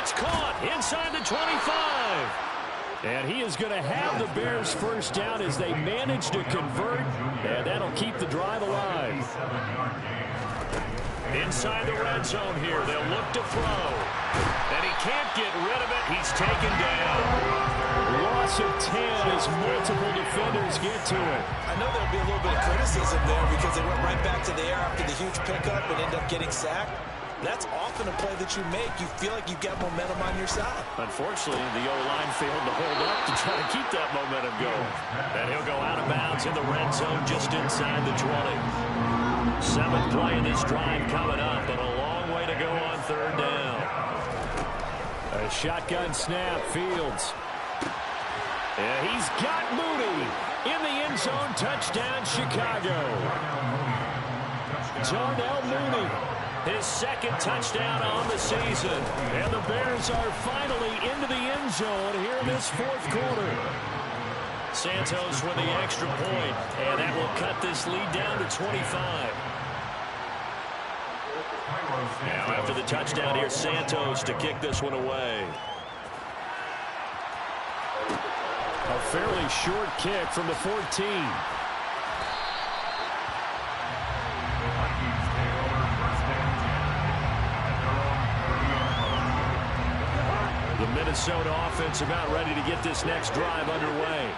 It's caught inside the 25. And he is going to have the Bears first down as they manage to convert, and that'll keep the drive alive. Inside the red zone here, they'll look to throw. And he can't get rid of it. He's taken down. Loss of 10 as multiple defenders get to it. I know there'll be a little bit of criticism there because they went right back to the air after the huge pickup and ended up getting sacked. That's often a play that you make. You feel like you've got momentum on your side. Unfortunately, the O-line failed to hold up to try to keep that momentum going. And he'll go out of bounds in the red zone just inside the 20. 7th play in this drive coming up, but a long way to go on 3rd down. A shotgun snap, Fields. And he's got Mooney in the end zone. Touchdown, Chicago. Darnell Mooney. His 2nd touchdown on the season. And the Bears are finally into the end zone here in this 4th quarter. Santos with the extra point, and that will cut this lead down to 25. Now after the touchdown, here's Santos to kick this one away. A fairly short kick from the 14. The Minnesota offense about ready to get this next drive underway.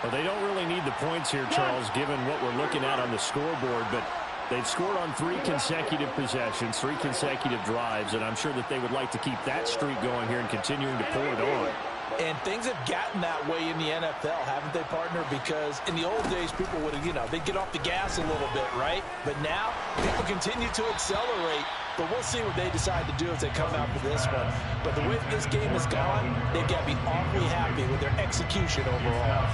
Well, they don't really need the points here, Charles, given what we're looking at on the scoreboard, but they've scored on 3 consecutive possessions, 3 consecutive drives, and I'm sure that they would like to keep that streak going here and continuing to pull it on. And things have gotten that way in the NFL, haven't they, partner? Because in the old days, people would have, they'd get off the gas a little bit, right? But now, people continue to accelerate. But we'll see what they decide to do as they come out for this one. But the way that this game has gone, they've got to be awfully happy with their execution overall.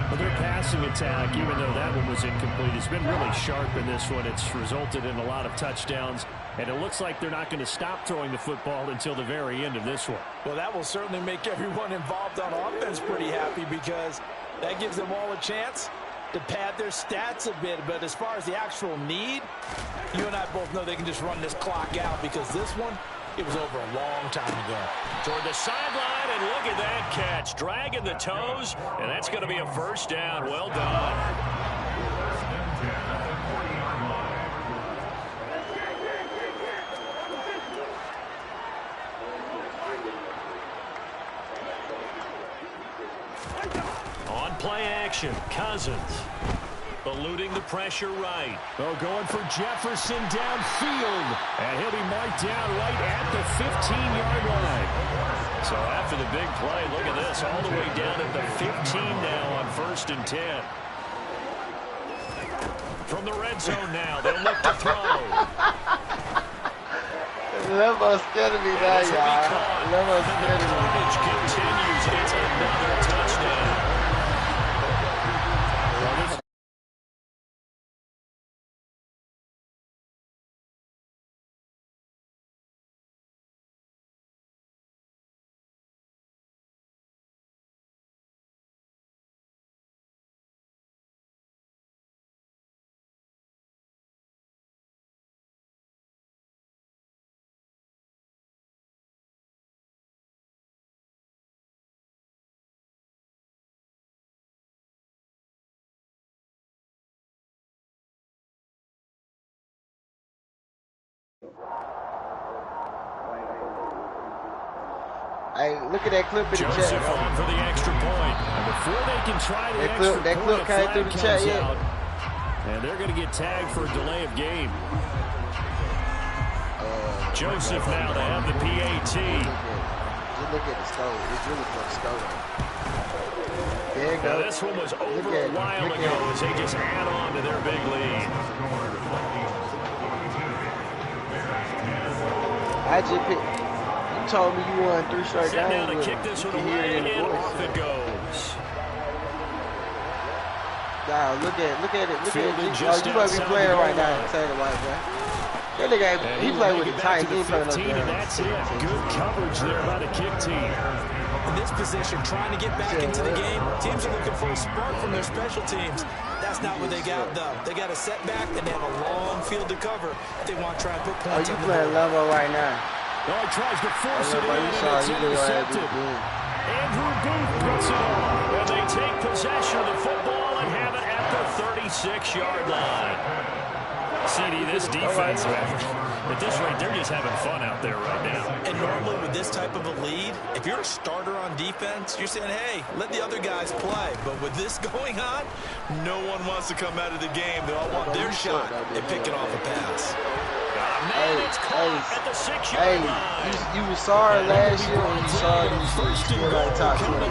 But their passing attack, even though that one was incomplete, has been really sharp in this one. It's resulted in a lot of touchdowns. And it looks like they're not going to stop throwing the football until the very end of this one. Well, that will certainly make everyone involved on offense pretty happy because that gives them all a chance to pad their stats a bit. But as far as the actual need, you and I both know they can just run this clock out because this one, it was over a long time ago. Toward the sideline, and look at that catch. Dragging the toes, and that's going to be a first down. Well done. Play action, Cousins eluding the pressure right. Oh, going for Jefferson downfield, and he'll be marked down right at the 15-yard line. So after the big play, look at this, all the way down at the 15 now on 1st and 10. From the red zone now, they'll look to throw. Lembo's scared of me now, y'all. Lembo's scared of me. The continues. It's another touchdown. Hey, look at that clip in the chat. Joseph on for the extra point. And before they can try the extra point, that clip came through the chat yet? And they're going to get tagged for a delay of game. Joseph now to have the PAT. Just look at the score. It's really for the score. There you go. Now this one was over a while ago as they just add on to their big lead. I just picked. Told me you won 3 straight games. Now to kick this one away, and off it goes. Wow, look at it. You might be playing right now. Tell you what, man. That nigga, he played with the Titans. He played with and that's it. Good coverage there by the kick team. In this position, trying to get back into the game, teams are looking for a spark from their special teams. That's not what they got, though. They got a setback, and they have a long field to cover if they want to try and put points on the board. You playing level right now. Oh, he tries to force it in, and it's intercepted. Andrew Booth puts it on, and they take possession of the football and have it at the 36-yard line. CD, this defense, at this rate, they're just having fun out there right now. And normally with this type of a lead, if you're a starter on defense, you're saying, hey, let the other guys play. But with this going on, no one wants to come out of the game. They all want their shot at picking off a pass. You were sorry last year when you saw these top 20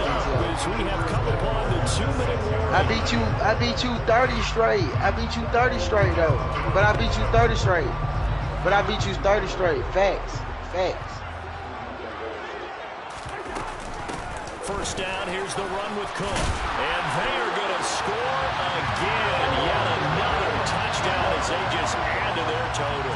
I beat you 30 straight. I beat you 30 straight though. But I beat you 30 straight. Facts. First down, here's the run with Cook. And they are going to score again. Yet another touchdown as they just add to their totals.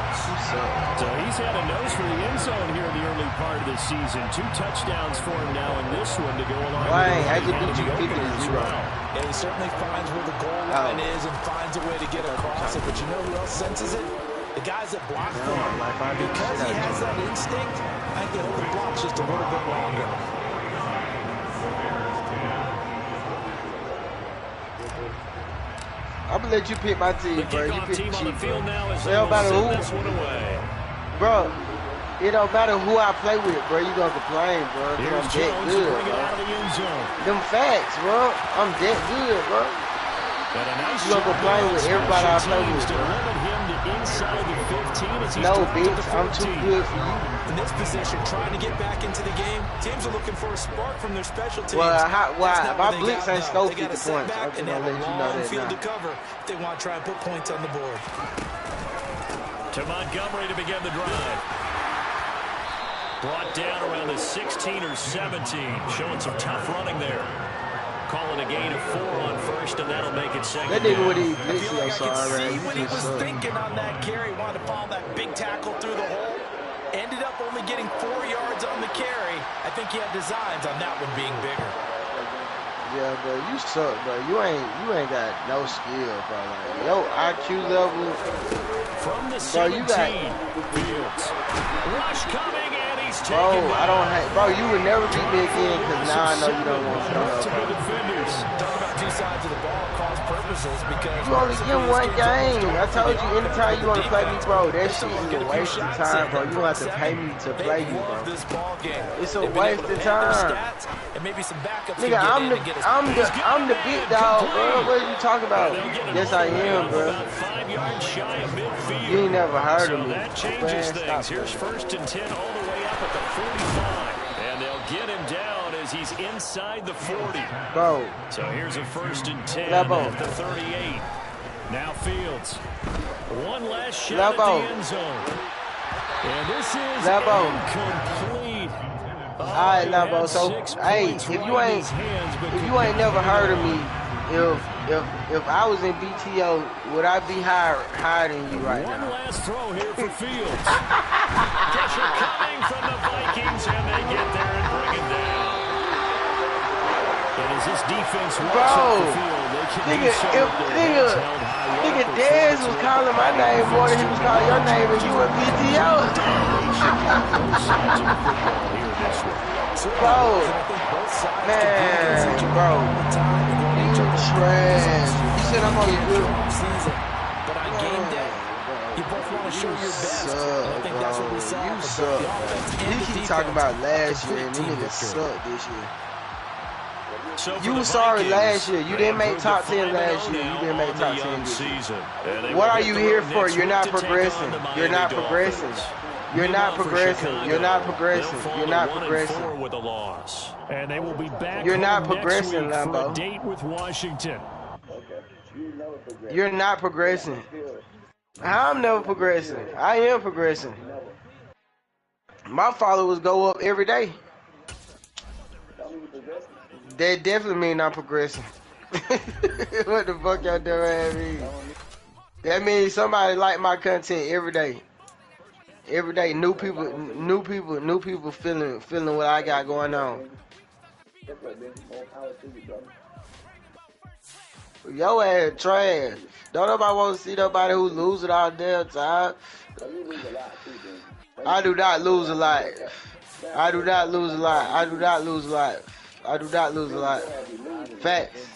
So he's had a nose for the end zone here in the early part of the season. 2 touchdowns for him now in this one to go along with I just beat you 50-0. Yeah, he certainly finds where the goal line is and finds a way to get across it. But you know who else senses it? The guys that block for him. Because he has that instinct, I think the block's just a little bit longer. I'm gonna let you pick my team, bro. You pick the Chiefs. It don't matter who. Bro, it don't matter who I play with, bro. You gonna complain, bro. I'm that good, bro. Them facts, bro. I'm that good, bro. You gonna complain with everybody I play with, bro. Limit him to inside the 15. as he's No, dropped to the bitch, I'm too 14. good for you. In this position, trying to get back into the game, teams are looking for a spark from their special teams. Well, That's not my what they blitz got, ain't though. score They got 50 a points. I'm setback, just and they gonna have let a you know long that field now. to cover if they want to try and put points on the board. To Montgomery to begin the drive. Brought down around the 16 or 17. Showing some tough running there. Calling a gain of 4 on first, and that'll make it second That nigga down. with these I feel blitzes, like I'm I could sorry, see man. what he was thinking on that carry. Wanted to follow that big tackle through the hole. Ended up only getting 4 yards on the carry. I think he had designs on that one being bigger. Yeah, bro, you suck, bro. You ain't got no skill, bro. Like, yo, IQ level. From the 17, bro, you got Fields. Rush coming, and he's taken bro, I don't down. have, bro, you would never beat me again because now I know you don't want to come up, bro. Defenders. Talk about two sides of the ball, cross purposes, because You only get one game. I told you anytime you want to play me, bro, that shit is a waste of time, bro. You gonna have to pay me to play you, bro. It's a waste of time. Nigga, I'm the big dog, bro. What are you talking about? Yes, I am, bro. 5 yards shy of midfield. You ain't never heard of me. That changes things. Here's first and 10 all the way up at the 45. And they'll get him down as he's inside the 40. Bro. So here's a first and 10 at the 38. Now Fields. One last shot at the end zone. And this is incomplete. All right, Lambo. So, hey, if you ain't never heard of me, if I was in BTO, would I be higher than you right now? One last throw here for Fields. Pressure coming from the Vikings, and they get there and bring it down. And as this defense walks off the field, they can do so with their heads held high. Nigga, Dez was calling my name more than he was calling your name, and you in BTO. Bro, man, bro, you trash. You said I'm only good season, but on game day, you both want to show your best. I think that's what we saw. You suck. You keep talking about last year, and these niggas suck this year. So you were sorry last year. You didn't make top 10 last year. You didn't make top 10 this year. What are you here for? You're not progressing. You're not progressing. You're not progressing. You're not progressing. You're not progressing. With a loss, and they will be back. You're not progressing, Lambo. For a date with Washington. You're not progressing. I'm never progressing. I am progressing. My followers go up every day. That definitely mean I'm progressing. What the fuck y'all doing mean? That means somebody like my content every day. Every day, new people feeling what I got going on. Your ass trash. Don't nobody want to see nobody who loses all damn time. I do not lose a lot. I do not lose a lot. I do not lose a lot. I do not lose a lot. Facts.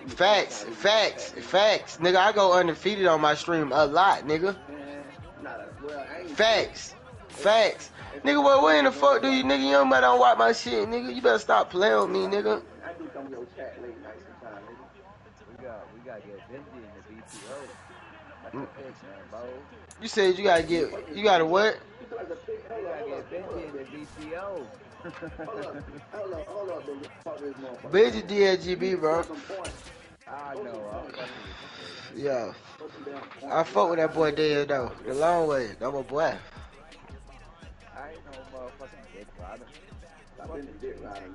Facts. Facts. Facts. Nigga, I go undefeated on my stream a lot, nigga. Facts. Facts. Nigga, what in the fuck do you, nigga? You don't better watch my shit, nigga. You better stop playing with me, nigga. We gotta get Benji in the BTO. That's the fix, man, bro. You said you gotta what? You gotta get Benji in the BTO. Hold up, Benji DLGB, bro. I know, Yeah. I fuck with that boy there though. The long way. That my boy. I ain't no motherfucking dick rider. I've been a dick rider.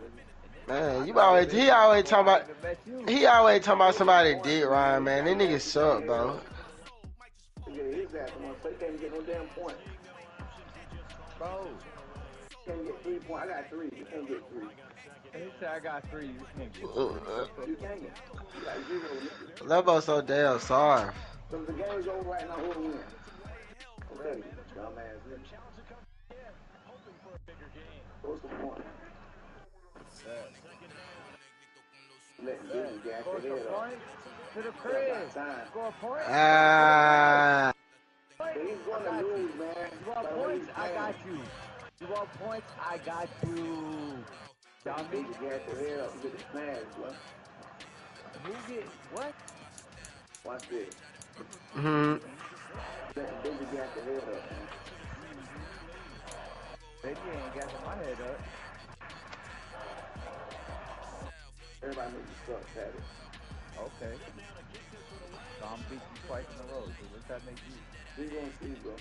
Man, he always talking about somebody dick riding, man. That nigga suck, bro. Bro. You can't get 3 points. I got 3. You can't get 3. He said I got 3. You can't get 3. You can't get. You got 0. Lambo's so damn sorry. So the game's over right now. Who win? Ready, dumbass. What's the point? Let the dude gas the head off. To the crib. Score a point. He's going to lose, man. You want points? I got you. You want points? I got you. Y'all need to gas your head up. You get the smash, bro. Who get what? Watch this. Baby got the head up. Baby ain't got my head up. Everybody needs to suck at it. Okay. So I'm beating you twice in a row. So what's that make you? We gonna see, bro.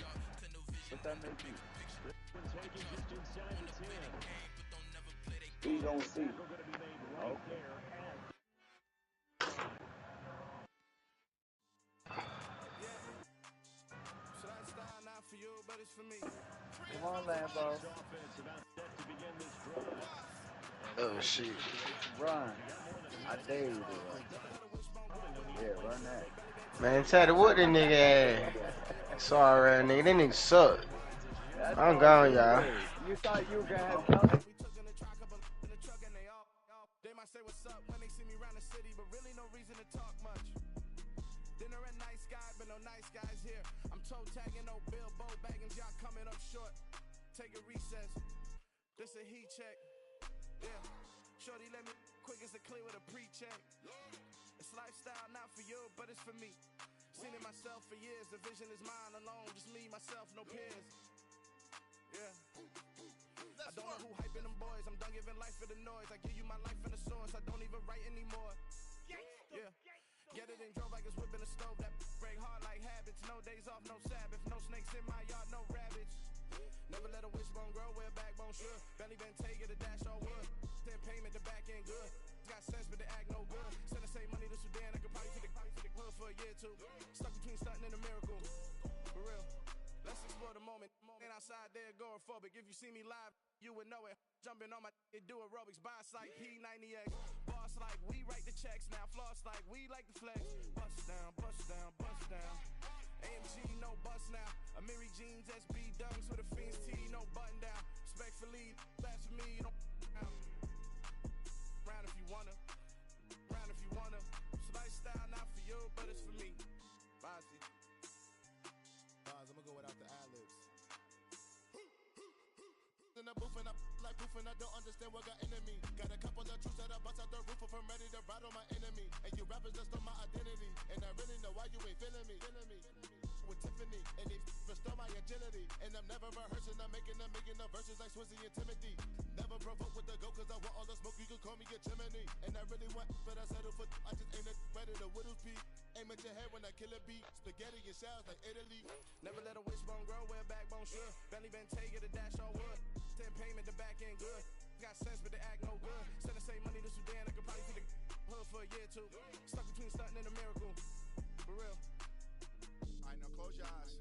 What's that make you? We gonna see. Okay. Come on, Lambo. Oh, shit. Run. I dare you to run. Yeah, run that. Man, tell you what that nigga had. Sorry, nigga. That nigga suck. I'm gone, y'all. You thought you were going to have Kelsey? They might say what's up when they see me around the city, but really no reason to talk much. Dinner at nice guy, but no nice guys here. I'm toe tagging, no Bilbo baggins, y'all coming up short. Take a recess. This a heat check. Yeah. Shorty let me quick as a clear with a pre-check. It's lifestyle, not for you, but it's for me. Seen it myself for years. The vision is mine alone. Just me, myself, no peers. Yeah. I don't know who hyping them boys. I'm done giving life for the noise. I give you my life in the source. I don't even write anymore. Yeah. Get it and drove like it's whipping a stove. That break hard like habits. No days off, no Sabbath. No snakes in my yard, no rabbits. Never let a wishbone grow where a backbone should. Belly been take it, a dash all wood. Send payment, the back end good. Got sense, but they act no good. Send the same money to Sudan. I could probably take the hood for a year or two. Stuck between stunting and a miracle. For real. Let's explore the moment. Ain't outside there agoraphobic. If you see me live, you would know it. Jumping on my do aerobics. Boss like P90X. Boss like we write the checks now. Floss like we like the flex. Bust down, bust down, bust down. AMG, no bust now. Amiri jeans, SB dunks with a Fiends tee, no button down. Respectfully, that's for me, don't down. Round if you wanna. Round if you wanna. It's lifestyle, not for you, but it's for me. Bossy. I'm gonna go without the ad-libs. In the booth and I like proof and I don't understand what got into me. Got a couple of truths that I bust out the roof if I'm ready to ride on my enemy. And you rappers just stole my identity. And I really know why you ain't feeling me. With Tiffany, and they restore my agility. And I'm never rehearsing, I'm making no verses like Swizzy and Timothy. Never provoke with the go, cause I want all the smoke, you can call me a chimney. And I really want, but I settle for, I just ain't ready to whittles peak. Aim at your head when I kill a beat. Spaghetti and shells like Italy. Never let a wishbone grow where a backbone should. Belly been take it, a dash all wood. Send payment, the back end good. Got sense, but they act no good. Send the same money to Sudan, I could probably see the hood for a year or two. Stuck between stunting and a miracle. For real. Alright, now close your eyes.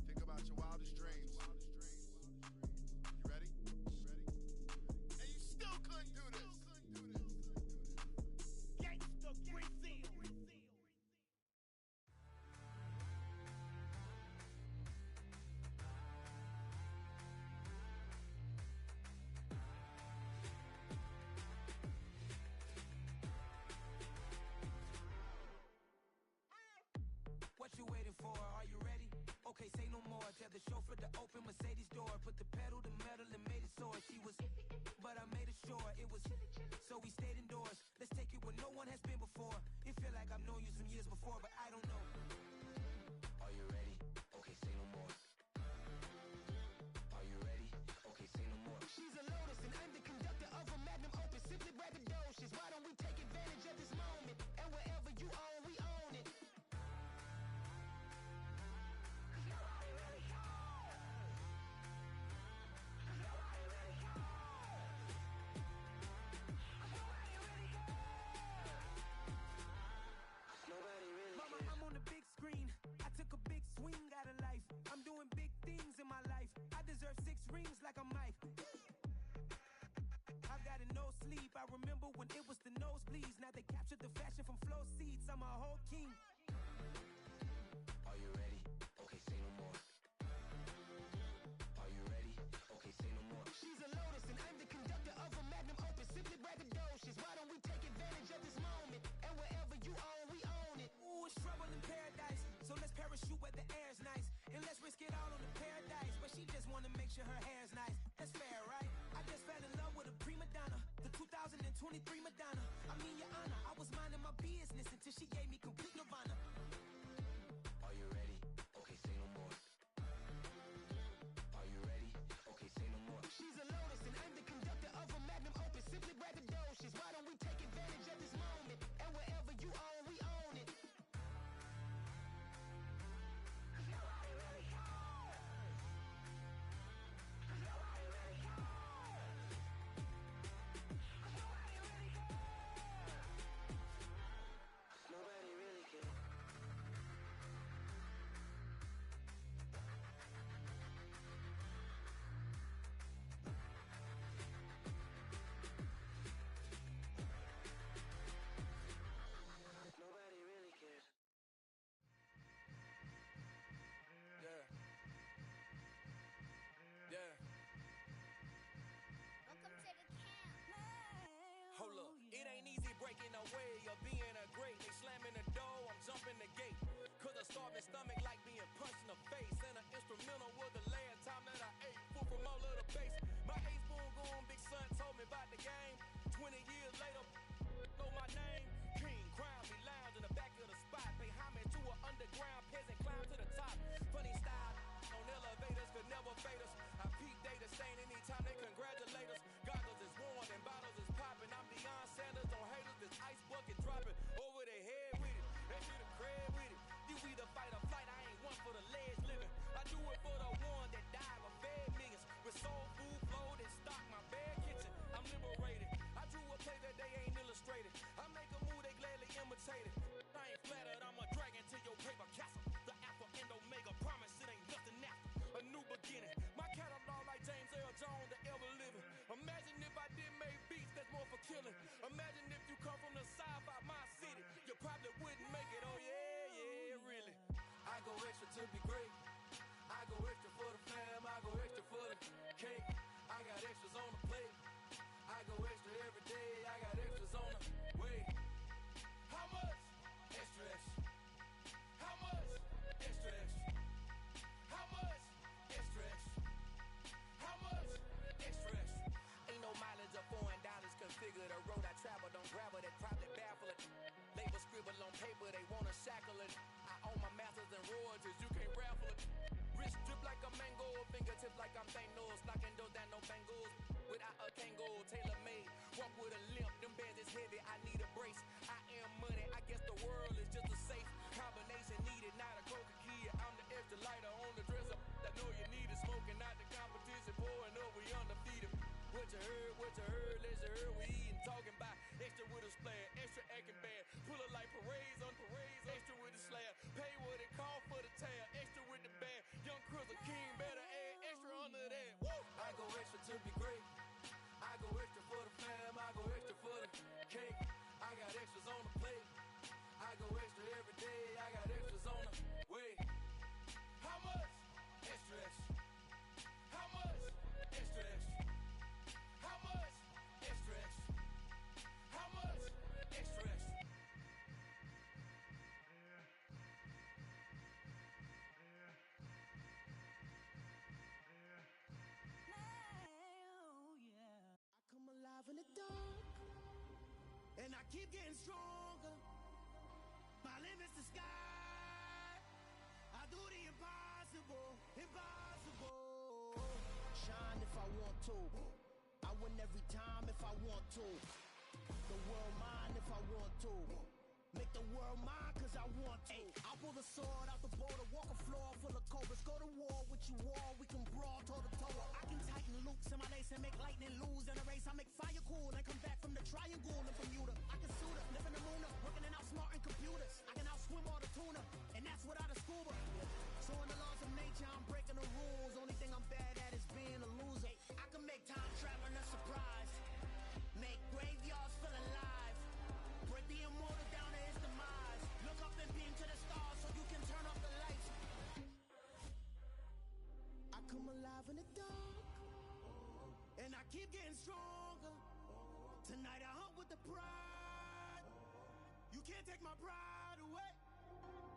Think about your wildest dreams. You ready? And you still couldn't do this. Gangsta Brazil. What you waiting for? Are you ready? Okay, say no more. Tell the chauffeur to open Mercedes door. Put the pedal to metal and made it soar. She was, but I made it sure it was. So we stayed indoors. Let's take it where no one has been before. It feel like I've known you some years before, but I don't know. Are you ready? Okay, say no more. Are you ready? Okay, say no more. She's a Lotus and I'm the conductor of a Magnum Opus. Simply braggadocious. Why don't we take advantage of this moment? And wherever you own, we own it. Mama, I'm on the big screen. I took a big swing out of life. I'm doing big things in my life. I deserve 6 rings like I'm Mike. I've got no sleep. I remember when it was the nosebleeds. Now they captured the fashion from flow seats. I'm a whole king. Are you ready? Okay, say no more. Are you ready? Okay, say no more. She's a Lotus and I'm the conductor of a Magnum Opus. Simply braggadocious. Why don't we take advantage of this moment? And wherever you own, we own it. Ooh, it's trouble in paradise. So let's parachute where the air's nice. And let's risk it all on the paradise. But she just wanna make sure her hair's nice. That's fair, right? I just fell in love with a prima donna. The 2023 Madonna. I mean, your honor, I was minding my business until she gave me complete nirvana. Are you ready? extra to be great. I go extra for the fam, I go extra for the cake. I got extras on the plate. I go extra every day, I got extras on the way. How much? Extra, extra. How much? Extra, extra. How much? Extra, extra. How much? Extra, extra. Ain't no mileage of $4 configure the road I travel. Don't grab it, that probably baffle it. Label scribble on paper, they wanna shackle it. I own my masters and royalties, you can't raffle it. Wrist drip like a mango, fingertips like I'm Thanos. Knocking those down, no bangles. Without a Kango, tailor-made. Walk with a limp, them bands is heavy, I need a brace. I am money, I guess the world is just a safe combination needed, not a coca key. I'm the extra lighter on the dresser. I know you need it, smoking out the competition, pouring up, we undefeated. What you heard, let's heard, we eating, talking about extra with a splash, extra acting bad. Pull it like parades on parades, extra with the slab. Pay what it call for the tab, extra with the band. Young Crystal King, better add extra under that. Woo! I go extra to be great. I go extra for the fam, I go extra for the cake. I got extras on the plate. I go extra every day, I got extras on the way. How much? Extra, extra. How much? Extra, extra. How much? Extra, extra. How much? Extra, extra. I come alive in the dark, and I keep getting stronger. My limit's the sky. I do the impossible, impossible. Shine if I want to. I win every time if I want to. The world mine if I want to. Make the world mine cause I want to. I pull the sword out the border, walk a floor full of cobras. Go to war with you all, we can brawl toe to toe. I can tighten loops in my lace and make lightning lose in a race. I make fire cool and come back from the triangle in Bermuda. I can suit up, live in the moon up, working and outsmarting computers. I can outswim all the tuna, and that's without a scuba. So in the laws of nature, I'm breaking the rules. Only thing I'm bad at is being a loser. I can make time traveling a surprise, make graveyards feel alive, break the immortal down to his demise. Look up and beam to the stars so you can turn off the lights. I come alive in the dark, and I keep getting stronger. Tonight I hunt with the pride. You can't take my pride away.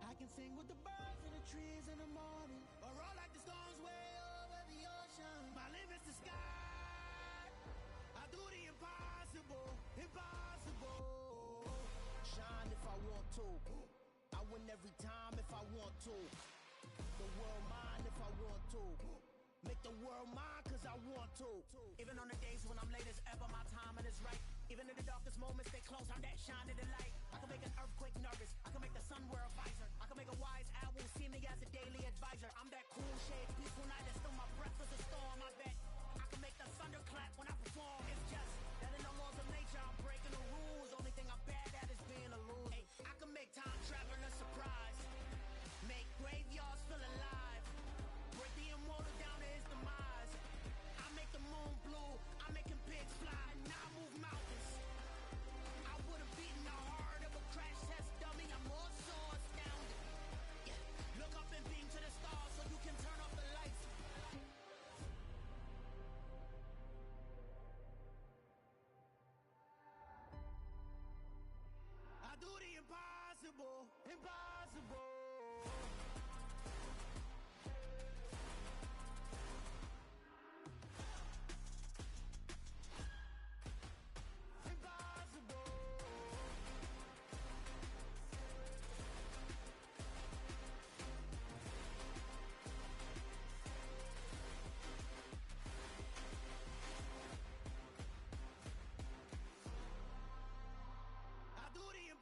I can sing with the birds and the trees in the morning, or roll like the storms way over the ocean. My limit's the sky. I do the impossible, impossible. Shine if I want to. I win every time if I want to. The world mine if I want to. Make the world mine cause I want to. Even on the days when I'm late as ever, my timing is right. Even in the darkest moments, stay close, I'm that shining the light. I can make an earthquake nervous, I can make the sun wear a visor. I can make a wise owl see me as a daily advisor. I'm that cool shade, peaceful night, that's still my breath is a storm. I bet I can make the thunder clap when I perform. It's just that in the laws of nature, I'm breaking the rules. Only thing I'm bad at is being a loser. I can make time traveling a surprise, make graveyards feel alive, break the immortal down to his demise. I make the moon blue, I'm making pigs fly, now I move mountains. I would have beaten the heart of a crash test dummy. I'm more so astounded. Yeah. Look up and beam to the stars so you can turn off the lights. I do the impossible, impossible.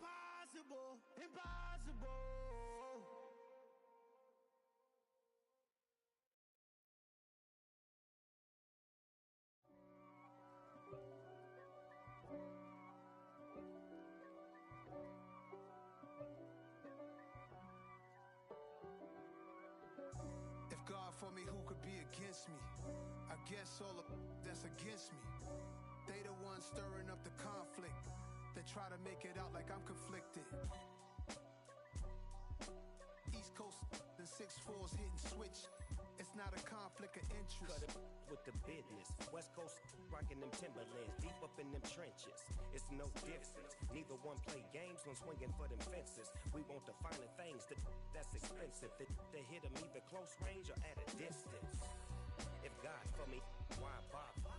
Impossible, impossible. If God for me, who could be against me? I guess all of that's against me. They the ones stirring up the conflict. They try to make it out like I'm conflicted. East Coast and 6'4's hitting switch. It's not a conflict of interest. Cut it with the business. West Coast rocking them Timberlands, deep up in them trenches. It's no difference. Neither one play games when swinging for them fences. We want the finer things that's expensive. They hit them either close range or at a distance. If God for me, why bother?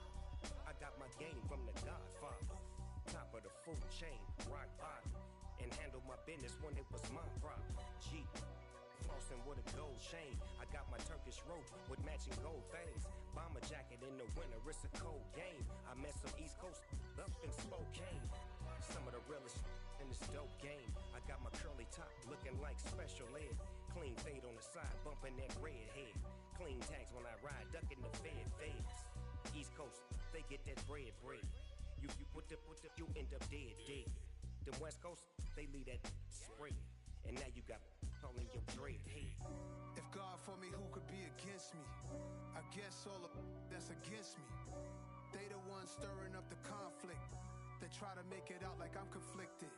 I got my game from the Godfather. Top of the food chain, rock bottom. And handle my business when it was my problem. G. Flossing with a gold chain. I got my Turkish rope with matching gold things. Bomber jacket in the winter, it's a cold game. I met some East Coast up in Spokane. Some of the realest in this dope game. I got my curly top looking like special ed. Clean fade on the side, bumping that red head. Clean tags when I ride, ducking the feds. East Coast, they get that bread. You you end up dead. Them West Coast, they leave that spread. And now you got all in your dread head. If God for me, who could be against me? I guess all of that's against me. They the ones stirring up the conflict. They try to make it out like I'm conflicted.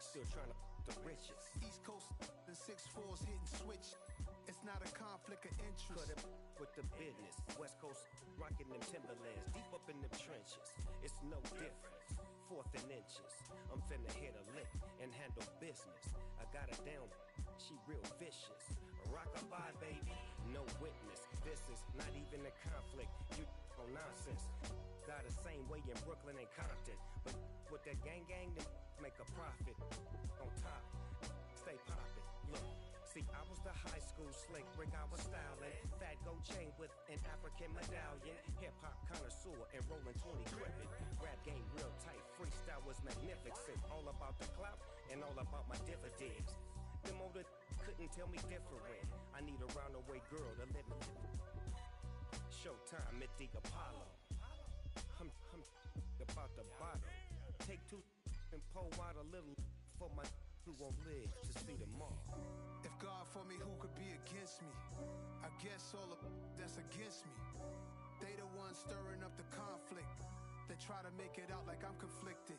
Still trying to the riches. East Coast and 6'4's hitting switch. It's not a conflict of interest. Cut it with the business. West Coast rocking them Timberlands, deep up in them trenches. It's no difference. 4th and inches. I'm finna hit a lick and handle business. I got her down, she real vicious. Rock-a-bye, baby, no witness. This is not even a conflict. You on nonsense. Got the same way in Brooklyn and Compton. But with that gang, then make a profit. On top, stay poppin'. Look. See, I was the high school slick Rick, I was styling. Fat gold chain with an African medallion. Hip-hop connoisseur and rolling 20 gripping. Rap game real tight, freestyle was magnificent. All about the clout and all about my dividends. Them older couldn't tell me different. I need a roundaway girl to live in. Showtime at the Apollo. I'm about the bottle. Take 2 and pour out a little for my who won't live to see tomorrow. If God for me, who could be against me? I guess all of that's against me. They the ones stirring up the conflict. They try to make it out like I'm conflicted.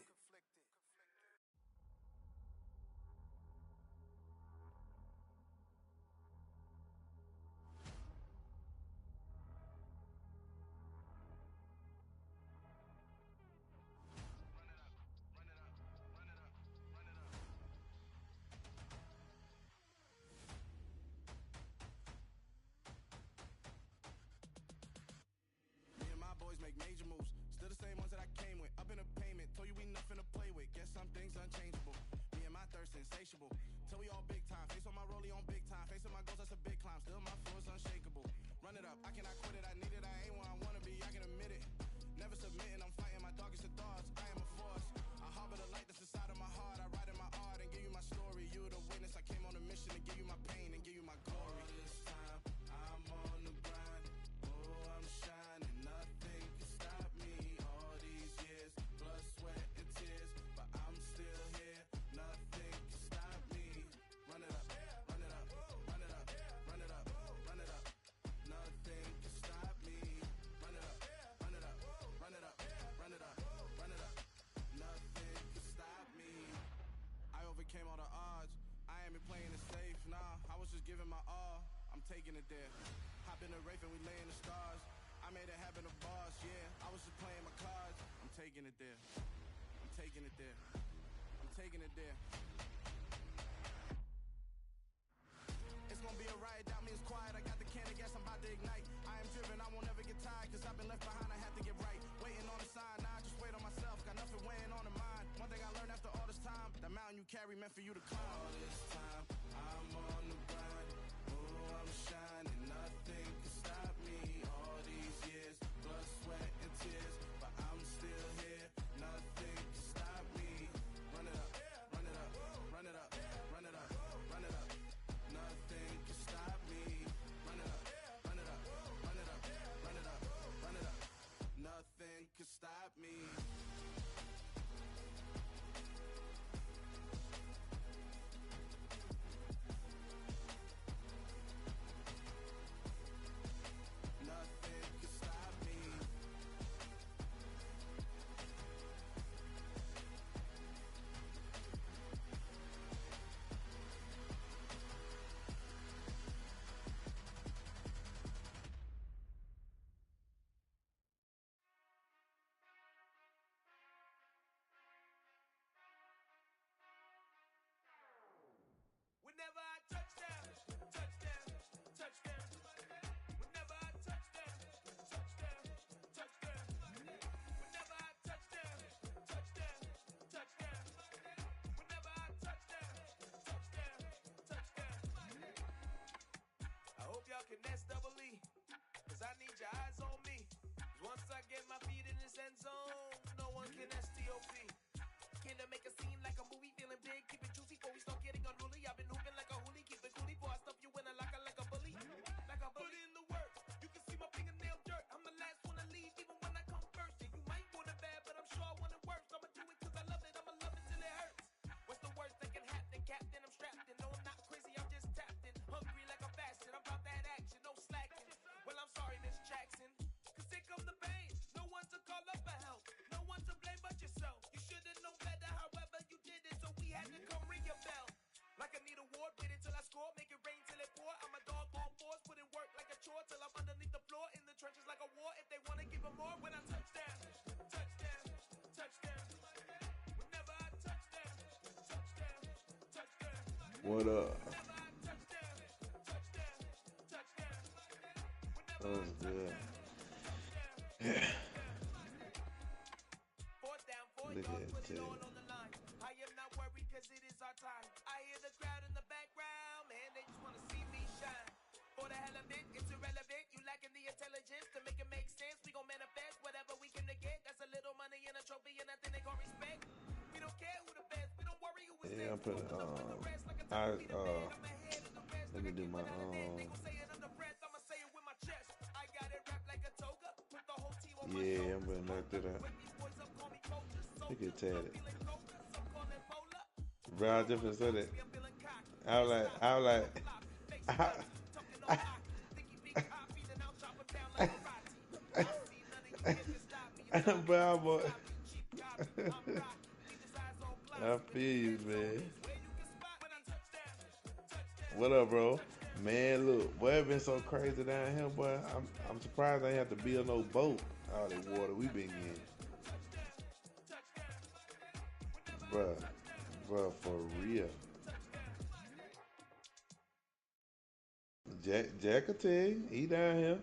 Major moves, still the same ones that I came with. Up in a payment, told you we nothing to play with. Guess some things unchangeable. Me and my thirst insatiable. Till we all big time. Face on my rollie on big time. Facing my goals, that's a big climb. Still my floor is unshakable. Run it up, I cannot quit it. I need it, I ain't where I wanna be. I can admit it. Never submitting, I'm fighting my darkest of thoughts. I am a force. I harbor the light that's inside of my heart. I write in my art and give you my story. You the witness. I came on a mission to give you my pain and give you my glory. All this time, I'm on the grind. Oh, I'm shining. Nothing can stop me. All these years, blood, sweat, and tears, but I'm still here. Nothing can stop me. Run it up, run it up, run it up, run it up, run it up. Nothing can stop me. Run it up, run it up, run it up, run it up, run it up. Nothing can stop me. I overcame all the odds. I ain't been playing it safe, nah. I was just giving my all. I'm taking it there. Hop in the Wraith and we lay in the stars. I made it happen, a boss, yeah. I was just playing my cards. I'm taking it there. I'm taking it there. I'm taking it there. It's gonna be a riot, doubt me it's quiet. I got the can of gas, I'm about to ignite. I am driven, I won't ever get tired. Cause I've been left behind, I have to get right. Waiting on the sign, now I just wait on myself. Got nothing weighing on the mind. One thing I learned after all this time, the mountain you carry meant for you to climb. All this time, I'm on the grind. Oh, I'm shining, nothing can stop me. All these years, blood, sweat, and tears, but I'm still here. Nothing can stop me. Run it up, run it up, run it up, run it up, run it up. Nothing can stop me. Run it up, run it up, run it up, run it up, run it up. Nothing can stop me. working S-double-E. Cause I need your eyes on me. Once I get my feet in this end zone, no one can STOP. Came to make a scene like a movie, feeling big, keep it juicy before we start getting unruly. I've been hooping like a hoolie, keep it coolie before I stuff you in a locker like a bully. Like a bully in the work, you can see my fingernail dirt. I'm the last one to leave, even when I come first. Yeah, you might want it bad, but I'm sure I want it worse. I'ma do it cause I love it, I'ma love it till it hurts. What's the worst that can happen, Captain? I'm strapped in, no I'm not crazy, I'm just tapped in. Hungry like a fashion, I'm about that action, no slacking. Well, I'm sorry, Miss Jackson, cause here come the pain. No one to call up for help, no one to blame but yourself. You should've known better, however you did it, so we had to come ring your bell. Like I need a award, wait until I score, make it rain till it pour. I'm a dog on fours, put in work like a chore till I'm underneath the floor, in the trenches like a war. If they wanna give them more, when I touch down, touchdown, touchdown. Whenever I touch down, touchdown, touchdown. What up? That was good. Look at it. I am not worried cause it is our time. I hear the crowd in the background, man, they just wanna see me shine. For the hell of it, it's irrelevant. You lacking the intelligence to make it make sense. We gon' manifest whatever we came to get. That's a little money and a trophy and nothing they gon' respect. We don't care who the best, we don't worry who is Yeah, I'm next. putting let me do my yeah, I'm gonna knock that out. Look at Teddy. Bro, I just said it. I was like, bro, boy. I feel you, man. What up, bro? Man, look, boy, it been so crazy down here, boy. I'm surprised I ain't have to build no boat out of the water we been in. Bruh, for real. Jack will tell you, he down here.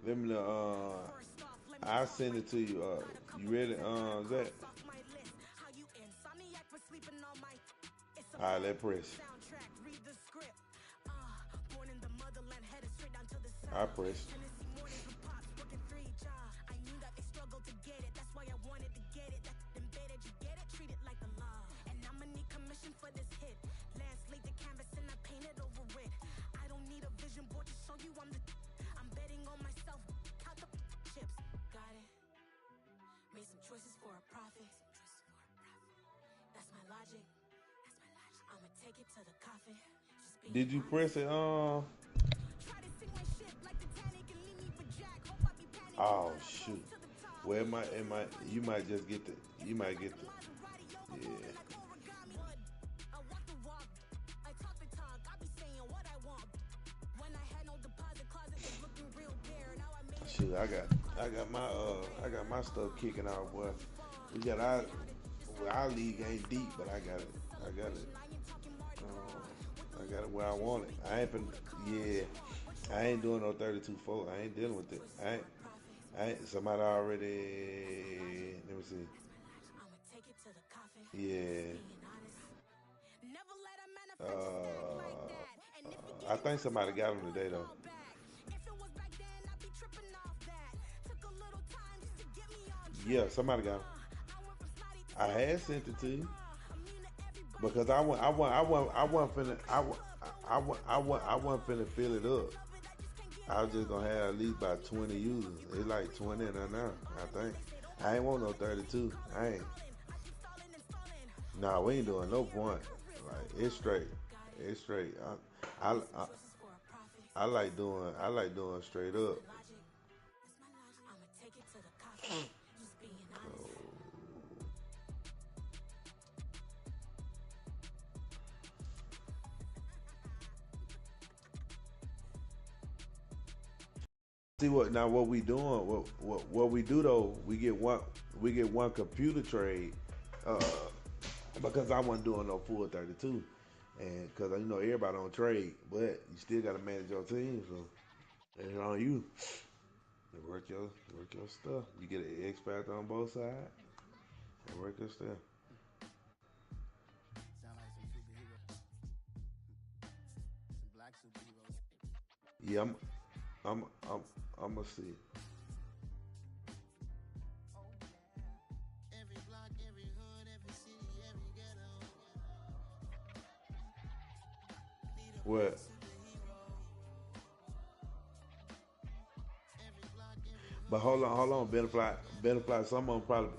Let me I'll send it to you. You ready, Zach? Alright, let's press. I press. Made some choices for a profit. That's my logic. I'ma take it to the coffin. Did you press it? Oh shoot. Well, it might. You might just get the. You might get the. Yeah. Shoot, I got my stuff kicking out, boy. We got our league ain't deep, but I got it. I got it where I want it. I ain't doing no 32-4. I ain't dealing with it. I ain't somebody already. Let me see. Yeah. I think somebody got him today though. Yeah, somebody got him. I had sent it to you because I wasn't finna fill it up. I was just gonna have at least about 20 users. It's like 20 in there now, I think. I ain't want no 32. I ain't. Nah, we ain't doing no point. Like it's straight. It's straight. I like doing straight up. See what we doing? What we do though? We get one computer trade because I wasn't doing no full 32, and because everybody don't trade, but you still got to manage your team, so it's on you to work your stuff. You get an X factor on both sides. It worked this there. Sound like some superheroes. Some black superheroes. Yeah, I'm gonna see it. Every block, every hood, every city, every ghetto. What? But hold on, Benefly. Some of them probably,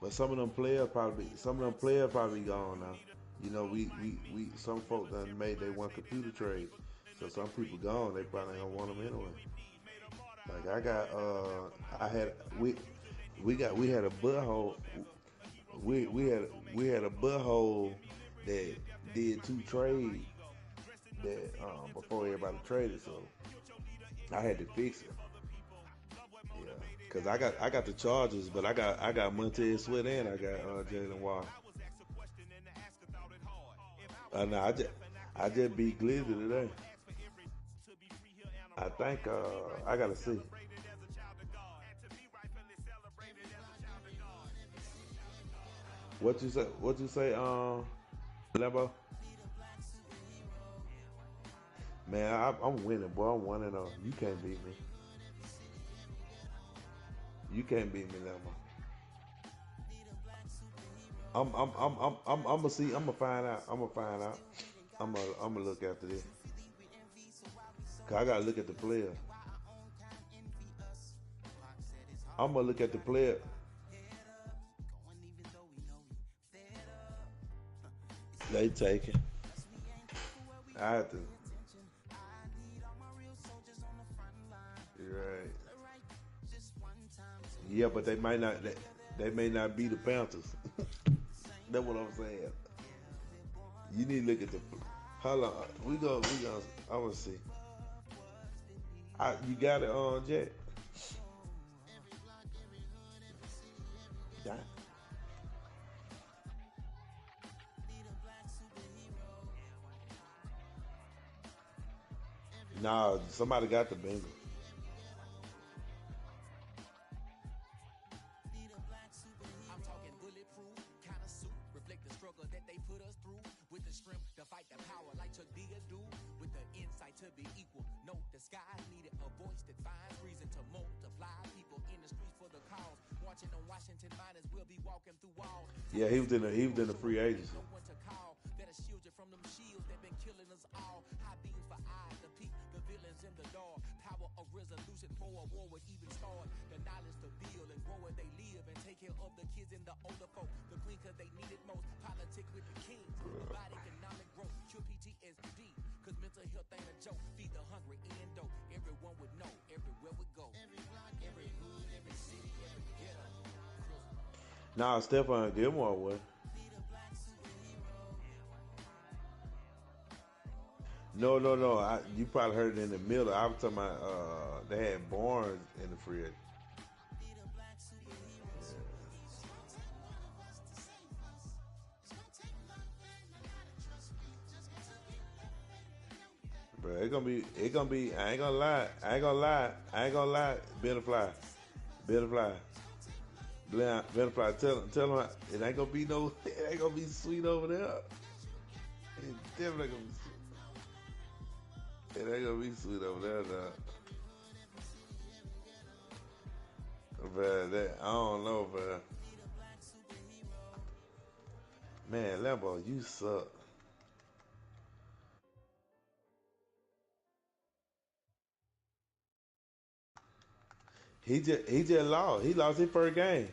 but some of them players probably gone now. You know, we some folks done made they one computer trade, so some people gone. They probably don't want them anyway. Like I got, we had a butthole. We had a butthole that did 2 trades that before everybody traded, so I had to fix it. Yeah, cause I got the Chargers, but I got Montez Sweat and I got Jalen Waddle. No, I just beat Glizzy today. I think I gotta see. What you say, Lambo? Man, I'm winning, boy. I'm 1-0. You can't beat me. You can't beat me, Lambo. I'm gonna see. I'm gonna find out. I'm gonna look after this. Cause I gotta look at the player. I'm gonna look at the player. They take it. I have to. You're right. Yeah, but they may not be the Panthers. That's what I'm saying. You need to look at the. Hold on. We go. I'm gonna see. You got it on, Jack. Yeah. Nah, somebody got the Bengals. I'm talking bulletproof kind of suit, reflect the struggle that they put us through, with the strength to fight the power like Chuck D do, with the insight to be equal. No disguise needed, a voice that finds reason to multiply people in the streets for the cause. Watching on Washington miners will be walking through walls. Yeah, he was in the free agency. No one to call that'll shield you from them shields that been killing us all. High beams for eyes, the peak, the villains in the dark. Power of resolution for a war would even start. The knowledge to build and grow where they live and take care of the kids and the older folk. The clean cause they need it most. Politic with the kings. Provide economic growth. Cure PTSD. Cause mental health ain't a joke. Feed the hungry and dope. Everyone would know. Everywhere we go. Every block, every hood, every city, every ghetto. Nah, Stephon Gilmore was. No. You probably heard it in the middle. I was talking about they had Barnes in the free agent. Bro, it gonna be. I ain't gonna lie. Butterfly. Tell him it ain't gonna be no. It ain't gonna be sweet over there. It definitely gonna be sweet. It ain't gonna be sweet over there, dog. But I don't know, bro. Man, Lambo, you suck. He just lost. He lost his first game.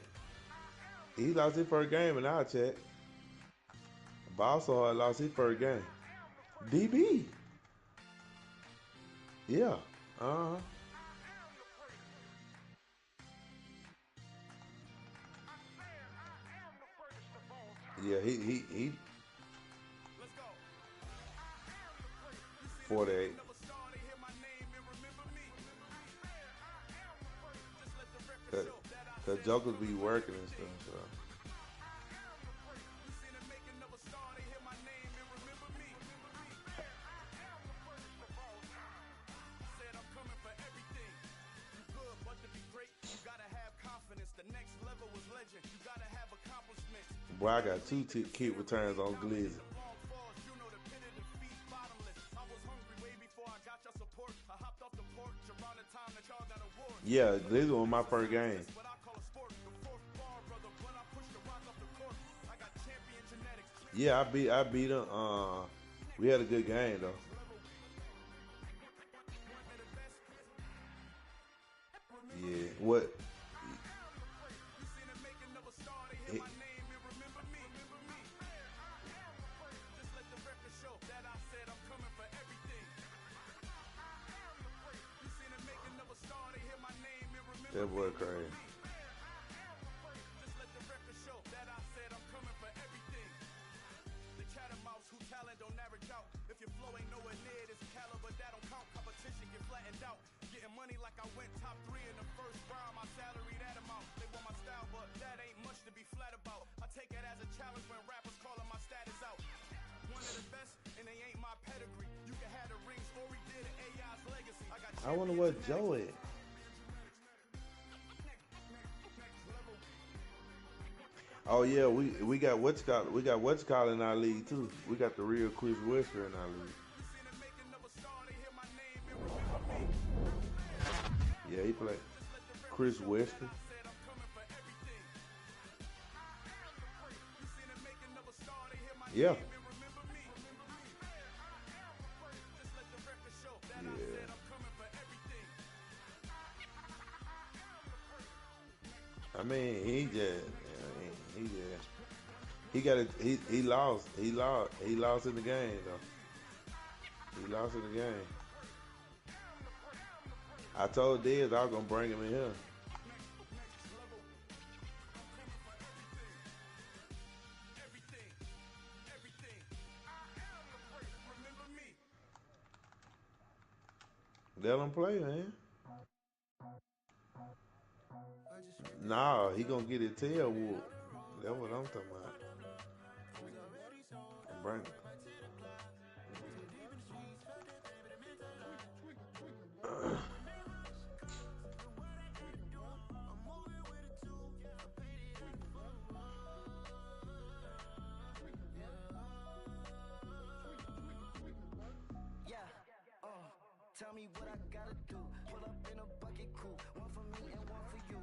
He lost his first game in our chat. Bosso lost his first game. DB. Yeah. Uh-huh. Yeah, he 48. Cause jokers be working and stuff, so. The next level was legend. You gotta have a Well, I got 2 kick returns on Glizzy. Yeah, Glizzy was my first game. Yeah, I beat him. We had a good game though. Yeah, what? That boy crazy. If your flow ain't nowhere near this caliber, that don't count. Competition get flattened out. Getting money like I went top 3 in the first round. My salary that amount. They want my style, but that ain't much to be flat about. I take it as a challenge when rappers calling my status out. One of the best, and they ain't my pedigree. You can have the rings, or we did it. AI's legacy. I wonder what Joe is. Oh yeah, we got what's called in our league too. We got the real Chris Wester in our league. Yeah, he played Chris Wester. Yeah. Yeah. I mean, he lost in the game though. He lost in the game. I told Dez I was gonna bring him in here. Let him play, man. Nah, he gonna get his tail whooped. That's what I'm talking about. Bring him. Tell me what I gotta do. Pull up in a bucket crew. One for me and one for you.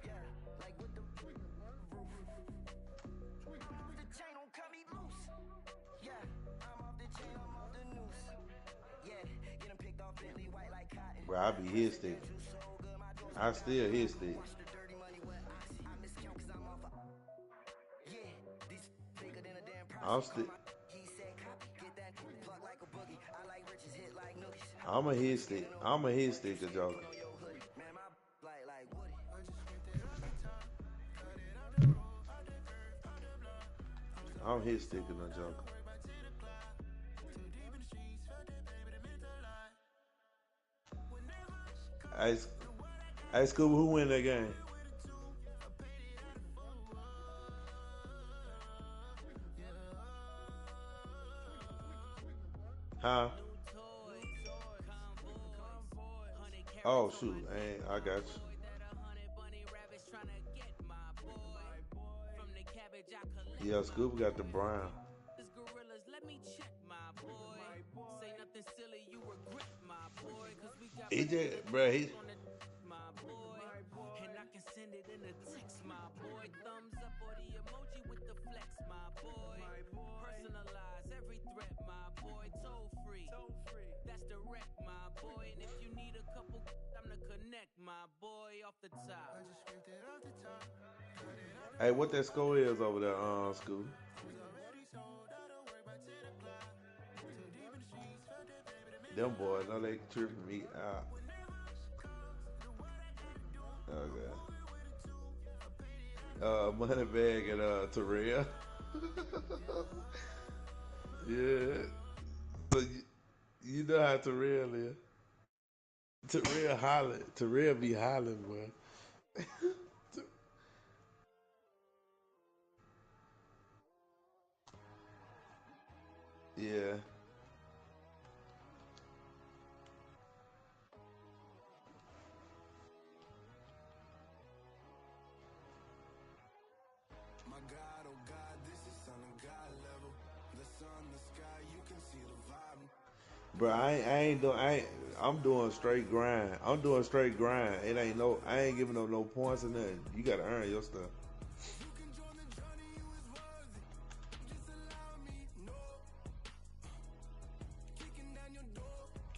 Yeah, like with the roof. I'm off the chain, don't cut me loose. Yeah, I'm off the chain, I'm off the noose. Yeah, getting picked off Bentley white like cotton. Bro, I be his stick. I still his stick. I'm still. I'm a hit stick. I'm a hit sticker, Joker. I'm hit sticker, no Joker. Hey, Scuba, who win that game? Huh? Oh shoot, I got you. Yeah, Scuba got the brown. He just, bro, he. And I can send it in a text, my boy. Thumbs up or the emoji with the flex, my boy. Personalize every threat, my boy. Toll free. That's direct, my boy. And if you need a couple, I'm to connect, my boy, off the top. Hey, what that score is over there, School? Them boys, know they tripping me out. Okay. Moneybag and Terrell. Yeah. So you know how Terrell is. Terrell holler. Terrell be hollering, boy. Yeah. My God, oh Bro, I'm doing straight grind. I'm doing straight grind. It ain't no, I ain't giving no points or nothing. You gotta earn your stuff.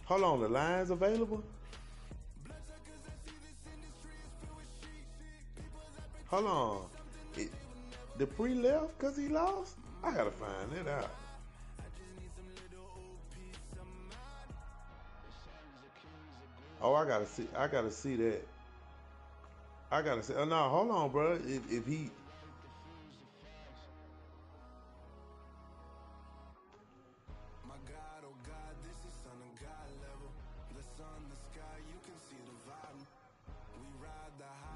Hold on, the line's available? Hold on. The pre left because he lost? I gotta find it out. Oh, I gotta see that. I gotta see. Oh no, hold on, bro. If he,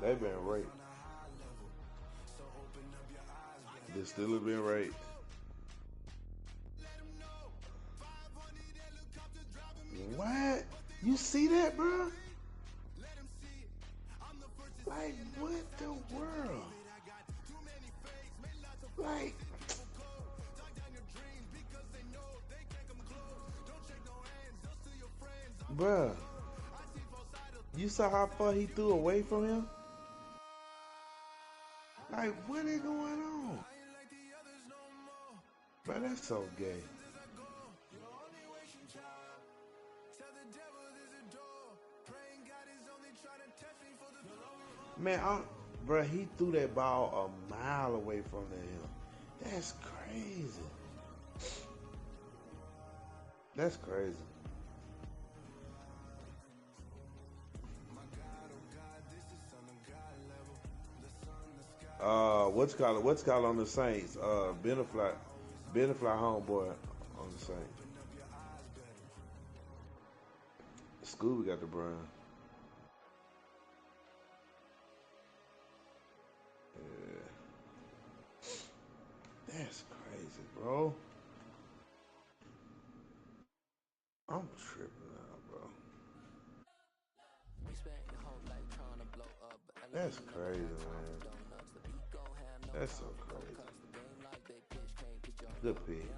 they been raped. They still have been raped. What? You see that, bro? Like, what the world? Like, bruh, you saw how far he threw away from him? Like, what is going on? Bro, that's so gay. Man, bro, he threw that ball a mile away from him. That's crazy. That's crazy. What's called on the Saints? Benefly homeboy on the Saints. Scooby got the brand. Yeah. That's crazy, bro. I'm tripping out, bro. That's crazy, man. That's so crazy. Good pick.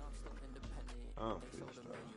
I'm pissed off.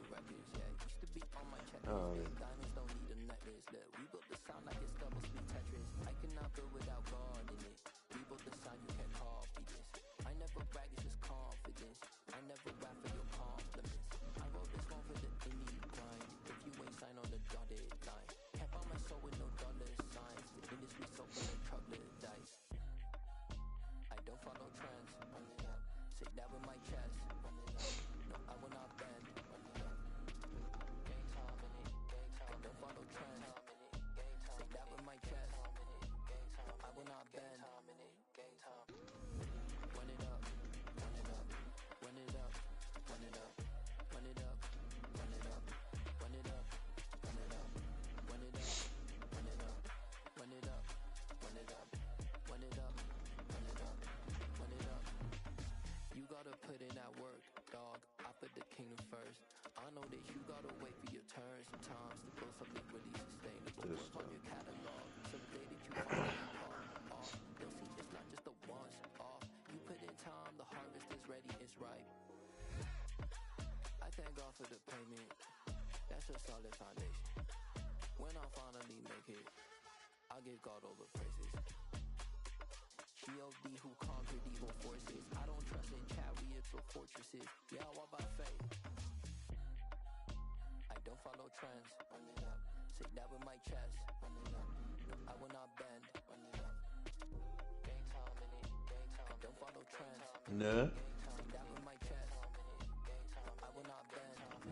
Nah.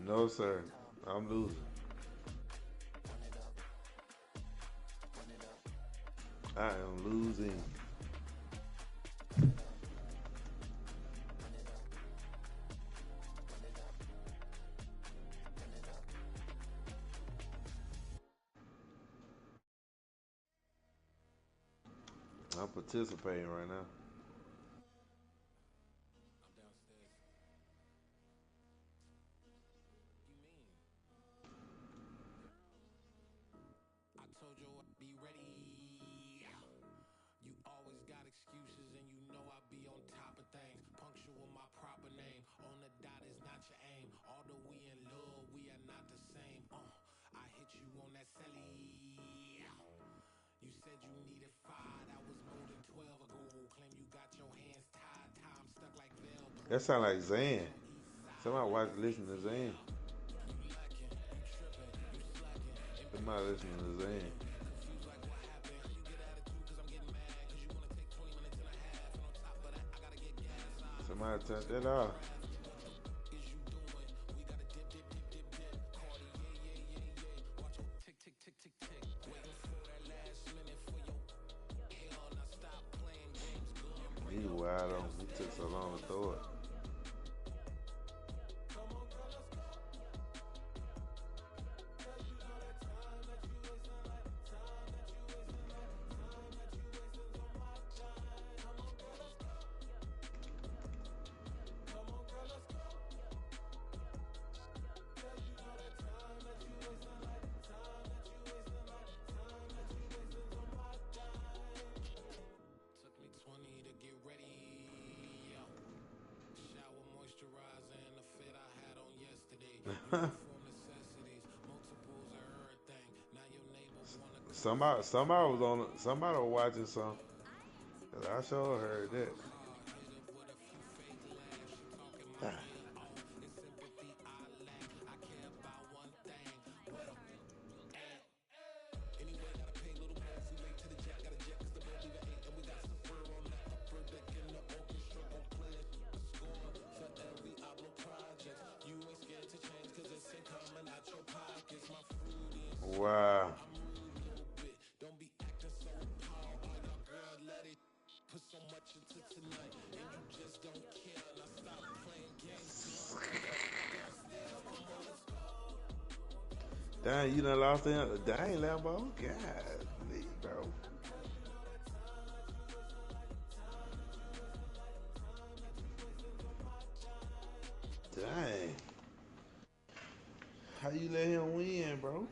No, sir. I'm losing. I am losing. I'm participating right now. Excuses and you know I be on top of things. Punctual my proper name on the dot is not your aim. Although we in love, we are not the same. I hit you on that celly. You said you needed 5, that was more than 12 ago. Claim you got your hands tied, time stuck like Velcro. That sound like Zan. Somebody watch listen to Zan. Somebody listen to Zan. Somebody turn that off. He wild on. He took so long to throw it. Somebody was on. Somebody was watching some. I sure heard that. Wow. Dang, you done lost him. Dang, Lambo. God, bro. Dang. How you let him win, bro?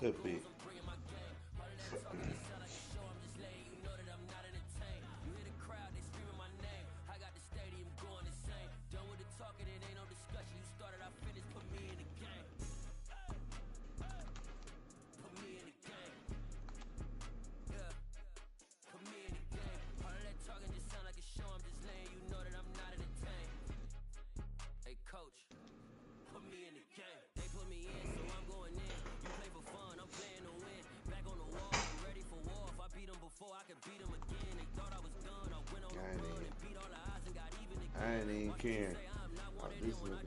Could be. I ain't even caring. Oh, this nigga.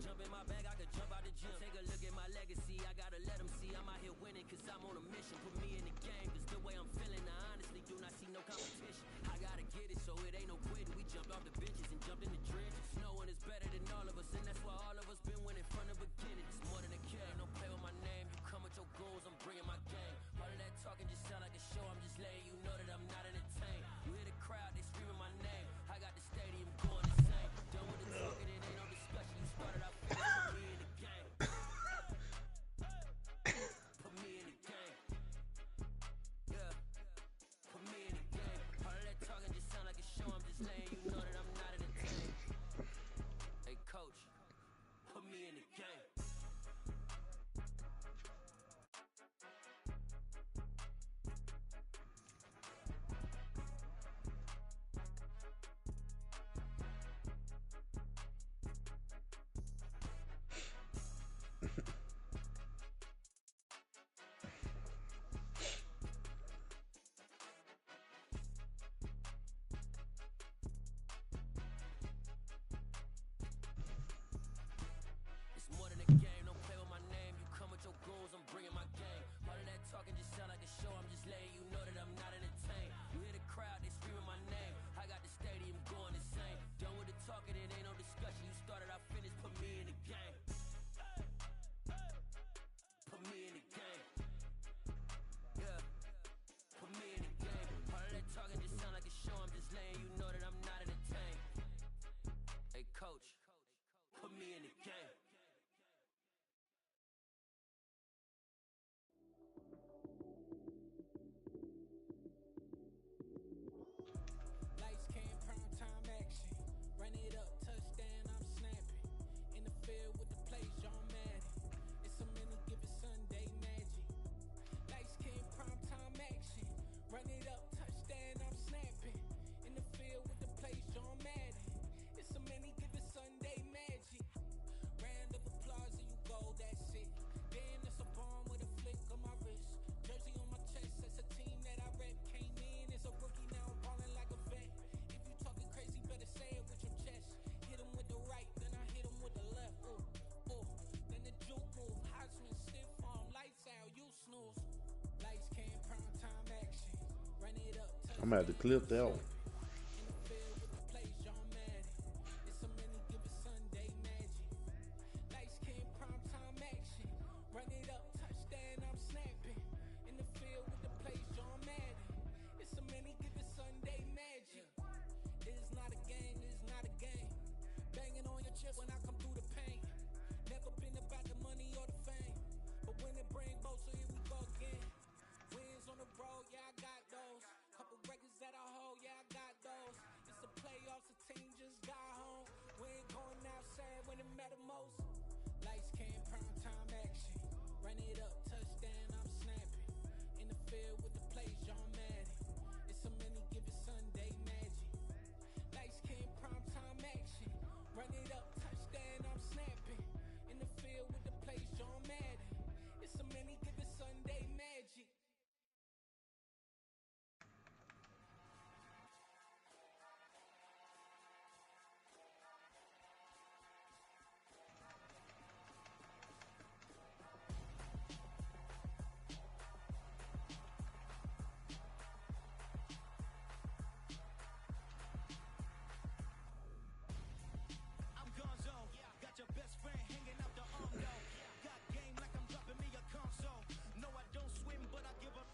I'm gonna have to clip that one. When I come through the pain, never been about the money or the fame, but when it bring both, so here we go again. Wins on the road, yeah, I got those. Couple records that I hold, yeah, I got those. It's the playoffs, the team just got home. We ain't going outside when it matter most. Lights came, prime time action. Run it up, touchdown, I'm snapping. In the field with the plays, John Madden. It's so many, give it Sunday magic. Lights came, prime time action. Run it up, touchdown, I'm snapping. In the field with the plays, John Madden. It's so many, give it Sunday magic. I'm gonzo. Got your best friend hanging out the arm though. Got game like I'm dropping me a console. No, I don't swim, but I give up.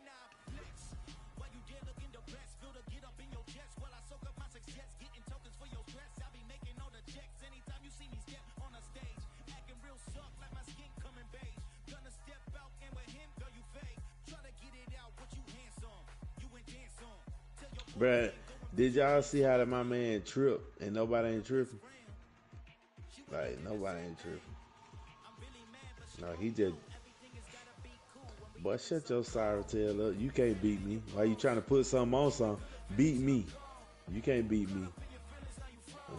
Nah, flex. While you there looking the best, feel to get up in your chest while I soak up my success, getting tokens for your stress. I be making all the checks anytime you see me step on a stage, acting real soft like my skin coming beige. Gonna step out and with him, girl, you fake. Try to get it out, what you handsome, you ain't dance on. Tell your Bruh, did y'all see how my man tripped and nobody ain't tripping? Like, nobody ain't tripping. No, he just... Boy, shut your sorry tail up. You can't beat me. Why you trying to put something on something? Beat me. You can't beat me.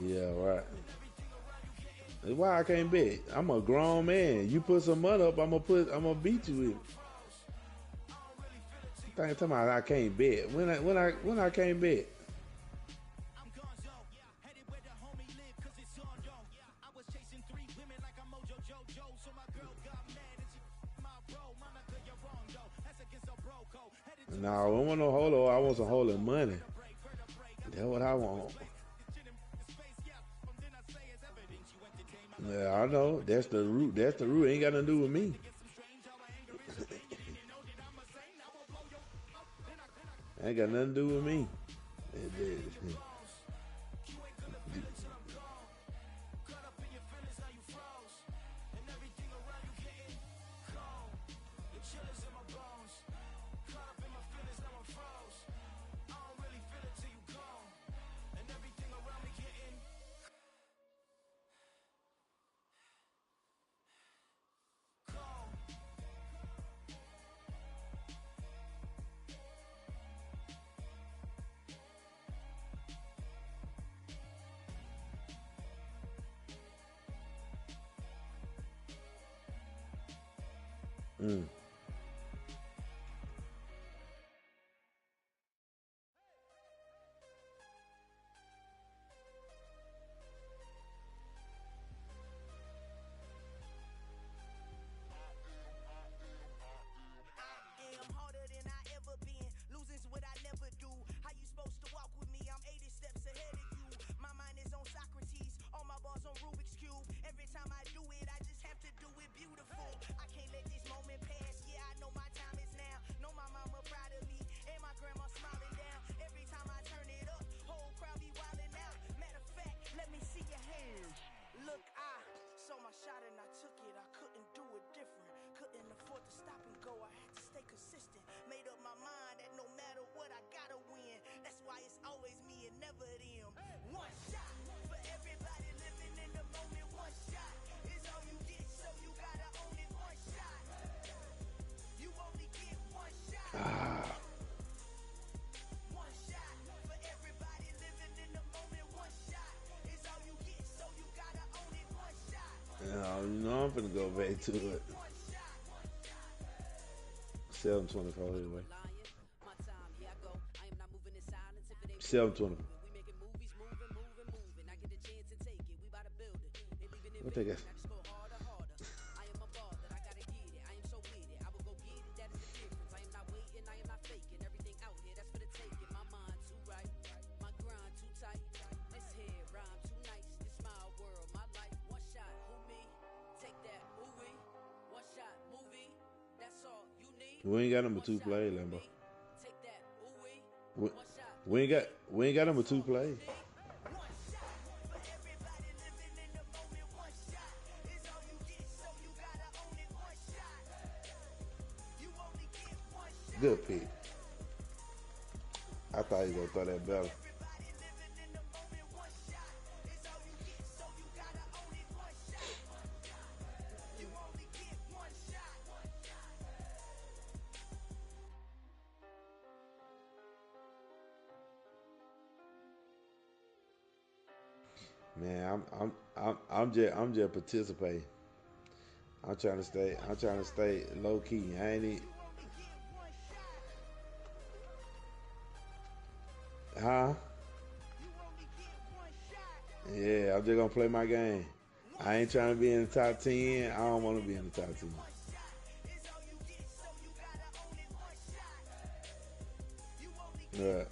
Yeah, right. That's why I can't bet. I'm a grown man. You put some money up, I'm gonna beat you with it. Talking about I can't bet. When I can't bet. No, I don't want no holo. I want some holy money. That's what I want. Yeah, I know. That's the root. That's the root. Ain't got nothing to do with me. Ain't got nothing to do with me. You know I'm finna go back to it. 724 anyway. 720. What they got? We ain't got number 2 play, Lambo. We ain't got number 2 play. Good pick. I thought he was gonna throw that better. Man, I'm just participating. I'm trying to stay low key. I ain't huh? Yeah, I'm just gonna play my game. I ain't trying to be in the top 10. I don't want to be in the top 10. Right.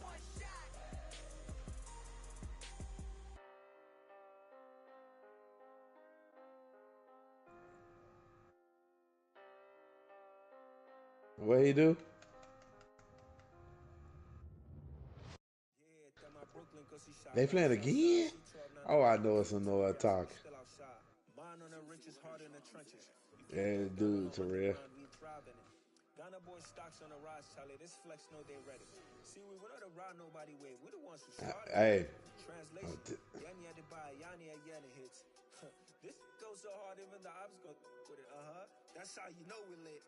What he do? They playing again? Oh, I know it's another talk. Yeah, dude, Terrell. Ghana boy stocks on the rise, Charlie. This flex know they ready. See, we went to ride nobody way. We the ones who started. Hey. Translation. Yanni had to buy Yanni again hits. This goes so hard, even the ops go with it. That's how you know we lit.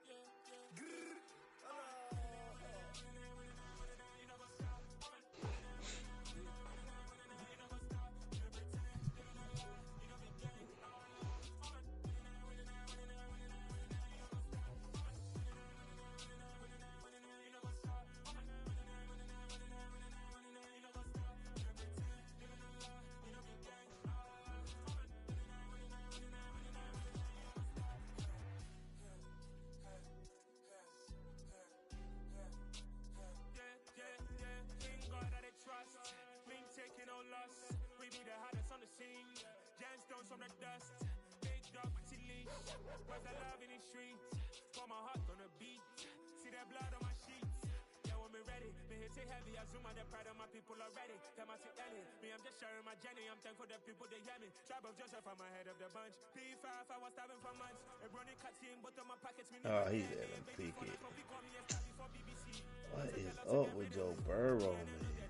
Taking no loss, we be the hottest on the scene. Gemstones from the dust, big dog to leash. Where's the love in the streets? For my heart on the beat. See that blood on my sheets. Yeah, when we ready, me hit it heavy. I zoom out the pride of my people already. Tell my Ellie, me I'm just sharing my journey. I'm thankful the people they hear me. Tribe of Joseph, I'm ahead of the bunch. P5, I was starving for months. A brownie cut team, but on my pockets. Oh, he's at him. Pick it. What is up with Joe Burrow, man?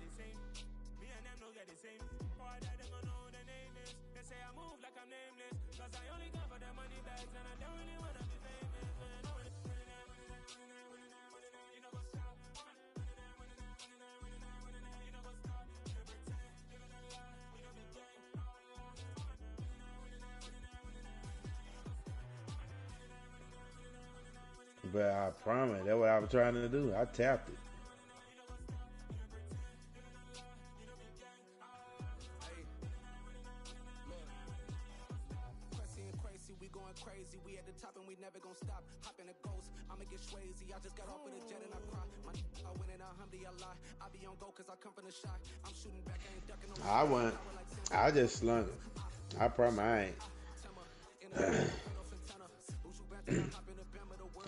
But I promise, that's what I was trying to do. I tapped it. We going crazy, we at the top and we never gonna stop. Hop in a ghost, I'ma get swayzy. I just got off with a jet and I cry. I win in a Humvee, I lie. I be on go cause I come from the shot. I'm shooting back, I ain't ducking no. I went. I just slung it. I promise I ain't.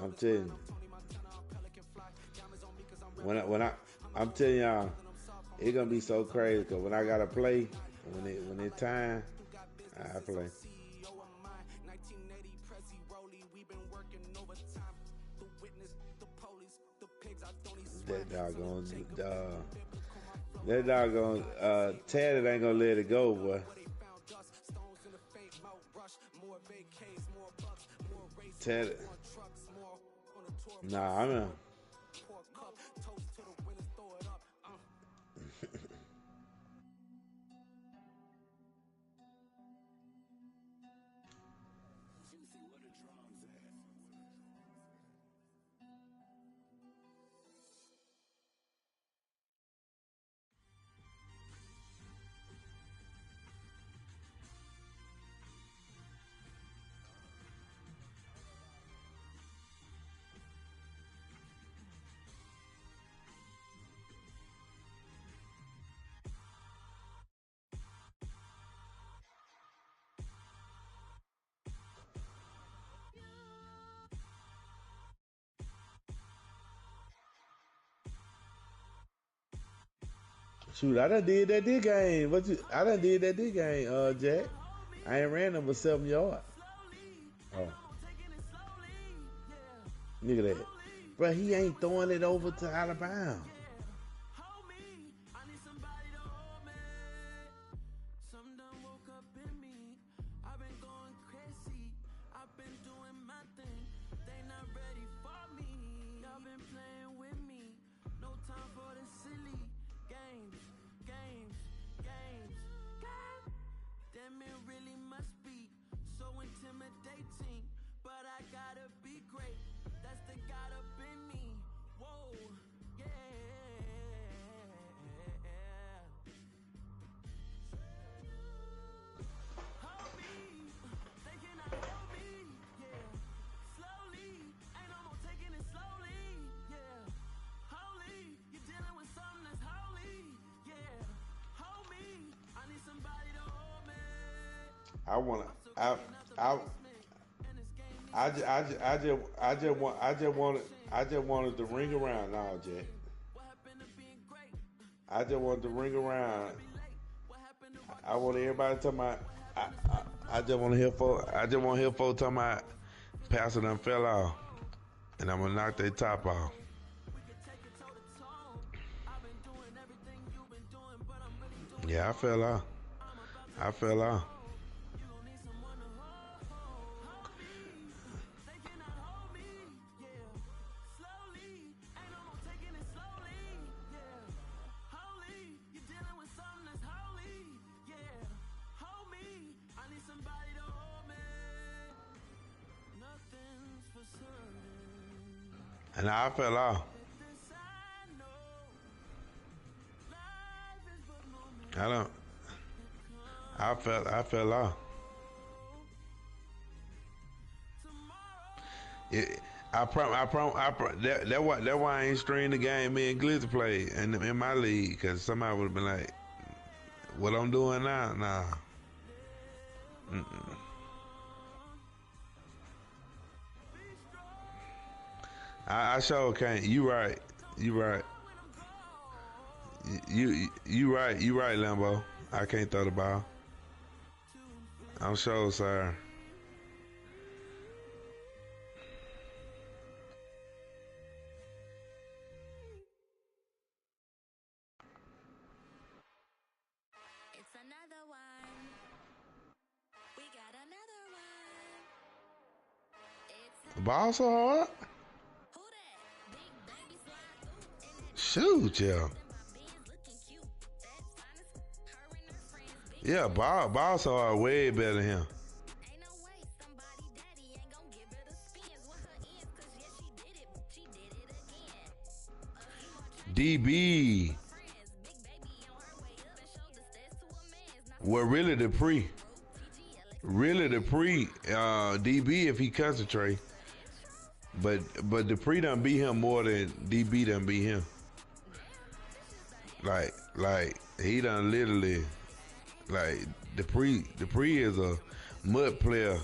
I'm telling you. I'm telling y'all, it's gonna be so crazy because when I gotta play, when it's time, I play. That doggone Tad ain't gonna let it go, boy. Tad. Nah, I'm in. Shoot, I done did that this game. I done did that this game, Jack. I ain't ran number 7 yards. Oh. Look at that. Bro, he ain't throwing it over to out of bounds. I just wanted to ring around now, Jack. I just wanted to ring around. I want everybody talking about. I just want to hear folks talking about Pastor done fell off, and I'm gonna knock their top off. Yeah, I fell off. And I fell off. I fell off. That's why I ain't streamed the game me and Glizzy play in my league, because somebody would have been like, what I'm doing now? Nah. I sure can't. You right. You right, Lambo. I can't throw the ball. I'm sure, sir. It's another one. We got another one. The ball so hard. Shoot, yeah. Yeah, ball so hard, way better than him. DB. Well, really the pre. DB if he concentrate. But Dupree done beat him more than DB done beat him. Like he done literally, like Dupree is a mud player.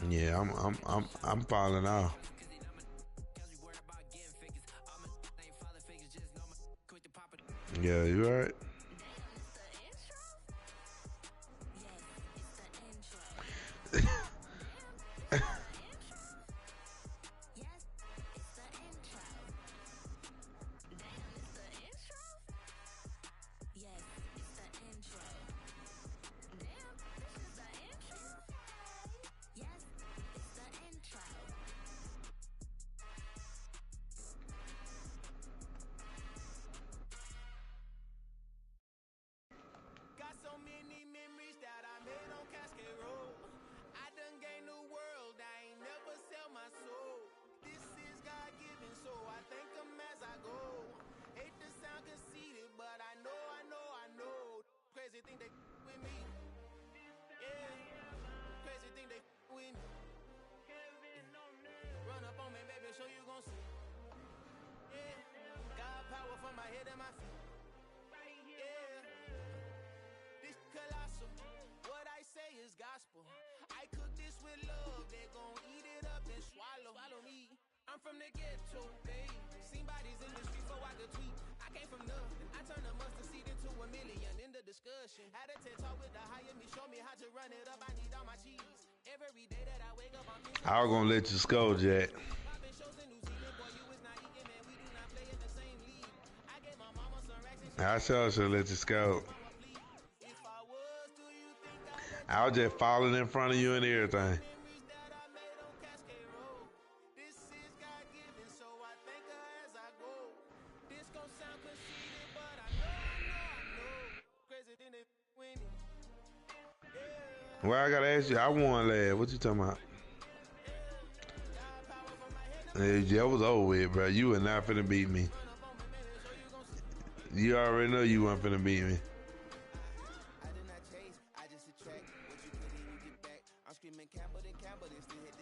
Yeah, I'm falling off. Yeah, you right. with love, they gon' eat it up and swallow me. I'm from the ghetto, babe. Seen bodies in the street so I could tweet. I came from nothing. I turned a mustard seed into a million. In the discussion, had a TED talk with the higher me. Show me how to run it up. I need all my cheese. Every day that I wake up, I'm missing. I was gonna let you score, Jack. Popping shows in New Zealand, boy, you was not eating, man. We do not play in the same league. I gave my mama some racks and I sure should let you score. if I was, do you think I was just falling in front of you and everything. this is God given, so I thank her as I go. This gon' sound conceited, but I know. Crazy than it winning. Well, I gotta ask you, I won last. What you talking about? Hey, that was over with, bro. You were not finna beat me. You already know you weren't finna beat me. I did not chase, I just attract what you couldn't even get back. I'm screaming Campbell, then still hit